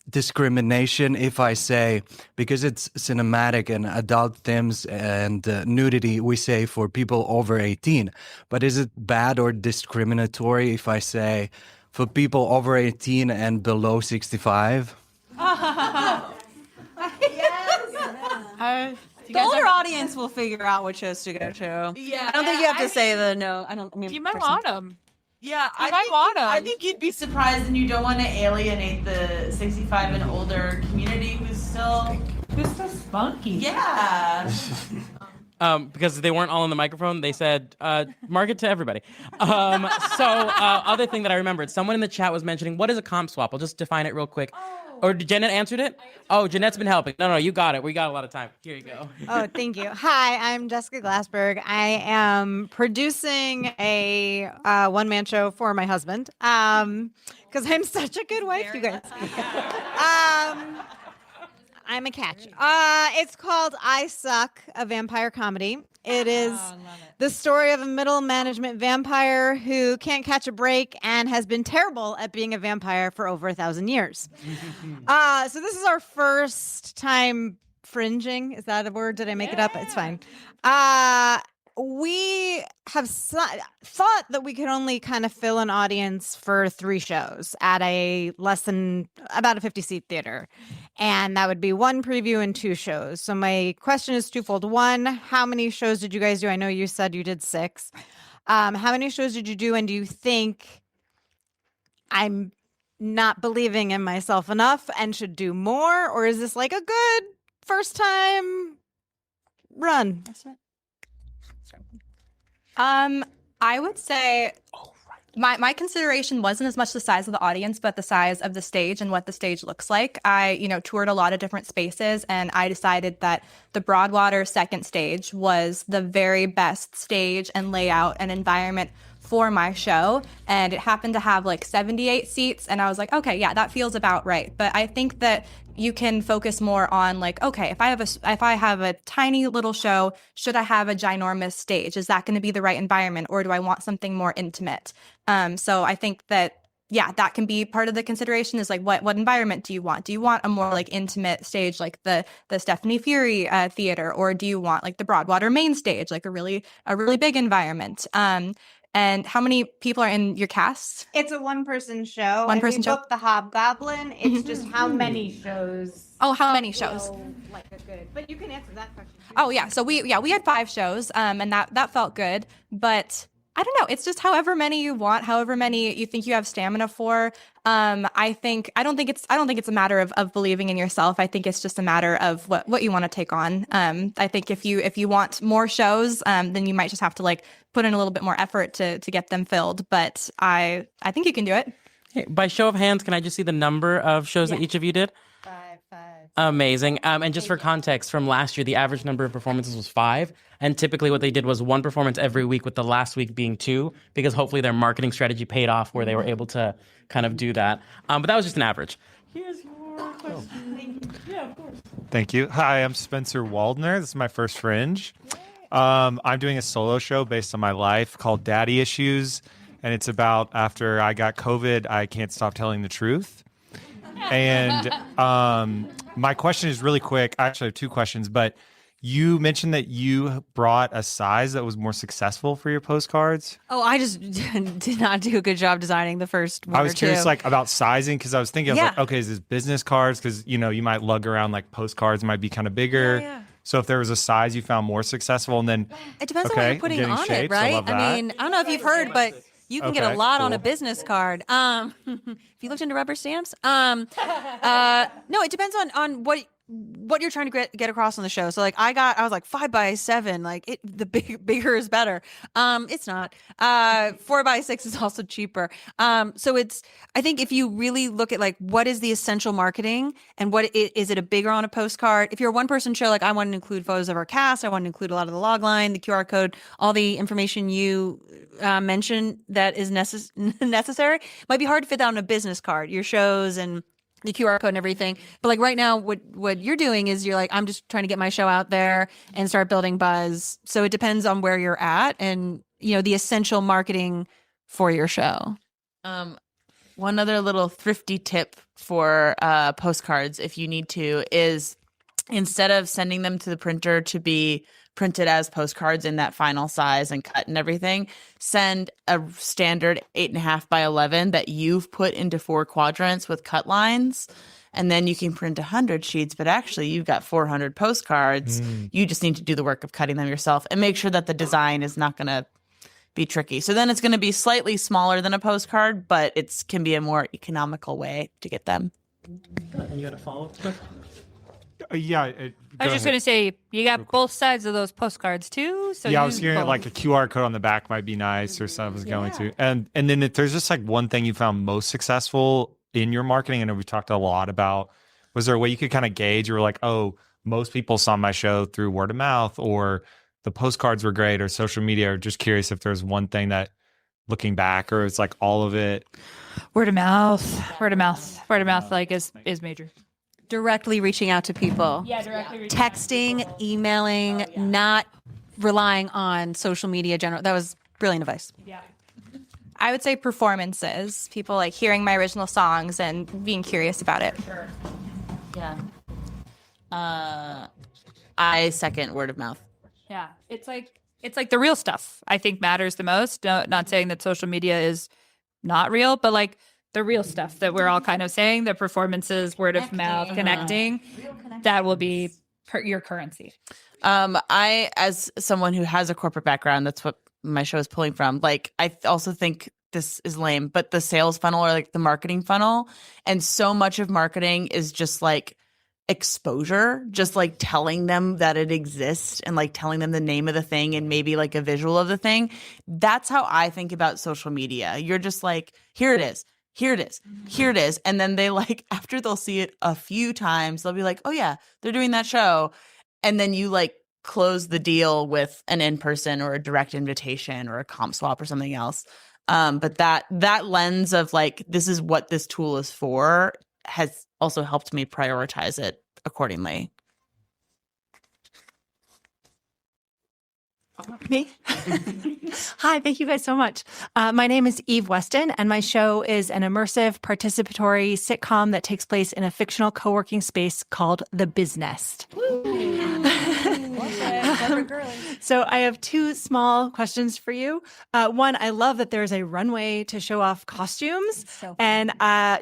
[SPEAKER 12] discrimination if I say, because it's cinematic and adult themes and nudity, we say for people over 18. But is it bad or discriminatory if I say for people over 18 and below 65?
[SPEAKER 6] The older audience will figure out which shows to go to.
[SPEAKER 2] Yeah,
[SPEAKER 6] I don't think you have to say the no. I don't. I mean,
[SPEAKER 2] You might want them.
[SPEAKER 13] Yeah,
[SPEAKER 2] I
[SPEAKER 13] think you'd be surprised, and you don't want to alienate the 65 and older community who's still
[SPEAKER 2] spunky.
[SPEAKER 13] Yeah.
[SPEAKER 3] Because they weren't all on the microphone, they said, market to everybody. Other thing that I remembered, someone in the chat was mentioning, what is a comp swap? I'll just define it real quick. Or Jeanette answered it? Oh, Jeanette's been helping. No, you got it. We got a lot of time. Here you go.
[SPEAKER 14] Oh, thank you. Hi, I'm Jessica Glassberg. I am producing a one-man show for my husband because I'm such a good wife, you guys. I'm a catch. It's called I Suck, a vampire comedy. It is the story of a middle management vampire who can't catch a break and has been terrible at being a vampire for over 1,000 years. So this is our first time fringing. Is that a word? Did I make it up? It's fine. We have thought that we could only kind of fill an audience for 3 shows at a less than about a 50-seat theater. And that would be 1 preview and 2 shows. So my question is twofold. 1, how many shows did you guys do? I know you said you did 6. How many shows did you do? And do you think I'm not believing in myself enough and should do more? Or is this like a good first time run?
[SPEAKER 7] I would say My consideration wasn't as much the size of the audience, but the size of the stage and what the stage looks like. I, toured a lot of different spaces, and I decided that the Broadwater second stage was the very best stage and layout and environment for my show. And it happened to have like 78 seats, and I was like, okay, yeah, that feels about right. But I think that you can focus more on like, okay, if I have a tiny little show, should I have a ginormous stage? Is that going to be the right environment, or do I want something more intimate? So I think that, yeah, that can be part of the consideration is like, what environment do you want? Do you want a more like intimate stage like the Stephanie Fury theater, or do you want like the Broadwater main stage, like a really big environment? And how many people are in your cast?
[SPEAKER 14] It's a 1-person show.
[SPEAKER 7] One-person show?
[SPEAKER 14] Booked the Hobgoblin. It's just how many shows.
[SPEAKER 7] Oh, how many shows?
[SPEAKER 14] Like a good. But you can answer that question.
[SPEAKER 7] Oh yeah, so we had 5 shows, and that felt good. But I don't know, it's just however many you want, however many you think you have stamina for. I don't think it's a matter of believing in yourself. I think it's just a matter of what you want to take on. I think if you want more shows, then you might just have to like put in a little bit more effort to get them filled. But I think you can do it.
[SPEAKER 3] Hey, by show of hands, can I just see the number of shows that each of you did?
[SPEAKER 14] 5.
[SPEAKER 3] Amazing. And just for context, from last year, the average number of performances was 5. And typically what they did was 1 performance every week, with the last week being 2, because hopefully their marketing strategy paid off where they were able to kind of do that. But that was just an average. Here's your question. Yeah, of course.
[SPEAKER 15] Thank you. Hi, I'm Spencer Waldner. This is my first Fringe. I'm doing a solo show based on my life called Daddy Issues. And it's about after I got COVID, I can't stop telling the truth. And my question is really quick. I actually have 2 questions, but you mentioned that you brought a size that was more successful for your postcards.
[SPEAKER 6] Oh, I just did not do a good job designing the first one.
[SPEAKER 15] I was
[SPEAKER 6] or 2.
[SPEAKER 15] curious, like, about sizing, because I was thinking, I was like, okay, is this business cards? Because, you might lug around, like, postcards might be kind of bigger.
[SPEAKER 6] Yeah.
[SPEAKER 15] So if there was a size you found more successful, and then
[SPEAKER 6] It depends on what you're putting on
[SPEAKER 15] shapes,
[SPEAKER 6] it, right?
[SPEAKER 15] love that.
[SPEAKER 6] mean, I don't know if you've heard, but you can get a lot on a business card. If you looked into rubber stamps, no, it depends on what you're trying to get across on the show. So like I was like 5x7, like the bigger is better. It's not. 4x6 is also cheaper. So I think if you really look at like what is the essential marketing and is it a bigger on a postcard? If you're a 1-person show, like I want to include photos of our cast, I want to include a lot of the log line, the QR code, all the information you mentioned that is necessary. Might be hard to fit that on a business card, your shows and the QR code and everything. But like right now, what you're doing is you're like, I'm just trying to get my show out there and start building buzz. So it depends on where you're at and, the essential marketing for your show.
[SPEAKER 2] One other little thrifty tip for postcards, if you need to, is instead of sending them to the printer to be printed as postcards in that final size and cut and everything, send a standard 8.5 by 11 that you've put into 4 quadrants with cut lines. And then you can print 100 sheets, but actually you've got 400 postcards. You just need to do the work of cutting them yourself and make sure that the design is not going to be tricky. So then it's going to be slightly smaller than a postcard, but it can be a more economical way to get them.
[SPEAKER 3] And you had a follow-up?
[SPEAKER 5] I was just going to say, you got both sides of those postcards too. So
[SPEAKER 15] I was hearing like a QR code on the back might be nice or something I was going to. And then if there's just like one thing you found most successful in your marketing, I know we talked a lot about, was there a way you could kind of gauge? You were like, oh, most people saw my show through word of mouth, or the postcards were great, or social media, or just curious if there's one thing that looking back, or it's like all of it.
[SPEAKER 5] Word of mouth, like is major.
[SPEAKER 6] Directly reaching out to people.
[SPEAKER 5] Yeah, directly reaching
[SPEAKER 6] texting, emailing, not relying on social media general. That was brilliant advice.
[SPEAKER 5] Yeah.
[SPEAKER 7] I would say performances. People like hearing my original songs and being curious about it.
[SPEAKER 5] Sure.
[SPEAKER 2] Yeah. I second word of mouth.
[SPEAKER 5] Yeah. It's like the real stuff I think matters the most. Not saying that social media is not real, but like the real stuff that we're all kind of saying, the performances, word of mouth, connecting, that will be your currency.
[SPEAKER 2] I, as someone who has a corporate background, that's what my show is pulling from. Like, I also think this is lame, but the sales funnel or like the marketing funnel, and so much of marketing is just like
[SPEAKER 13] exposure, just like telling them that it exists and like telling them the name of the thing and maybe like a visual of the thing. That's how I think about social media. You're just like, here it is. Here it is. Here it is. And then they like, after they'll see it a few times, they'll be like, oh yeah, they're doing that show. And then you like close the deal with an in-person or a direct invitation or a comp swap or something else. But that lens of like, this is what this tool is for has also helped me prioritize it accordingly.
[SPEAKER 16] Me? Hi, thank you guys so much. My name is Eve Weston, and my show is an immersive, participatory sitcom that takes place in a fictional co-working space called The Biz Nest. So I have two small questions for you. One, I love that there's a runway to show off costumes. And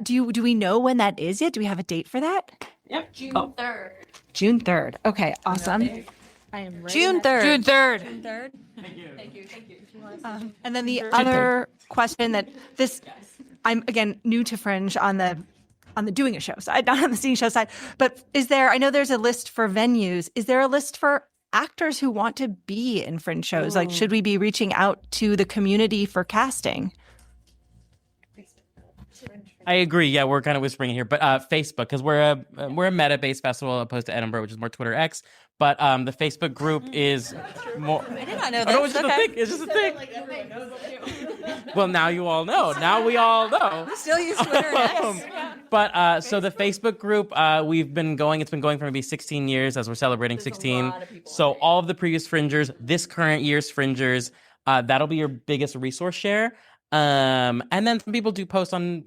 [SPEAKER 16] do we know when that is yet? Do we have a date for that?
[SPEAKER 1] Yep. June 3rd.
[SPEAKER 16] June 3rd. Okay, awesome.
[SPEAKER 7] I am ready.
[SPEAKER 16] June 3rd.
[SPEAKER 5] June 3rd.
[SPEAKER 16] June 3rd.
[SPEAKER 1] Thank you.
[SPEAKER 16] And then the other question that I'm again new to Fringe on the doing a show side, not on the seeing show side, but I know there's a list for venues. Is there a list for actors who want to be in Fringe shows? Like, should we be reaching out to the community for casting?
[SPEAKER 3] I agree. Yeah, we're kind of whispering here, but Facebook, because we're a meta-based festival opposed to Edinburgh, which is more Twitter X. But the Facebook group is more.
[SPEAKER 6] I did not know
[SPEAKER 3] Oh, no,
[SPEAKER 6] this.
[SPEAKER 3] it's just a thing. It's just a thing. Well, now you all know. Now we all know.
[SPEAKER 6] Still use Twitter and X.
[SPEAKER 3] But so the Facebook group, we've been going. It's been going for maybe 16 years as we're celebrating 16. So all of the previous Fringers, this current year's Fringers, that'll be your biggest resource share. And then some people do post on.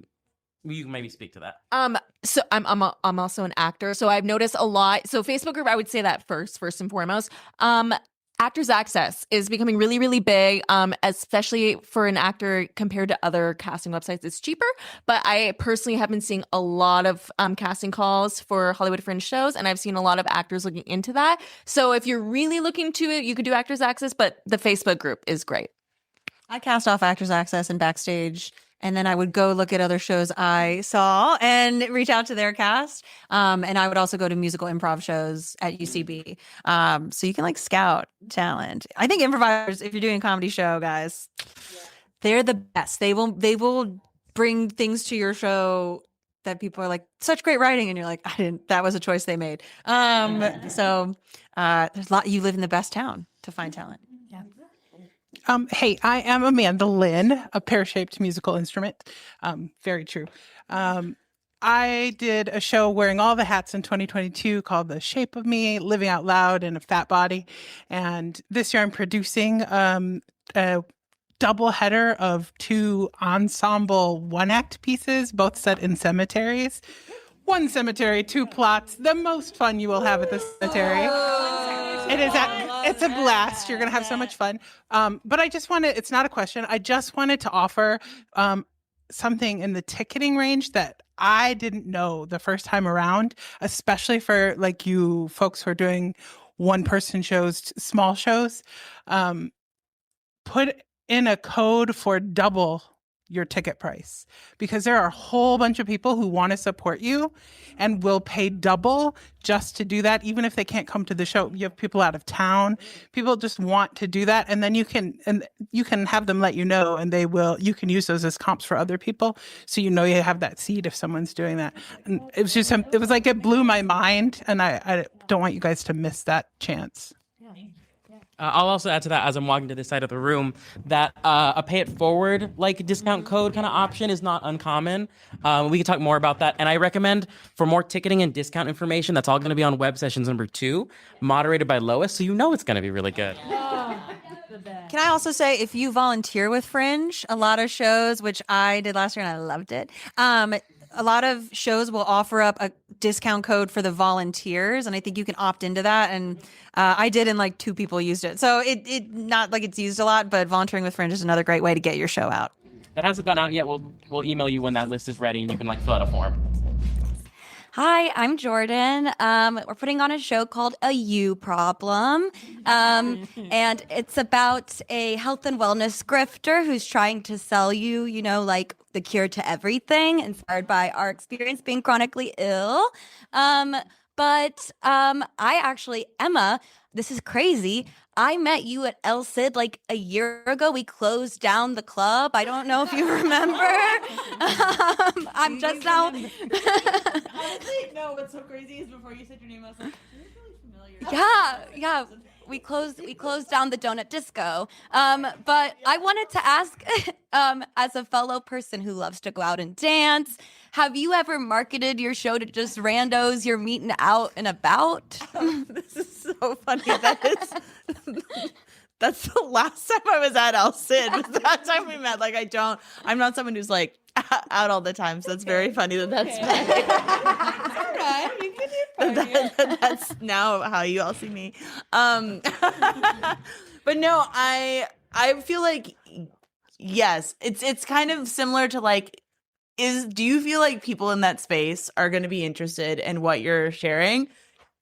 [SPEAKER 3] You can maybe speak to that.
[SPEAKER 1] So I'm also an actor, so I've noticed a lot. So Facebook group, I would say that first and foremost. Actors Access is becoming really, really big, especially for an actor compared to other casting websites. It's cheaper, but I personally have been seeing a lot of casting calls for Hollywood Fringe shows, and I've seen a lot of actors looking into that. So if you're really looking to it, you could do Actors Access, but the Facebook group is great.
[SPEAKER 6] I cast off Actors Access and Backstage, and then I would go look at other shows I saw and reach out to their cast. And I would also go to musical improv shows at UCB. So you can like scout talent. I think improvisers, if you're doing a comedy show, guys, they're the best. They will bring things to your show that people are like, such great writing, and you're like, that was a choice they made. So there's a lot. You live in the best town to find talent.
[SPEAKER 17] Hey, I am Amanda Lynn, a pear-shaped musical instrument. Very true. I did a show wearing all the hats in 2022 called The Shape of Me, Living Out Loud in a Fat Body. And this year I'm producing a double header of two ensemble one-act pieces, both set in cemeteries. One cemetery, two plots, the most fun you will have at the cemetery. It's a blast. You're going to have so much fun. But I just wanted, it's not a question. I just wanted to offer something in the ticketing range that I didn't know the first time around, especially for like you folks who are doing one-person shows, small shows. Put in a code for double your ticket price, because there are a whole bunch of people who want to support you and will pay double just to do that, even if they can't come to the show. You have people out of town, people just want to do that, and then you can have them let you know, and you can use those as comps for other people, so you know you have that seat if someone's doing that. And it was like it blew my mind, and I don't want you guys to miss that chance.
[SPEAKER 3] I'll also add to that, as I'm walking to this side of the room, that a pay it forward like discount code kind of option is not uncommon. We can talk more about that. And I recommend for more ticketing and discount information, that's all going to be on Web Sessions number 2, moderated by Lois, so you know it's going to be really good.
[SPEAKER 6] Can I also say, if you volunteer with Fringe, a lot of shows, which I did last year and I loved it, a lot of shows will offer up a discount code for the volunteers, and I think you can opt into that. And I did, and like 2 people used it. So it not like it's used a lot, but volunteering with Fringe is another great way to get your show out.
[SPEAKER 3] That hasn't gone out yet. We'll email you when that list is ready, and you can like fill out a form.
[SPEAKER 18] Hi, I'm Jordan. We're putting on a show called A You Problem. And it's about a health and wellness grifter who's trying to sell you, like the cure to everything, inspired by our experience being chronically ill. But Emma, this is crazy. I met you at El Cid like a year ago. We closed down the club. I don't know if you remember. I'm just now.
[SPEAKER 13] Honestly, no. What's so crazy is before you said your name, I was like, "You're really familiar."
[SPEAKER 18] Yeah. We closed down the donut disco. But I wanted to ask, as a fellow person who loves to go out and dance, have you ever marketed your show to just randos you're meeting out and about?
[SPEAKER 13] This is so funny. That's the last time I was at El Cid. Was that time we met. Like, I'm not someone who's like out all the time. So it's very funny that's that's now how you all see me. But no, I feel like, yes, it's kind of similar to like, do you feel like people in that space are going to be interested in what you're sharing?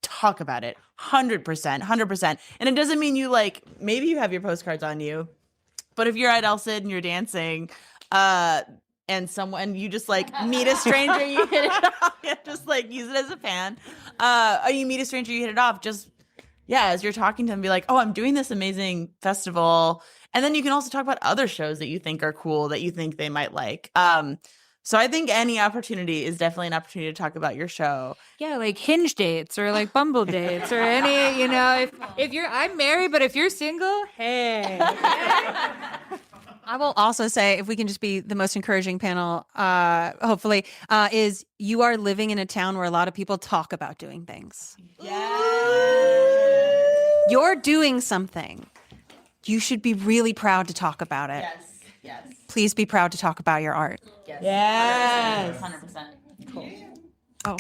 [SPEAKER 13] Talk about it. 100%. And it doesn't mean you like, maybe you have your postcards on you, but if you're at El Cid and you're dancing, and you just like meet a stranger, you hit it off, just like use it as a fan. Or you meet a stranger, you hit it off, just, as you're talking to them, be like, oh, I'm doing this amazing festival. And then you can also talk about other shows that you think are cool, that you think they might like. So I think any opportunity is definitely an opportunity to talk about your show.
[SPEAKER 5] Yeah, like Hinge dates or like Bumble dates or any, if you're, I'm married, but if you're single, hey.
[SPEAKER 6] I will also say, if we can just be the most encouraging panel, hopefully, is you are living in a town where a lot of people talk about doing things. You're doing something. You should be really proud to talk about it.
[SPEAKER 13] Yes.
[SPEAKER 6] Please be proud to talk about your art.
[SPEAKER 13] Yes. 100%. Cool.
[SPEAKER 6] Oh,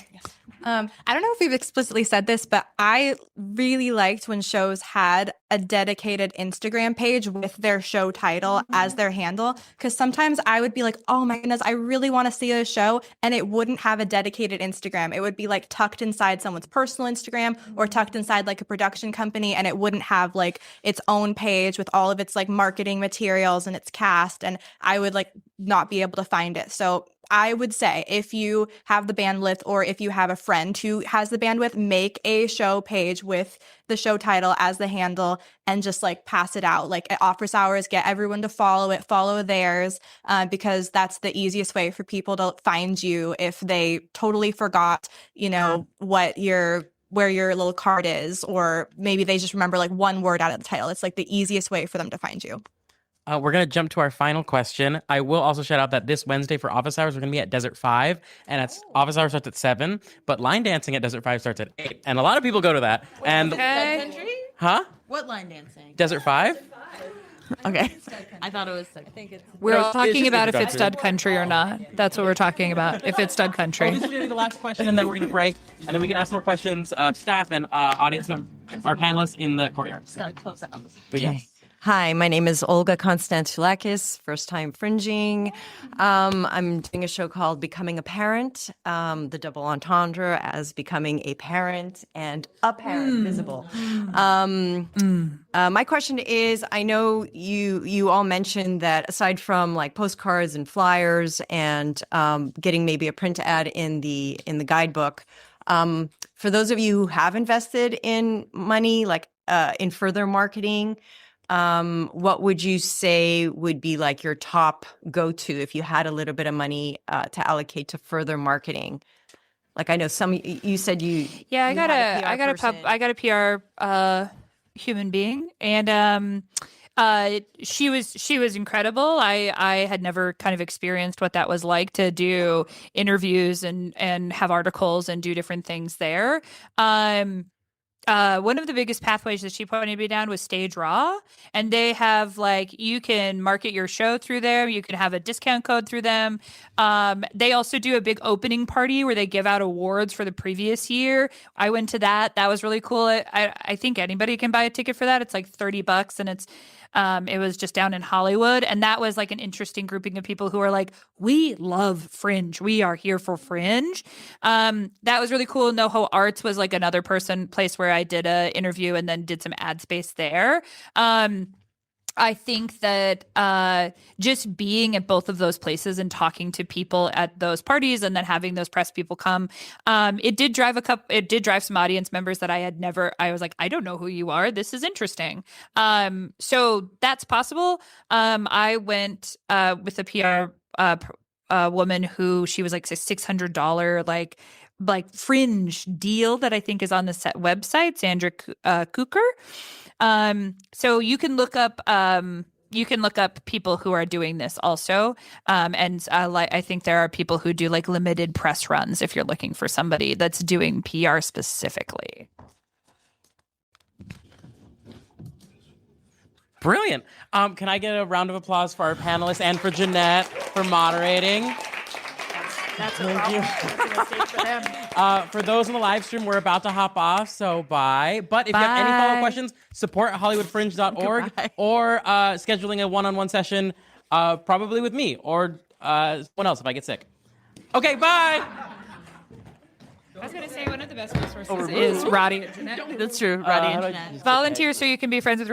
[SPEAKER 7] I don't know if we've explicitly said this, but I really liked when shows had a dedicated Instagram page with their show title as their handle. Because sometimes I would be like, oh my goodness, I really want to see a show. And it wouldn't have a dedicated Instagram. It would be like tucked inside someone's personal Instagram or tucked inside like a production company. And it wouldn't have like its own page with all of its like marketing materials and its cast. And I would like not be able to find it. So I would say if you have the bandwidth or if you have a friend who has the bandwidth, make a show page with the show title as the handle and just like pass it out. Like at office hours, get everyone to follow it, follow theirs, because that's the easiest way for people to find you if they totally forgot, where your little card is, or maybe they just remember like one word out of the title. It's like the easiest way for them to find you.
[SPEAKER 3] We're going to jump to our final question. I will also shout out that this Wednesday for office hours, we're going to be at Desert 5, and office hours starts at 7, but line dancing at Desert 5 starts at 8. And a lot of people go to that. And
[SPEAKER 13] Country?
[SPEAKER 3] Huh?
[SPEAKER 13] What line dancing?
[SPEAKER 3] Desert 5?
[SPEAKER 13] Okay. I thought it was.
[SPEAKER 5] We're all talking about if it's stud country or not. That's what we're talking about. If it's stud country.
[SPEAKER 3] This is going to be the last question, and then we're going to break, and then we can ask more questions of staff and audience members, our panelists in the courtyard. But yes.
[SPEAKER 19] Hi, my name is Olga Konstantulakis, first time fringing. I'm doing a show called Becoming a Parent, the double entendre as becoming a parent and a parent visible. My question is, I know you all mentioned that aside from like postcards and flyers and getting maybe a print ad in the guidebook, for those of you who have invested in money, like in further marketing, what would you say would be like your top go-to if you had a little bit of money to allocate to further marketing? Like I know you said you.
[SPEAKER 5] Yeah, I got a PR human being, and she was incredible. I had never kind of experienced what that was like to do interviews and have articles and do different things there. One of the biggest pathways that she pointed me down was Stage Raw, and they have like, you can market your show through them. You can have a discount code through them. They also do a big opening party where they give out awards for the previous year. I went to that. That was really cool. I think anybody can buy a ticket for that. It's like $30 and it was just down in Hollywood. And that was like an interesting grouping of people who are like, we love Fringe. We are here for Fringe. That was really cool. NoHo Arts was like another place where I did a interview and then did some ad space there. I think that just being at both of those places and talking to people at those parties and then having those press people come, it did drive some audience members that I was like, I don't know who you are. This is interesting. So that's possible. I went with a PR woman who she was like a $600 like fringe deal that I think is on the set website, Sandra Cooker. So you can look up people who are doing this also. And I think there are people who do like limited press runs if you're looking for somebody that's doing PR specifically.
[SPEAKER 3] Brilliant. Can I get a round of applause for our panelists and for Jeanette for moderating? Thank you. For those in the live stream, we're about to hop off, so bye. But if you have any follow-up questions, support at hollywoodfringe.org or scheduling a one-on-one session, probably with me or someone else if I get sick. Okay, bye.
[SPEAKER 5] I was going to say one of the best resources is Roddy and Jeanette.
[SPEAKER 13] That's true. Roddy and Jeanette.
[SPEAKER 5] Volunteer so you can be friends with